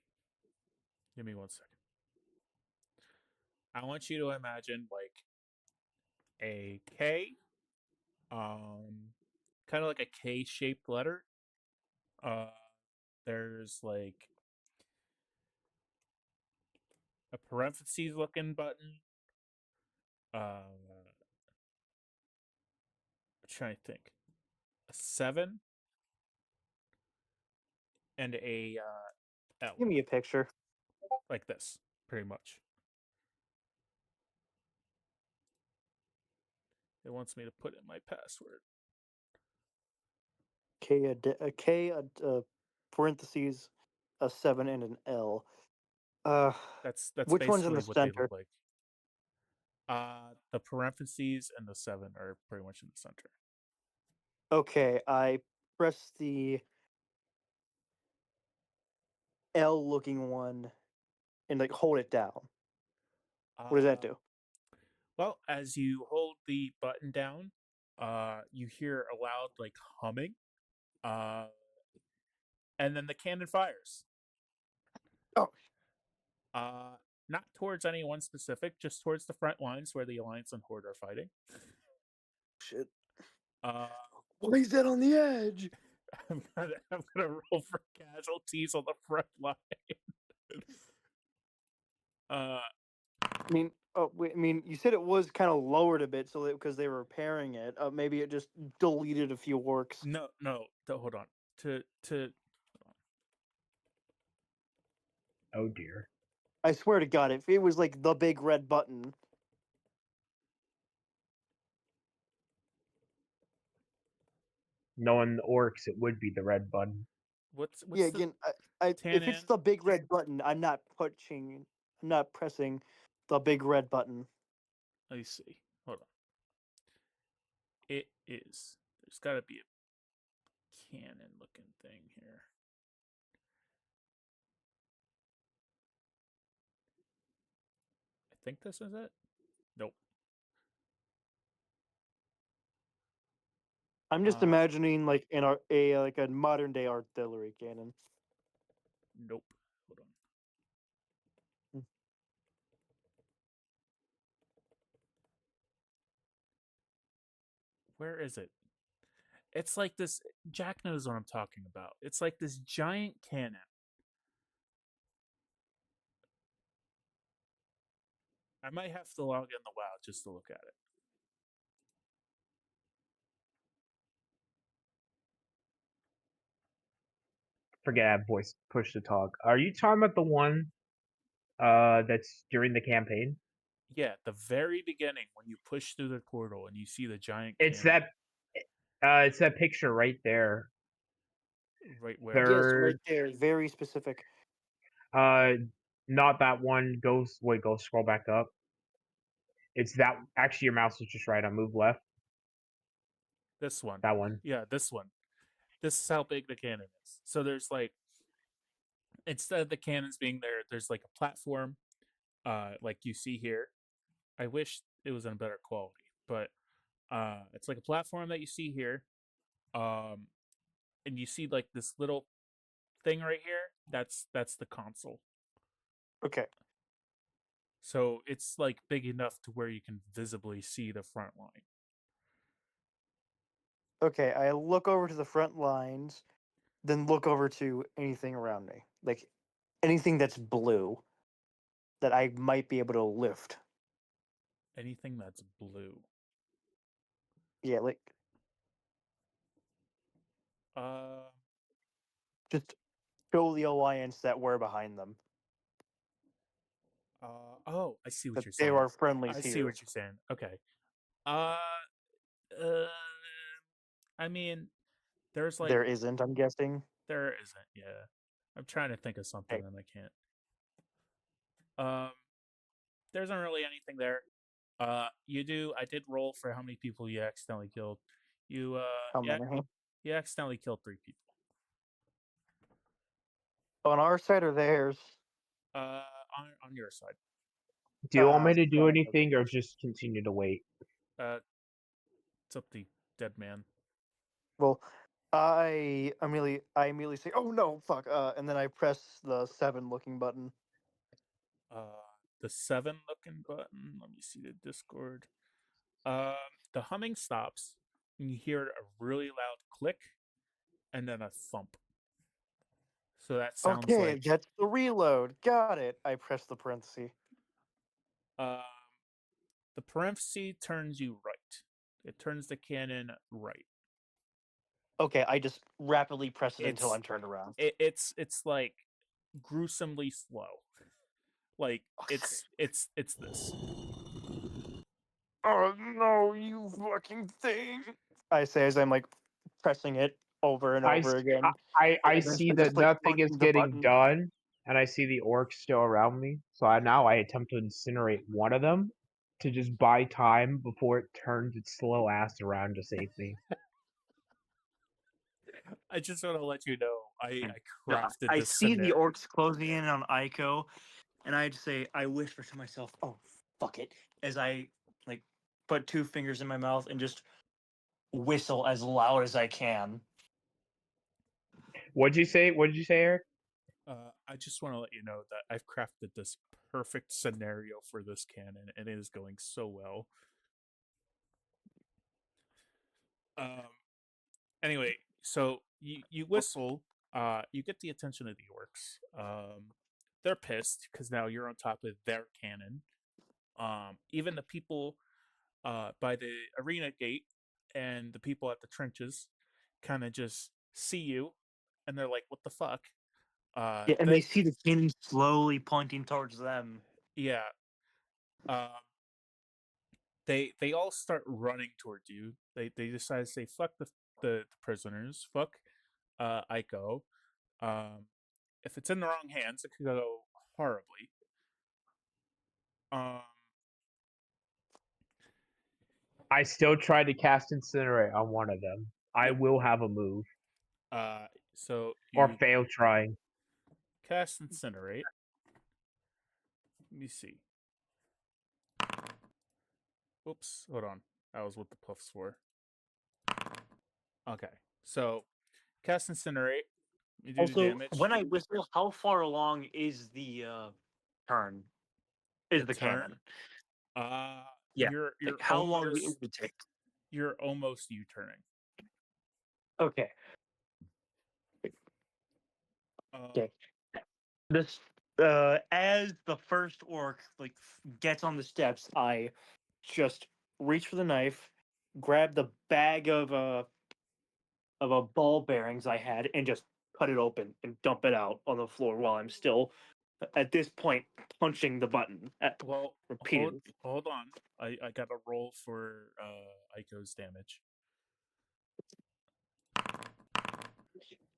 Give me 1 second. I want you to imagine like a K, kind of like a K-shaped letter. There's like a parentheses looking button. I'm trying to think. A 7 and a L, Give me a picture. like this, pretty much. It wants me to put in my password. A K, a parentheses, a 7, and an L. That's Which one's in basically the what they center? look like. The parentheses and the 7 are pretty much in the center. Okay, I press the L looking one and like hold it down. What does that do? Well, as you hold the button down, you hear a loud like humming, and then the cannon fires. Oh. Not towards anyone specific, just towards the front lines where the Alliance and Horde are fighting. Shit. Uh, Why is that on the edge? I'm gonna roll for casualties on the front line. I mean, oh, wait, I mean, you said it was kind of lowered a bit, so because they were repairing it, maybe it just deleted a few orcs. No, hold on. Oh dear. I swear to God, if it was like the big red button, Knowing the orcs, it would be the red button. What's yeah. the Again, if it's Tannen? the big red button, I'm not pressing the big red button. Let me see. Hold on. It is. There's got to be a cannon looking thing here. I think this is it. Nope. I'm just imagining like like a modern day artillery cannon. Nope. Hold on. Where is it? It's like this. Jack knows what I'm talking about. It's like this giant cannon. I might have to log in the WoW just to look at it. Forget I voice push to talk. Are you talking about the one that's during the campaign? Yeah, the very beginning when you push through the portal and you see the giant It's cannon. it's that picture right there. Right where? Yes, right Third, there, very specific. not that one. Go scroll back up. It's that. Actually, your mouse was just right. On move left. This one. That one. Yeah, this one. This is how big the cannon is. So there's like, instead of the cannons being there, there's like a platform, like you see here. I wish it was in better quality, but it's like a platform that you see here, and you see like this little thing right here. That's the console. Okay. So it's like big enough to where you can visibly see the front line. Okay, I look over to the front lines, then look over to anything around me. Like anything that's blue that I might be able to lift. Anything that's blue. Yeah, like Uh, just show the alliance that we're behind them. oh, I see what That you're they saying. are friendlies I here. see what you're saying. Okay. Uh, I mean, there's like There isn't, I'm guessing. there isn't. Yeah, I'm trying to think of something Okay. and I can't. There isn't really anything there. You do. I did roll for how many people you accidentally killed. You How many? you accidentally killed 3 people. On our side or theirs? On your side. Do you want me to do son of a anything or bitch. just continue to wait? It's up to dead man. Well, I immediately say, "Oh no, fuck!" And then I press the 7 looking button. The 7 looking button. Let me see the Discord. The humming stops, and you hear a really loud click, and then a thump. So that sounds Okay, like that's the reload. Got it. I press the parenthesis. the parenthesis turns you right. It turns the cannon right. Okay, I just rapidly press it until It's- I'm turned around. It's like gruesomely slow. Like it's this. Oh no, you fucking thing! I say as I'm like pressing it over and over again. I And then see I that just, like, nothing is punching the getting button. done, and I see the orcs still around me. So I attempt to incinerate one of them to just buy time before it turns its slow ass around to save me. I just want to let you know I Yeah, crafted I this see the scenario. orcs closing in on Aiko, and I'd say I whisper to myself, "Oh fuck it," as I like put 2 fingers in my mouth and just whistle as loud as I can. What'd you say? What did you say, Eric? I just want to let you know that I've crafted this perfect scenario for this cannon, and it is going so well. Anyway, so you whistle, you get the attention of the orcs. They're pissed because now you're on top of their cannon. Even the people by the arena gate and the people at the trenches kind of just see you, and they're like, "What the fuck?" Yeah, and they see the cannon slowly pointing towards them. Yeah. They all start running towards you. They decide to say, "Fuck the prisoners. Fuck Aiko. If it's in the wrong hands, it could go horribly." I still tried to cast Incinerate on one of them. I Yep. will have a move. So Or you fail trying. cast Incinerate. Let me see. Oops, hold on. That was what the puffs were. Okay, so cast Incinerate. You do the Also, damage. when I whistle, how far along is the turn? Is the turn? cannon? Yeah. You're Like, how long almost, it would take? You're almost U-turning. Okay. Okay. This as the first orc like gets on the steps, I just reach for the knife, grab the bag of a ball bearings I had, and just cut it open and dump it out on the floor while I'm still at this point punching the button Well, repeatedly. hold on. I got a roll for Aiko's damage.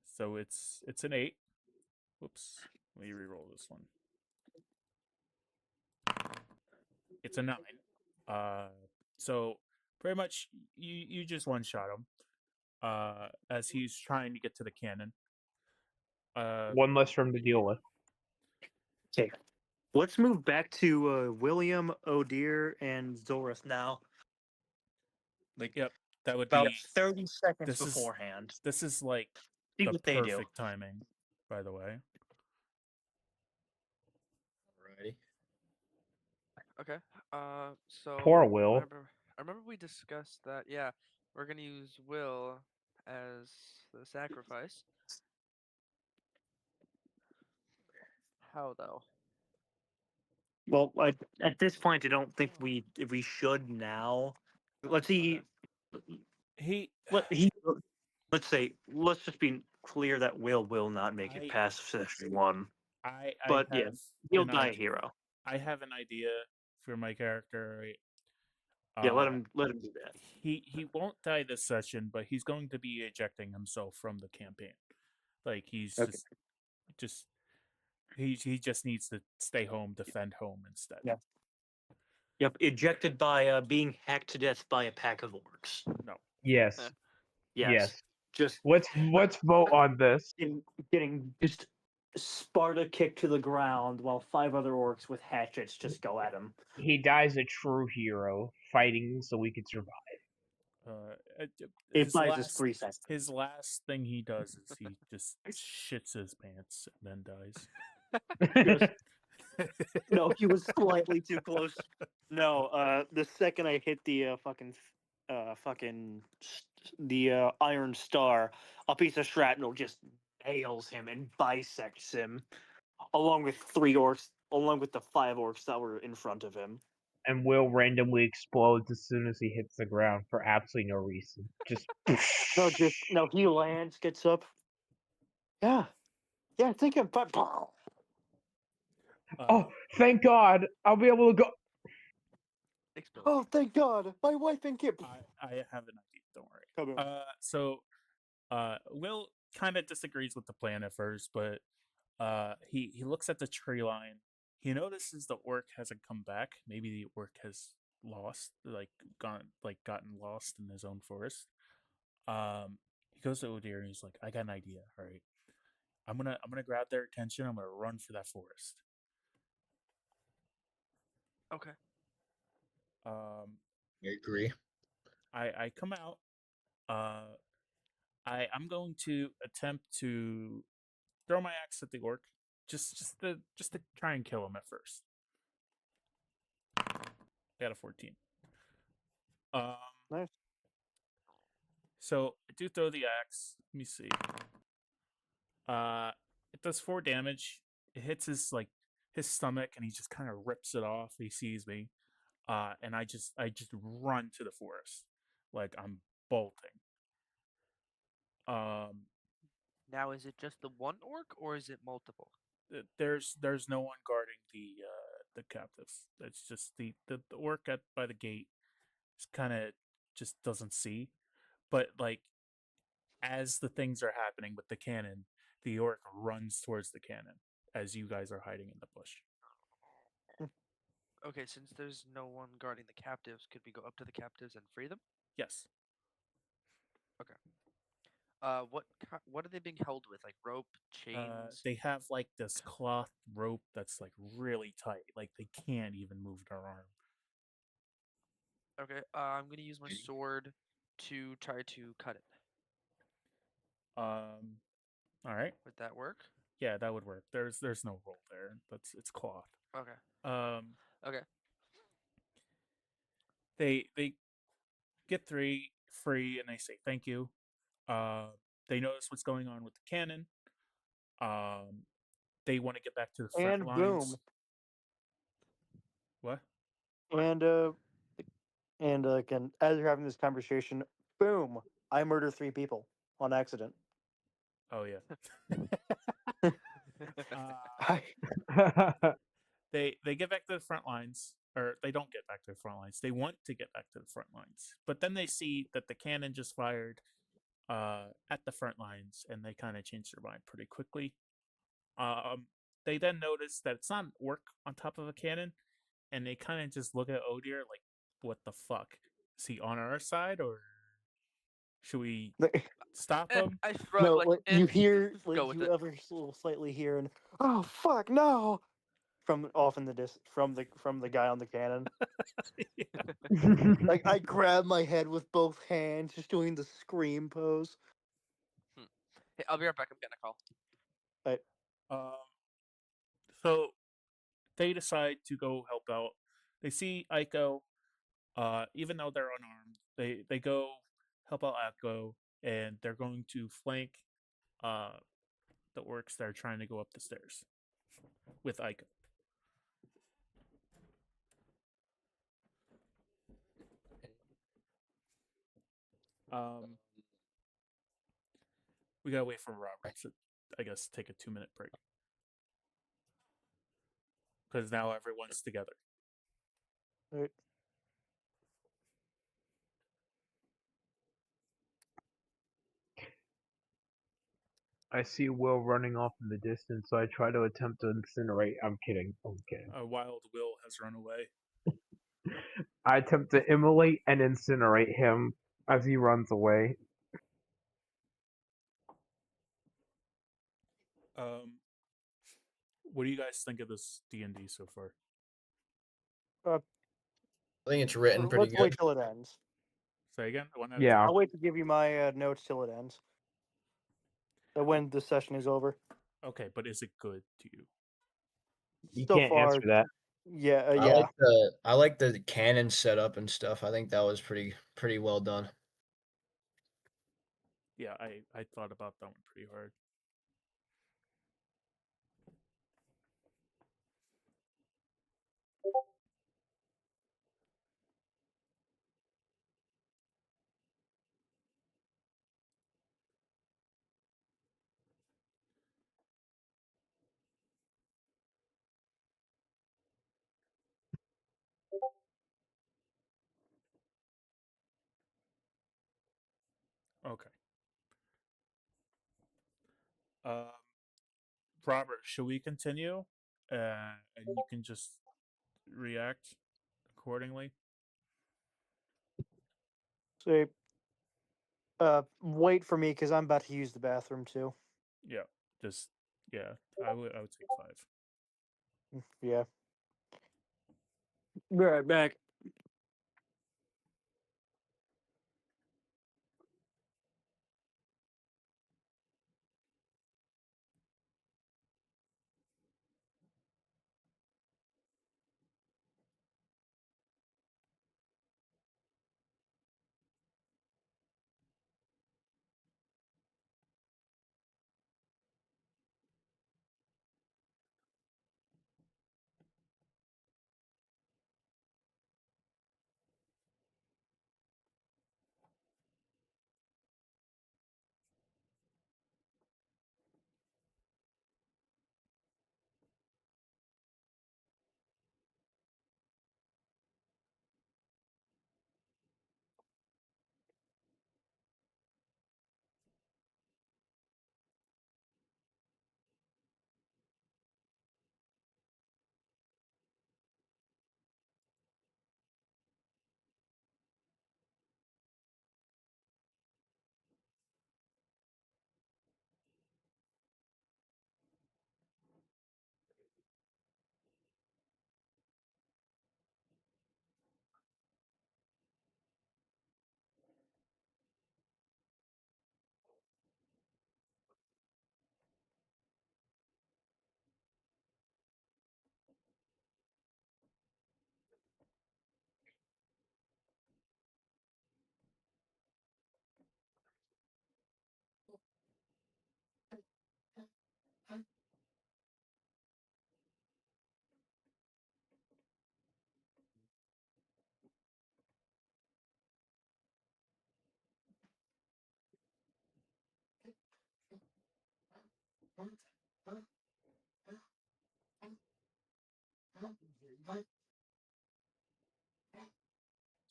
So it's an 8. Whoops. Let me re-roll this one. It's a 9. So pretty much you just one shot him as he's trying to get to the cannon. One less from to deal with. Okay. Let's move back to William, O'Dear, and Zorith now. Like Yep, that would about be 30 seconds this is- beforehand. This is like See the what they do. perfect timing, by the way. Alrighty. Okay. So Poor Will. I remember we discussed that. Yeah, we're gonna use Will as the sacrifice. How though? Well, at this point, I don't think we should now. Let's see. He Let's say let's just be clear that will not make it I- past session 1. I But have yeah, he'll an die a idea. hero. I have an idea for my character. Right? Yeah, let him do that. He won't die this session, but he's going to be ejecting himself from the campaign. Like he's Okay. just he just needs to stay home, defend home instead. Yeah. Yep, ejected by being hacked to death by a pack of orcs. No. Yes. Yes. Yes. Just Let's vote on this. getting just Sparta kicked to the ground while 5 other orcs with hatchets just go at him. He dies a true hero, fighting so we could survive. It buys us 3 seconds. His last thing he does is he just shits his pants and then dies. No, he was slightly too close. No, the second I hit the the Iron Star, a piece of shrapnel just nails him and bisects him, along with 3 orcs, along with the 5 orcs that were in front of him. And Will randomly explodes as soon as he hits the ground for absolutely no reason. Just No, he lands, gets up. Yeah, I think I'm fine. oh, thank God! I'll be able to go. Explode. Oh, thank God! My wife and kid. I have an idea. Don't worry. Come on. So Will kind of disagrees with the plan at first, but he looks at the tree line. He notices the orc hasn't come back. Maybe the orc has gotten lost in his own forest. He goes to Odir and he's like, I got an idea. All right, I'm gonna grab their attention. I'm gonna run for that forest. Okay. I agree. I come out. I'm going to attempt to throw my axe at the orc, just to try and kill him at first. I got a 14. Nice. So I do throw the axe. Let me see. It does 4 damage. It hits his stomach, and he just kind of rips it off. He sees me, and I just run to the forest, like I'm bolting. Now, is it just the one orc or is it multiple? There's no one guarding the captives. It's just the orc by the gate. Kind of just doesn't see, but like as the things are happening with the cannon, the orc runs towards the cannon as you guys are hiding in the bush. Okay, since there's no one guarding the captives, could we go up to the captives and free them? Yes. What are they being held with? Like rope, chains? They have like this cloth rope that's like really tight. Like they can't even move their arm. Okay, I'm gonna use my sword to try to cut it. All right. Would that work? Yeah, that would work. There's no roll there. It's cloth. Okay. Okay. They get 3 free and they say thank you. They notice what's going on with the cannon. They want to get back to the front And lines. boom. What? And again, as you're having this conversation, boom! I murder 3 people on accident. Oh yeah. They get back to the front lines, or they don't get back to the front lines. They want to get back to the front lines, but then they see that the cannon just fired at the front lines, and they kind of change their mind pretty quickly. They then notice that it's not an orc on top of a cannon, and they kind of just look at Odir like, what the fuck? Is he on our side, or should we Like, stop Eh, him? I shrug. no, like, like you hear, go like with you it. ever slightly hear, and oh fuck no, from off in the from the guy on the cannon. Like I grab my head with both hands, just doing the scream pose. Hey, I'll be right back. I'm getting a call. Um, so they decide to go help out. They see Aiko. Even though they're unarmed, they go help out Aiko, and they're going to flank uh the orcs that are trying to go up the stairs with Aiko. We gotta wait for Robert to, I guess, take a 2-minute break because now everyone's together. Right. I see Will running off in the distance, so I try to attempt to incinerate. I'm kidding. I'm kidding. A wild Will has run away. I attempt to immolate and incinerate him as he runs away. What do you guys think of this D&D so far? I think it's written pretty Let's wait good. till it ends. Say again? One at a Yeah. I'll wait to give you my notes till it ends. When the session is over. time? Okay, but is it good to you? You So can't far, answer that. yeah, I yeah. like the cannon setup and stuff. I think that was pretty well done. Yeah, I thought about that one pretty hard. Okay. Um, Robert, should we continue? And you can just react accordingly. So, wait for me because I'm about to use the bathroom too. Yeah, just yeah. I would take 5. Yeah. Be right back.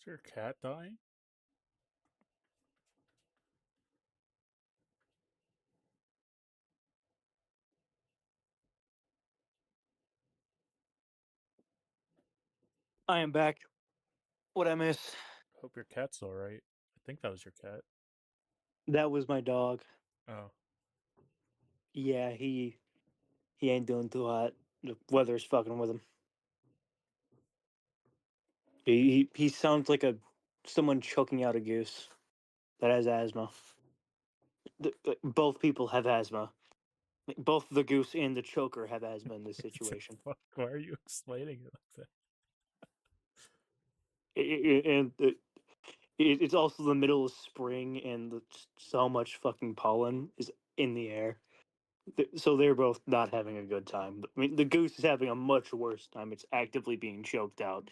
Is your cat dying? I am back. What I miss? Hope your cat's all right. I think that was your cat. That was my dog. Oh, Yeah, he ain't doing too hot. The weather's fucking with him. He sounds like someone choking out a goose that has asthma. Both people have asthma. Both the goose and the choker have asthma in this situation. Fuck, why are you explaining it like And it's also the middle of spring, and so much fucking pollen is in the air. So they're both not having a good time. I mean, the goose is having a much worse time. It's actively being choked out,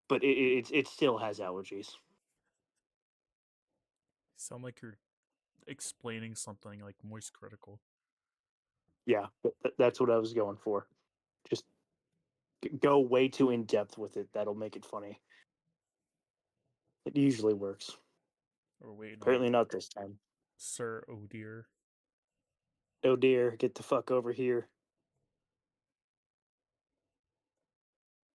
but it still has allergies. You sound like you're explaining something like moist critical. Yeah, that's what I was going for. Just go way too in depth with it. That'll make it funny. It usually works. Or waiting Apparently on not this time. Sir Oh dear. Oh dear, get the fuck over here.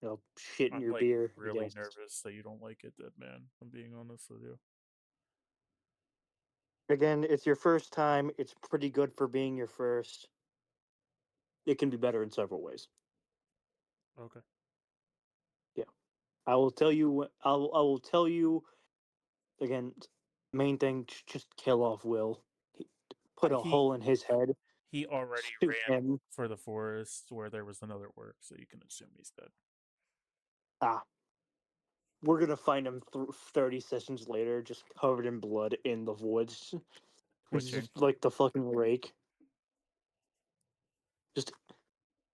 I'll shit in I'm your like beer. really Yes. nervous that you don't like it, Dead Man. I'm being honest with you. Again, it's your first time. It's pretty good for being your first. It can be better in several ways. Okay. I will tell you. I will tell you again. Main thing: just kill off Will. Put a He hole in his head. he already Shoot ran him. for the forest where there was another orc, so you can assume he's dead. Ah, we're gonna find him 30 sessions later, just covered in blood in the woods. It's Twitching. just like the fucking rake. Just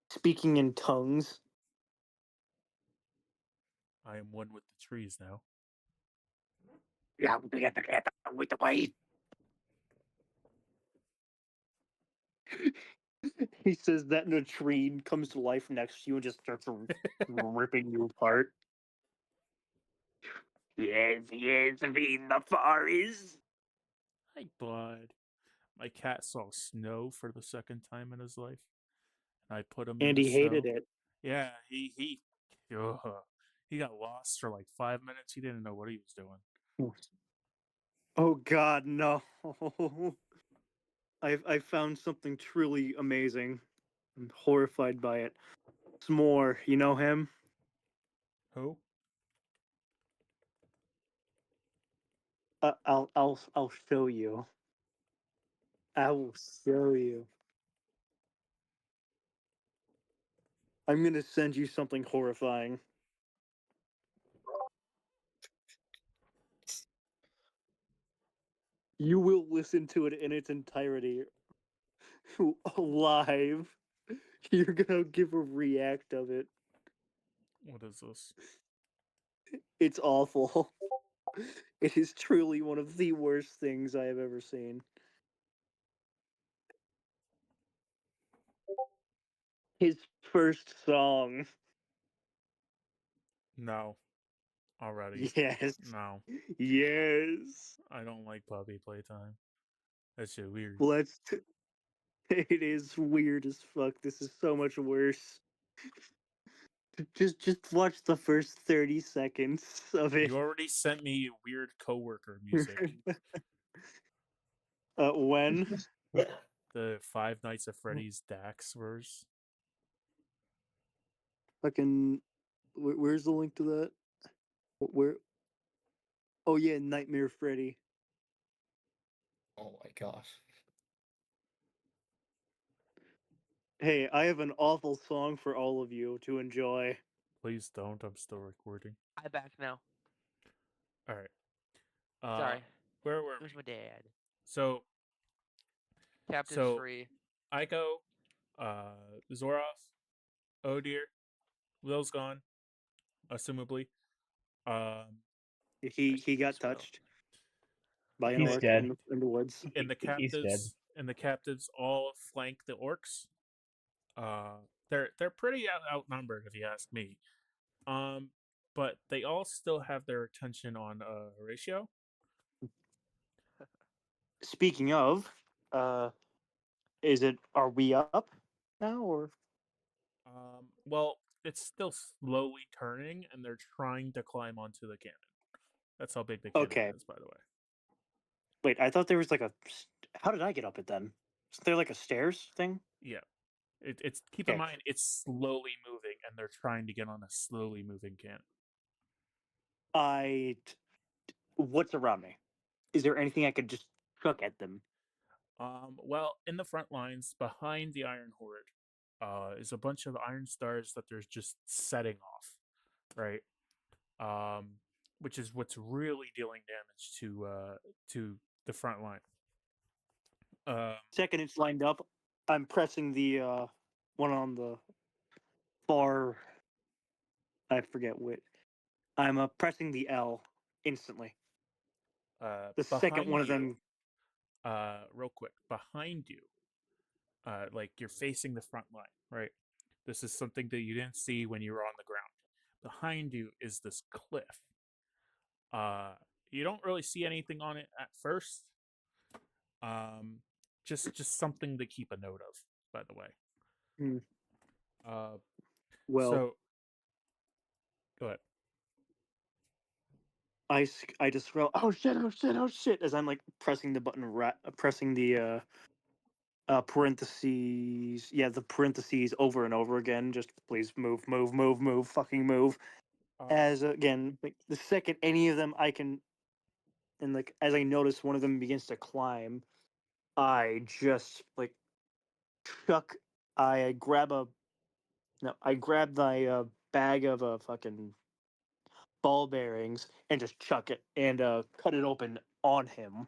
speaking in tongues. I am one with the trees now. Yeah, with the way. He says that, and a tree comes to life next to you and just starts ripping you apart. Yes, in the forest. Hi, bud. My cat saw snow for the second time in his life. And I put him in And the he hated snow. it. Yeah, ugh. He got lost for like 5 minutes. He didn't know what he was doing. Oh God, no! I found something truly amazing. I'm horrified by it. S'more, you know him? Who? I'll show you. I will show you. I'm gonna send you something horrifying. You will listen to it in its entirety live. You're gonna give a react of it. What is this? It's awful. It is truly one of the worst things I have ever seen. His first song. No. Already. Yes. No. Yes. I don't like puppy playtime. That shit weird. Well, it is weird as fuck. This is so much worse. Just watch the first 30 seconds of it. You already sent me weird coworker music. When? The Five Nights at Freddy's Dax verse. Fucking. Where's the link to that? Where? Oh yeah, Nightmare Freddy. Oh my gosh. Hey, I have an awful song for all of you to enjoy. Please don't. I'm still recording. I back now. All right. Sorry. Where were Where's we? my dad? So Captives free. Aiko, Zoroth, oh dear, Will's gone, assumably. He got As well. touched by an He's orc dead. in the woods. And the He's dead. captives all flank the orcs. They're pretty outnumbered if you ask me. But they all still have their attention on Horatio. Speaking of, are we up now or? Well, it's still slowly turning, and they're trying to climb onto the cannon. That's how big the cannon Okay. is, by the way. Wait, I thought there was like a. How did I get up it then? Is there like a stairs thing? Yeah. It's keep in Okay. mind it's slowly moving, and they're trying to get on a slowly moving cannon. What's around me? Is there anything I could just chuck at them? Well, in the front lines, behind the Iron Horde, is a bunch of iron stars that they're just setting off, right? Which is what's really dealing damage to the front line. Second, it's lined up. I'm pressing the one on the far. I forget what. I'm pressing the L instantly. The second one of them. Real quick, behind you, like you're facing the front line, right? This is something that you didn't see when you were on the ground. Behind you is this cliff. You don't really see anything on it at first. Just something to keep a note of, by the way. Hmm. So go ahead. I just scroll. Oh shit! Oh shit! Oh shit! As I'm like pressing the button, pressing the parentheses. Yeah, the parentheses over and over again. Just please move, move, move, move, fucking move. As again, like the second any of them I can, and like as I notice one of them begins to climb, I just like chuck. I grab a. No, I grab the bag of fucking ball bearings and just chuck it and cut it open on him,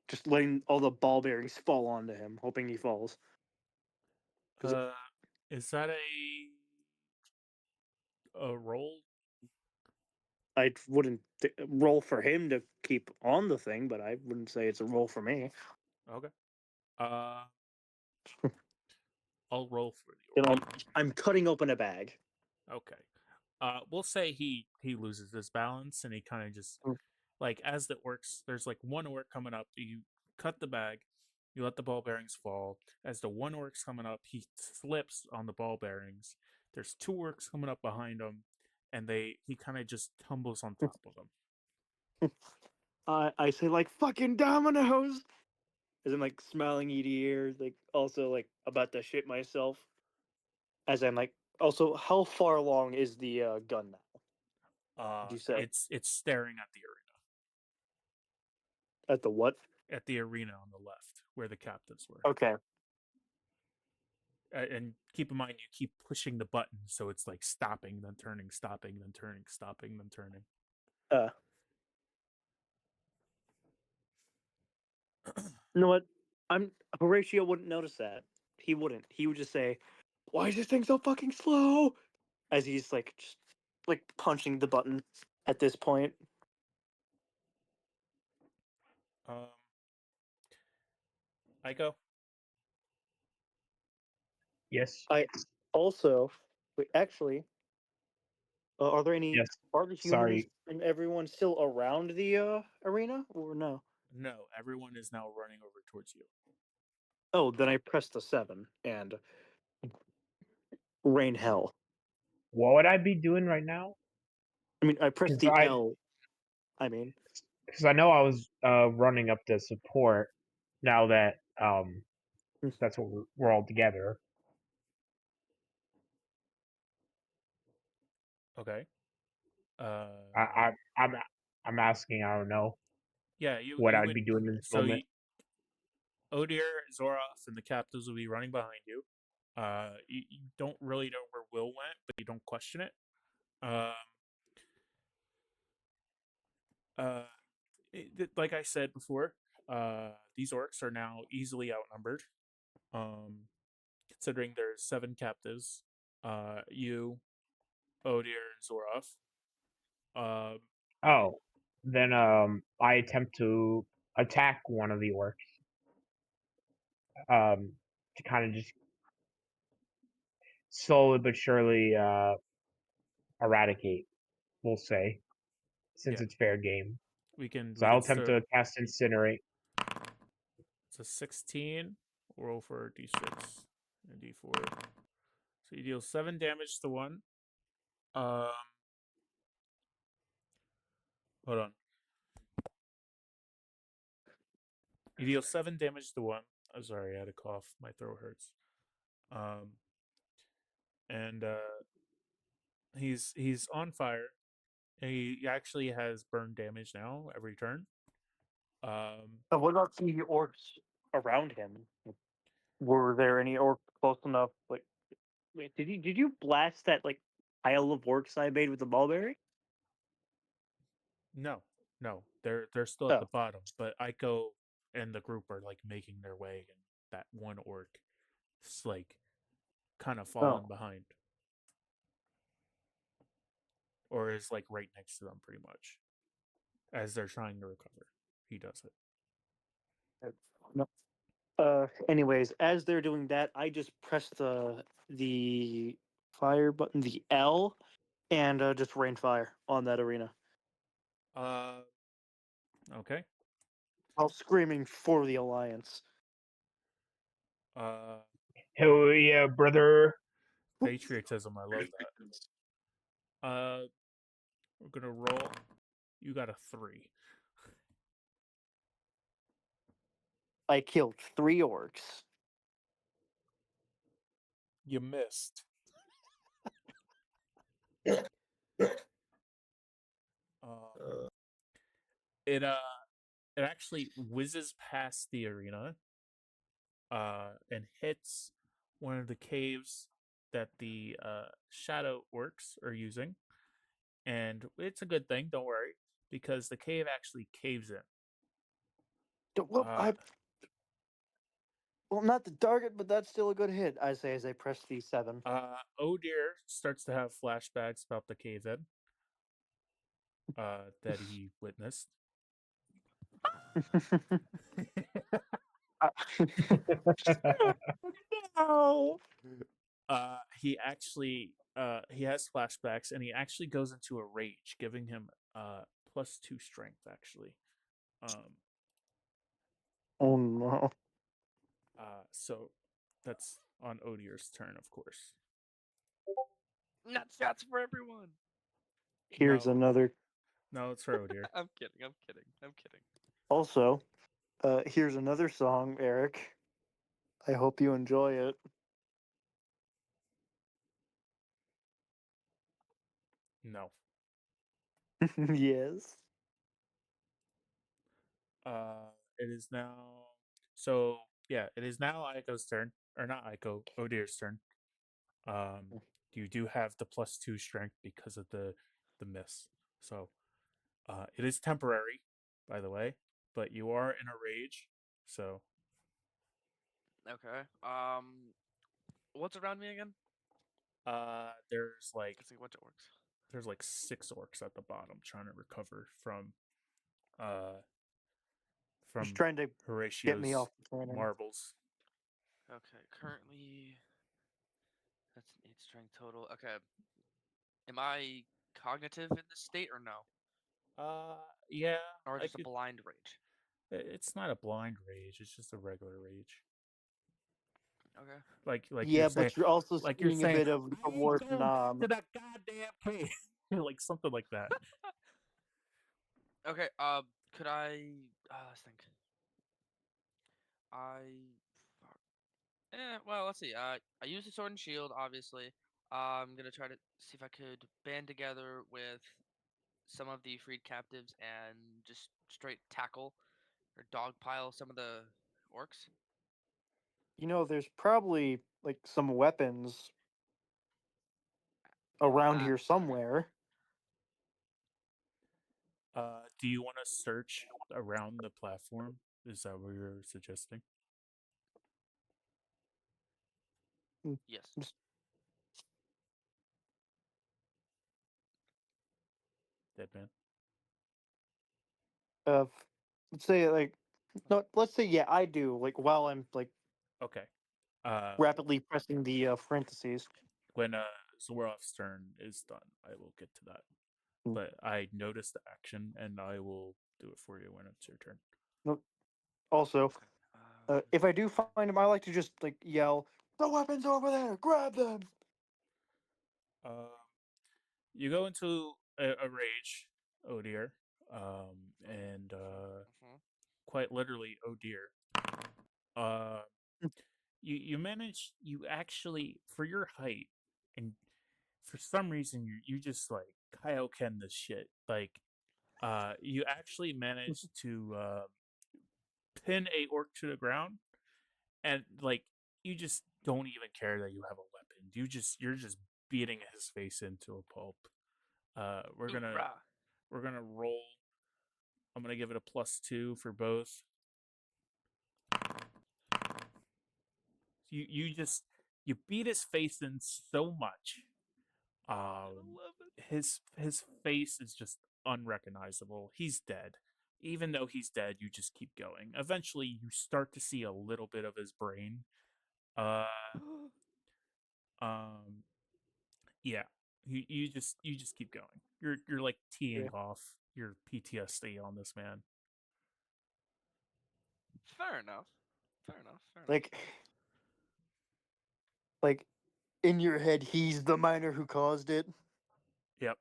just letting all the ball bearings fall onto him, hoping he falls. Is that a roll? I wouldn't roll for him to keep on the thing, but I wouldn't say it's a roll for me. Okay. I'll roll for the You know, orc. I'm cutting open a bag. Okay. We'll say he loses his balance and he kind of just Mm. like as the orcs. There's like one orc coming up. You cut the bag. You let the ball bearings fall. As the one orc's coming up, he slips on the ball bearings. There's two orcs coming up behind him, and he kind of just tumbles on top of them. I say like fucking dominoes, as I'm like smiling ear to ear, like also like about to shit myself. As I'm like, also, how far along is the gun now? Did you say It's staring at the arena. At the what? At the arena on the left, where the captives were. Okay. And keep in mind, you keep pushing the button, so it's like stopping, then turning, stopping, then turning, stopping, then turning. You know what? Horatio wouldn't notice that. He wouldn't. He would just say, "Why is this thing so fucking slow?" As he's like just like punching the button at this point. I go. Yes. I also wait. Actually, are there any? Yes. Are the humans Sorry. and everyone still around the arena, or no? No, everyone is now running over towards you. Oh, then I press the 7 and rain hell. What would I be doing right now? I mean, I pressed the L. I mean, because I know I was running up the support. Now that that's what we're all together. Okay. I'm asking. I don't know. Yeah, you. What you I'd would, be doing in this so moment. Odir, Zoroth, and the captives will be running behind you. You don't really know where Will went, but you don't question it. Like I said before, these orcs are now easily outnumbered. Considering there's 7 captives, you, Odir, and Zoroth. Oh, then I attempt to attack one of the orcs. To kind of just slowly but surely eradicate. We'll say, since Yeah. it's fair game. We can. So I'll attempt to cast Incinerate. It's a 16. Roll for a d6 and d4. So you deal 7 damage to one. Hold on. You deal 7 damage to one. I'm sorry, I had a cough. My throat hurts. And he's on fire. He actually has burn damage now every turn. What about the orcs around him? Were there any orcs close enough? Like, wait, did you blast that like pile of orcs I made with the mulberry? No, they're still at the Oh, bottom. But Aiko and the group are like making their way, and that one orc is like kind of falling oh, behind, or is like right next to them, pretty much, as they're trying to recover. He does it. no. Anyways, as they're doing that, I just press the fire button, the L, and just rain fire on that arena Uh, okay. while screaming for the alliance. Uh, Hell yeah, brother. patriotism. I love that. We're gonna roll. You got a 3. I killed 3 orcs. You missed. Uh, It it actually whizzes past the arena, and hits one of the caves that the shadow orcs are using, and it's a good thing. Don't worry, because the cave actually caves in. Well, Uh, well, not the target, but that's still a good hit. I say as I press D7. Oh dear starts to have flashbacks about the cave in that he witnessed. No. He actually he has flashbacks, and he actually goes into a rage, giving him +2 strength actually. Oh no. So that's on Odier's turn, of course. Nut shots for everyone. Here's No, another. no, it's for Odier. I'm kidding. I'm kidding. I'm kidding. Also, here's another song, Eric. I hope you enjoy it. No. Yes. It is now. So yeah, it is now Aiko's turn, or not Aiko, Odier's turn. You do have the +2 strength because of the miss. So it is temporary, by the way, but you are in a rage. So Okay. What's around me again? there's like Let's see what it works. there's like 6 orcs at the bottom trying to recover uh Just from trying to get me Horatio's off the cannon. marbles. Okay. Currently, that's an 8 strength total. Okay. Am I cognitive in this state or no? Yeah, Or I just a could. blind rage? It's not a blind rage. It's just a regular rage. Okay. Like you're Yeah, saying, but you're also like you're seeing a saying, bit of I a ain't warp going back knob. to that goddamn cave, like something like that. Okay. Could I? Let's think. I. Fuck. Well, let's see. I use the sword and shield, obviously. I'm gonna try to see if I could band together with some of the freed captives and just straight tackle or dogpile some of the orcs. You know, there's probably like some weapons around here Okay. somewhere. Do you want to search around the platform? Is that what you're suggesting? Yes. Just Deadman. let's say like no, let's say yeah, I do. Like while I'm like Okay. rapidly pressing the parentheses. When Zorov's turn is done, I will get to that. Hmm. But I noticed the action, and I will do it for you when it's your turn. No, also, Okay. if I do find them, I like to just like yell, "The weapons over there! Grab them!" Um, you go into a rage, oh dear, and Mhm. quite literally, oh dear. Uh, you actually, for your height, and for some reason you just like Kaioken this shit. Like, you actually managed to pin a orc to the ground, and like you just don't even care that you have a weapon. You're just beating his face into a pulp. We're gonna Hoorah. we're gonna roll. I'm gonna give it a +2 for both. You beat his face in so much. His face is just unrecognizable. He's dead. Even though he's dead, you just keep going. Eventually, you start to see a little bit of his brain. Uh, um, yeah. You just keep going. You're like teeing off your PTSD on this man. Fair enough. Fair enough. Fair enough. Like in your head, he's the miner who caused it. Yep.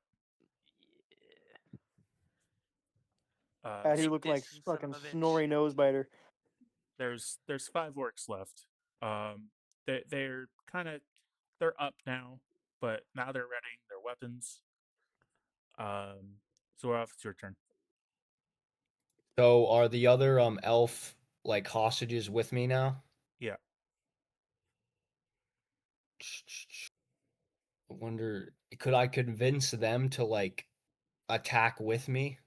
And he Take looked this, like you son of fucking a bitch. snoring nose biter. There's 5 orcs left. They're kind of they're up now, but now they're readying their weapons. Zoroff, it's your turn. So are the other elf like hostages with me now? Yeah. I wonder, could I convince them to like attack with me?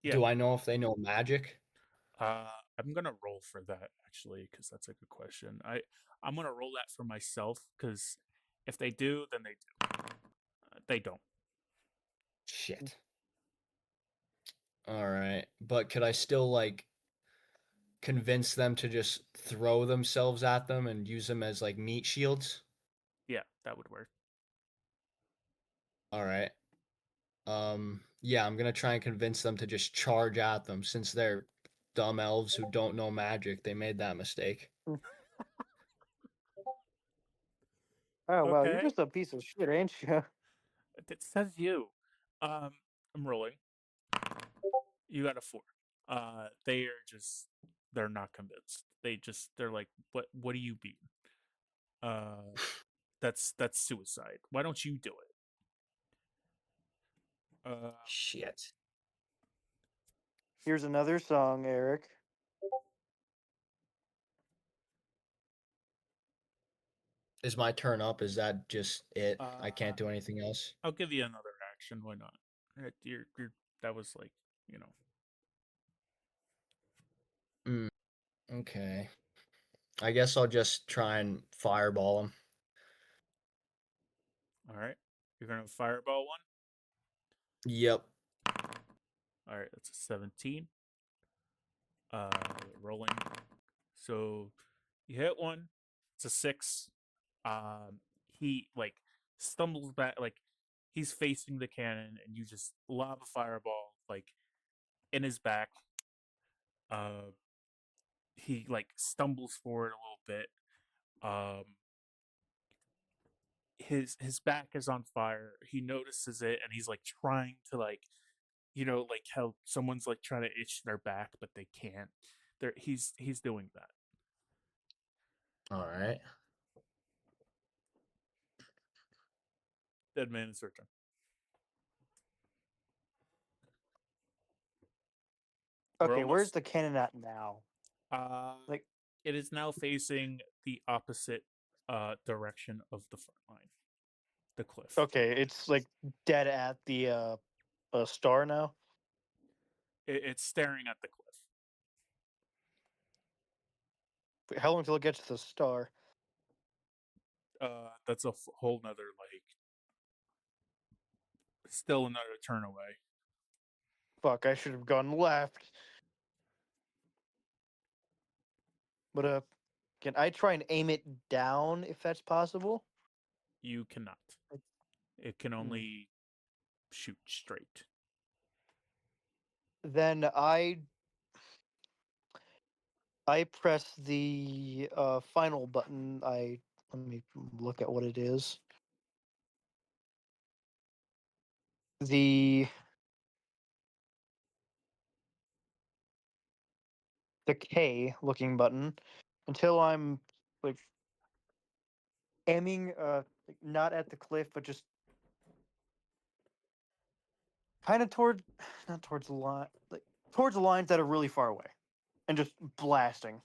Yeah. Do I know if they know magic? I'm gonna roll for that actually, because that's a good question. I'm gonna roll that for myself, because if they do, then they do. They don't. Shit. All right, but could I still like convince them to just throw themselves at them and use them as like meat shields? Yeah, that would work. All right. Yeah, I'm gonna try and convince them to just charge at them since they're dumb elves who don't know magic. They made that mistake. Oh wow, you're Okay. just a piece of shit, ain't you? It says you. I'm rolling. You got a 4. They're not convinced. They're like, what do you mean? That's suicide. Why don't you do it? Shit. Here's another song, Eric. Is my turn up? Is that just it? I can't do anything else. I'll give you another action. Why not? That was like, you know. Okay. I guess I'll just try and fireball him. All right. You're gonna fireball one. Yep. All right. That's a 17. Rolling. So you hit one. It's a 6. He like stumbles back, like he's facing the cannon, and you just lob a fireball like in his back. He like stumbles forward a little bit. His back is on fire. He notices it, and he's like trying to like, like how someone's like trying to itch their back, but they can't. He's doing that. All right. Dead man, it's your turn. Okay, where's the cannon at now? Like, it is now facing the opposite direction of the front line, the cliff. Okay, it's like dead at the star now. It's staring at the cliff. Wait, how long till it gets to the star? That's a whole nother like. Still another turn away. Fuck, I should have gone left. But can I try and aim it down if that's possible? You cannot. It can only shoot straight. Then I press the final button. Let me look at what it is. The the K looking button until I'm like aiming like, not at the cliff but just kind of toward not towards the line like towards the lines that are really far away and just blasting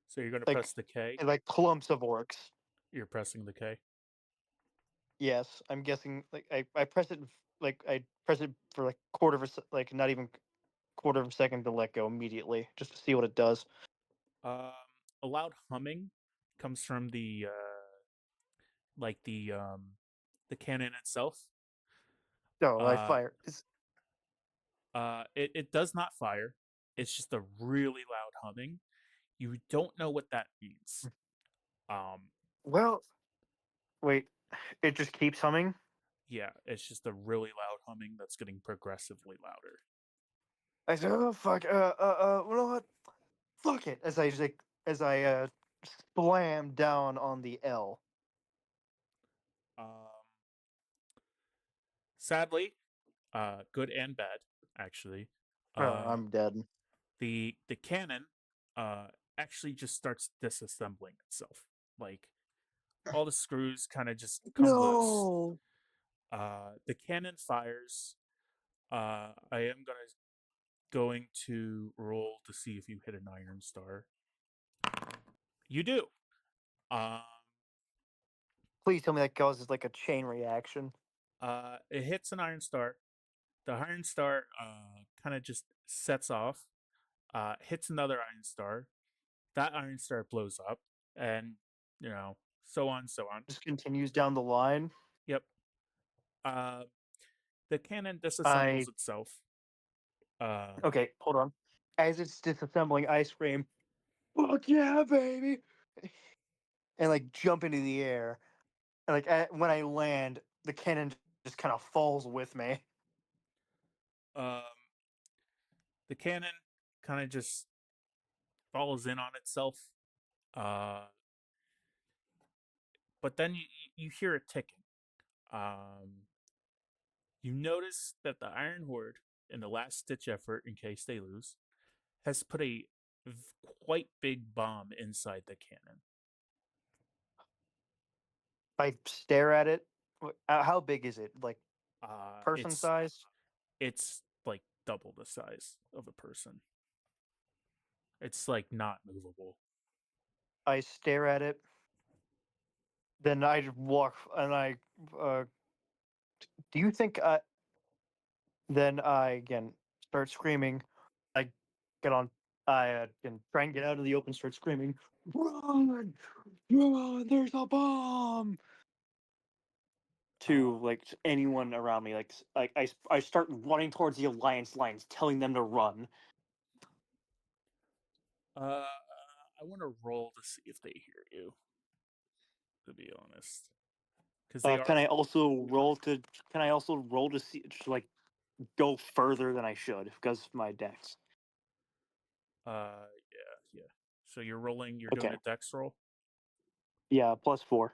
So you're gonna like press the K. like clumps of orcs. You're pressing the K. Yes, I'm guessing like I press it like I press it for like quarter of a like not even quarter of a second to let go immediately just to see what it does. Um, a loud humming comes from the like the cannon itself. No, I Uh, fire. it does not fire. It's just a really loud humming. You don't know what that means. Well, wait, it just keeps humming. Yeah, it's just a really loud humming that's getting progressively louder. I said, "Oh fuck, you know what? Fuck it." As I slam down on the L. Um, Sadly, good and bad, actually. Oh, I'm dead. The cannon uh actually just starts disassembling itself. Like all the screws kind of just come loose. No. The cannon fires. I am going to roll to see if you hit an iron star. You do. Um, Please tell me that causes like a chain reaction. it hits an iron star. The iron star kind of just sets off, hits another iron star. That iron star blows up, and so on, so on. Just continues down the line. Yep. Uh, the cannon I disassembles itself. okay, hold on. As it's disassembling, I scream, "Fuck yeah, baby!" and like jump into the air. And like when I land, the cannon just kind of falls with me. Um, the cannon kind of just falls in on itself. But then you hear it ticking. You notice that the Iron Horde, in the last ditch effort in case they lose, has put a quite big bomb inside the cannon. I stare at it. How big is it? Like person It's size? it's like double the size of a person. It's like not movable. I stare at it. Then I walk and I. Do you think? Then I again start screaming. I get on. I can try and get out of the open. Start screaming, "Run! Run! There's a bomb!" To like anyone around me, like I start running towards the alliance lines, telling them to run. I want to roll to see if they hear you. To be honest, because Can I also roll to? Can I also roll to see to, like go further than I should because of my dex? Yeah. So you're rolling. You're doing Okay. a dex roll. Yeah, +4.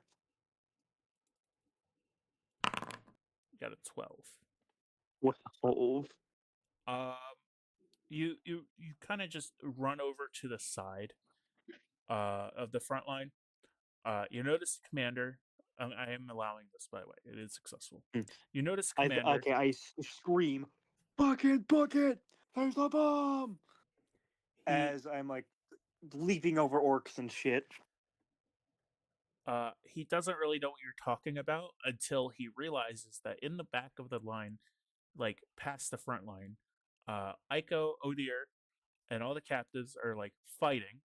You got a 12. 12. Um, you kind of just run over to the side of the front line. You notice the commander. I am allowing this, by the way. It is successful. You notice the commander. I scream, bucket, bucket! There's a bomb! As I'm like leaping over orcs and shit. He doesn't really know what you're talking about until he realizes that in the back of the line, like past the front line, Aiko, Odir, and all the captives are like fighting.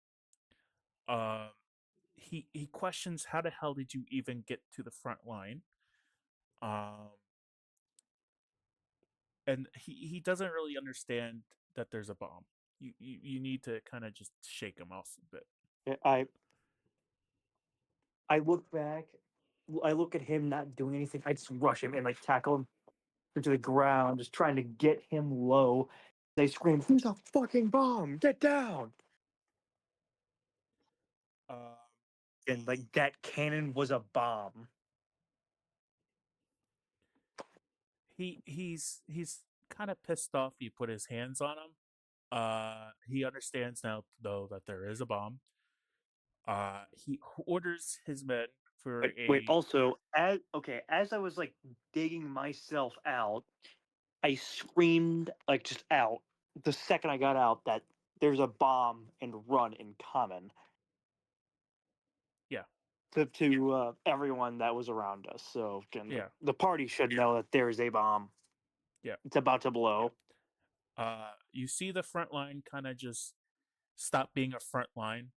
He questions how the hell did you even get to the front line? And he doesn't really understand that there's a bomb. You need to kind of just shake him off a bit. I look back. I look at him not doing anything. I just rush him and like tackle him to the ground, just trying to get him low. They scream, "There's a fucking bomb! Get down!" And like that cannon was a bomb. He's kind of pissed off you put his hands on him. He understands now, though, that there is a bomb. He orders his men for Wait, also, as I was like digging myself out, I screamed like just out the second I got out that there's a bomb and run in common. Yeah. To everyone that was around us. So Yeah. the party should know that there is a bomb. Yeah. It's about to blow. You see the front line kind of just stop being a front line.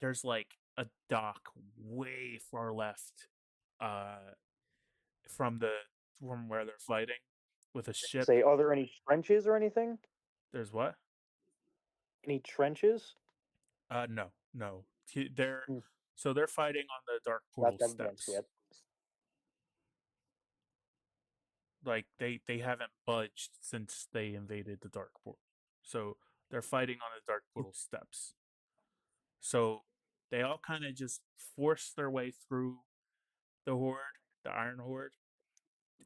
There's like a dock way far left, from where they're fighting, with a ship. Say, are there any trenches or anything? There's what? Any trenches? No. They're Hmm. so they're fighting on the dark portal steps. Yet. Like they haven't budged since they invaded the dark portal. So they're fighting on the dark portal steps. So they all kind of just force their way through the horde, the Iron Horde,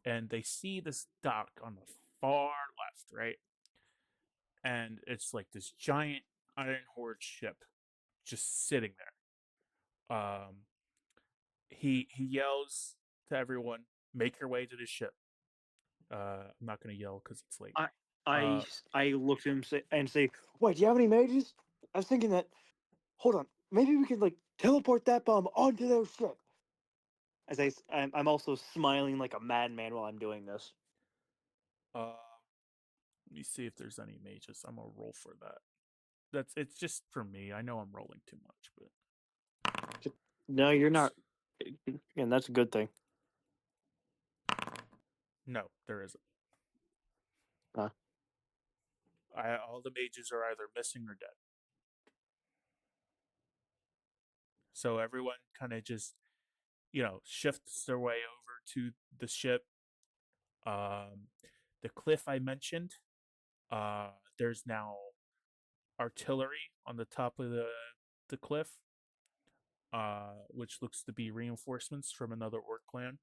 and they see this dock on the far left, right? And it's like this giant Iron Horde ship just sitting there. He yells to everyone, "Make your way to the ship." I'm not gonna yell because it's late. I looked at him and say, "Wait, do you have any mages?" I was thinking that. Hold on, maybe we could like teleport that bomb onto their ship. As I'm also smiling like a madman while I'm doing this. Let me see if there's any mages. I'm gonna roll for that. It's just for me. I know I'm rolling too much, but No, you're not. And that's a good thing. no, there isn't. Huh? All the mages are either missing or dead. So everyone kind of just, shifts their way over to the ship. The cliff I mentioned, there's now artillery on the top of the cliff, which looks to be reinforcements from another orc clan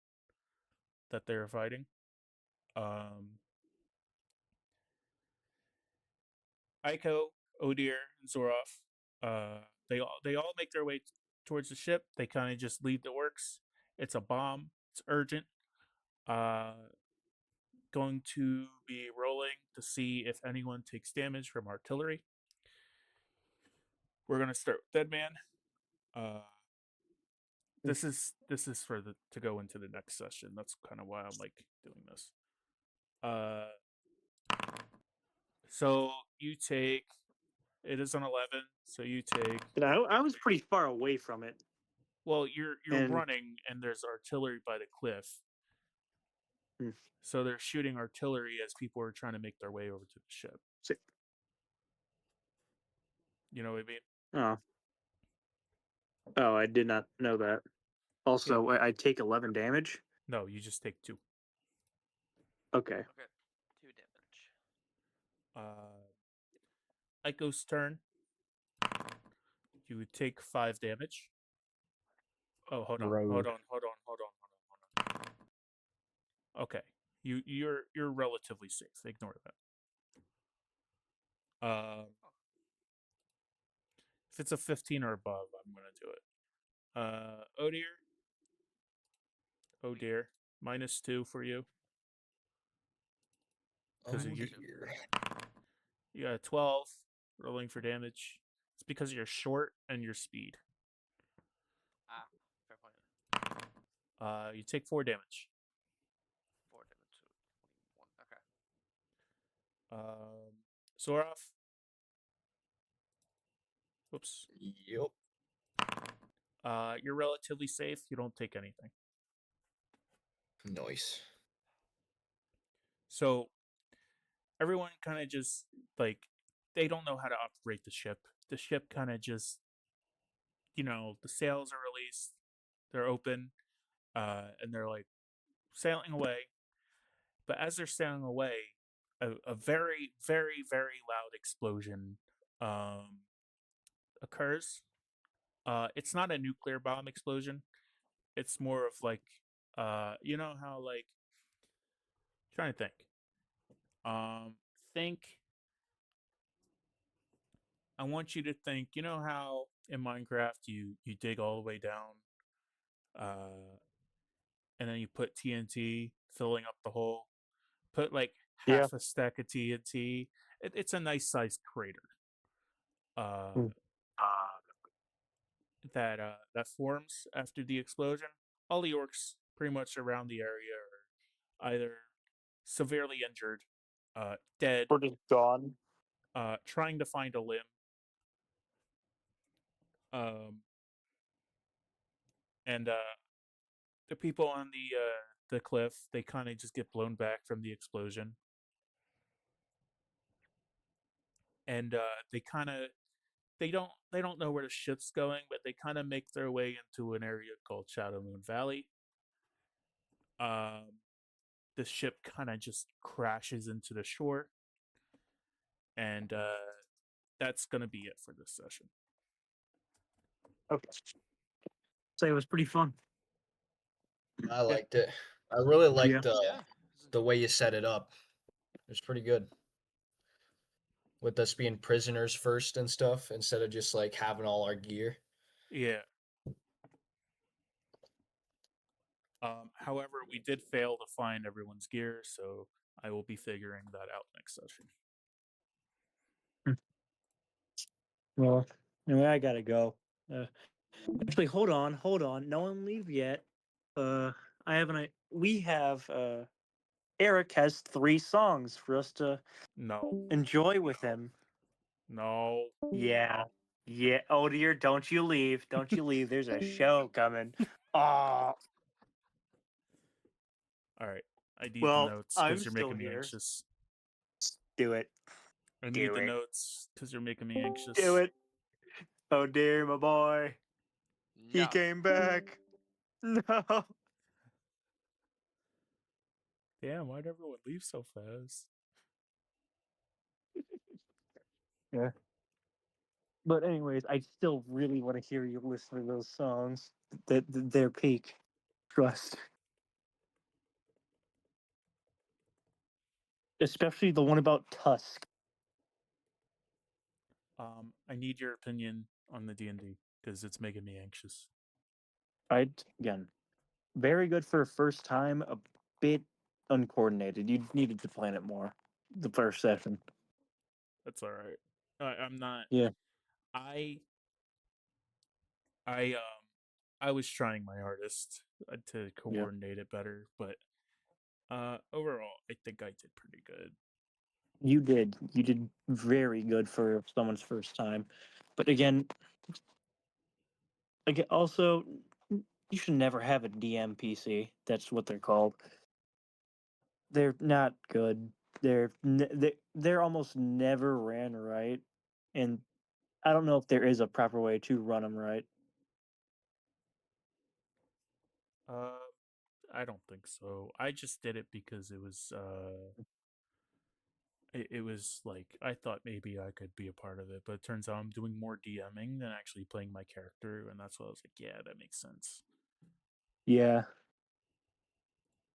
that they're fighting. Aiko, Odir, and Zoroff, they all make their way towards the ship. They kind of just leave the orcs. It's a bomb. It's urgent. Going to be rolling to see if anyone takes damage from artillery. We're gonna start with Deadman. This is for to go into the next session. That's kind of why I'm like doing this. So you take. It is an 11. So you take. I was pretty far away from it. Well, you're running, and there's artillery by the cliff. So they're shooting artillery as people are trying to make their way over to the ship. You know what I mean? Oh, I did not know that. Also, I take 11 damage. No, you just take 2. Okay. Okay, 2 damage. Echo's turn. You would take 5 damage. Oh, hold on. Okay, you're relatively safe. Ignore that. If it's a 15 or above, I'm gonna do it. Oh dear, -2 for you. Because you got a 12 rolling for damage. It's because you're short and your speed. Fair point. You take 4 damage. 4 damage, so 21. Okay. Zoroff. Whoops. Yep. You're relatively safe. You don't take anything. Nice. So everyone kind of just like they don't know how to operate the ship. The ship kind of just, the sails are released, they're open, and they're like sailing away. But as they're sailing away, a very, very, very loud explosion occurs. It's not a nuclear bomb explosion. It's more of like, you know how like, trying to think. Think I want you to think, you know how in Minecraft you dig all the way down, and then you put TNT filling up the hole. Put like Yeah. half a stack of TNT. It's a nice sized crater. Mm. That forms after the explosion. All the orcs pretty much around the area are either severely injured, dead, We're just gone. trying to find a limb, and the people on the cliff, they kind of just get blown back from the explosion, and they don't know where the ship's going, but they kind of make their way into an area called Shadow Moon Valley. The ship kind of just crashes into the shore, and that's gonna be it for this session. Okay. So it was pretty fun. I liked it. I really liked Yeah. the way you set it up. It was pretty good. With us being prisoners first and stuff, instead of just like having all our gear. Yeah. However, we did fail to find everyone's gear, so I will be figuring that out next session. Well, anyway, I gotta go. Actually, hold on. No one leave yet. I have an. We have. Eric has 3 songs for us to No. enjoy with him. No. Yeah. Yeah. Oh dear, don't you leave. Don't you leave. There's a show coming. Oh. All right. I need Well, the notes I'm because you're still making me here. anxious. Do it. I need Do the it. notes because you're making me anxious. Do it. Oh dear, my boy. He No. came back. No. Damn, why'd everyone leave so fast? Yeah. But anyways, I still really want to hear you listen to those songs. Their peak. Trust. Especially the one about Tusk. I need your opinion on the D&D because it's making me anxious. Again, very good for a first time, a bit uncoordinated. You needed to plan it more. The first session. That's all right. I'm not. Yeah. I was trying my hardest to coordinate it better, but overall, I think I did pretty good. You did. You did very good for someone's first time. But again, also, you should never have a DM PC. That's what they're called. They're not good. They're almost never ran right, and I don't know if there is a proper way to run them right. I don't think so. I just did it because it was it was like I thought maybe I could be a part of it, but it turns out I'm doing more DMing than actually playing my character, and that's why I was like, yeah, that makes sense. Yeah,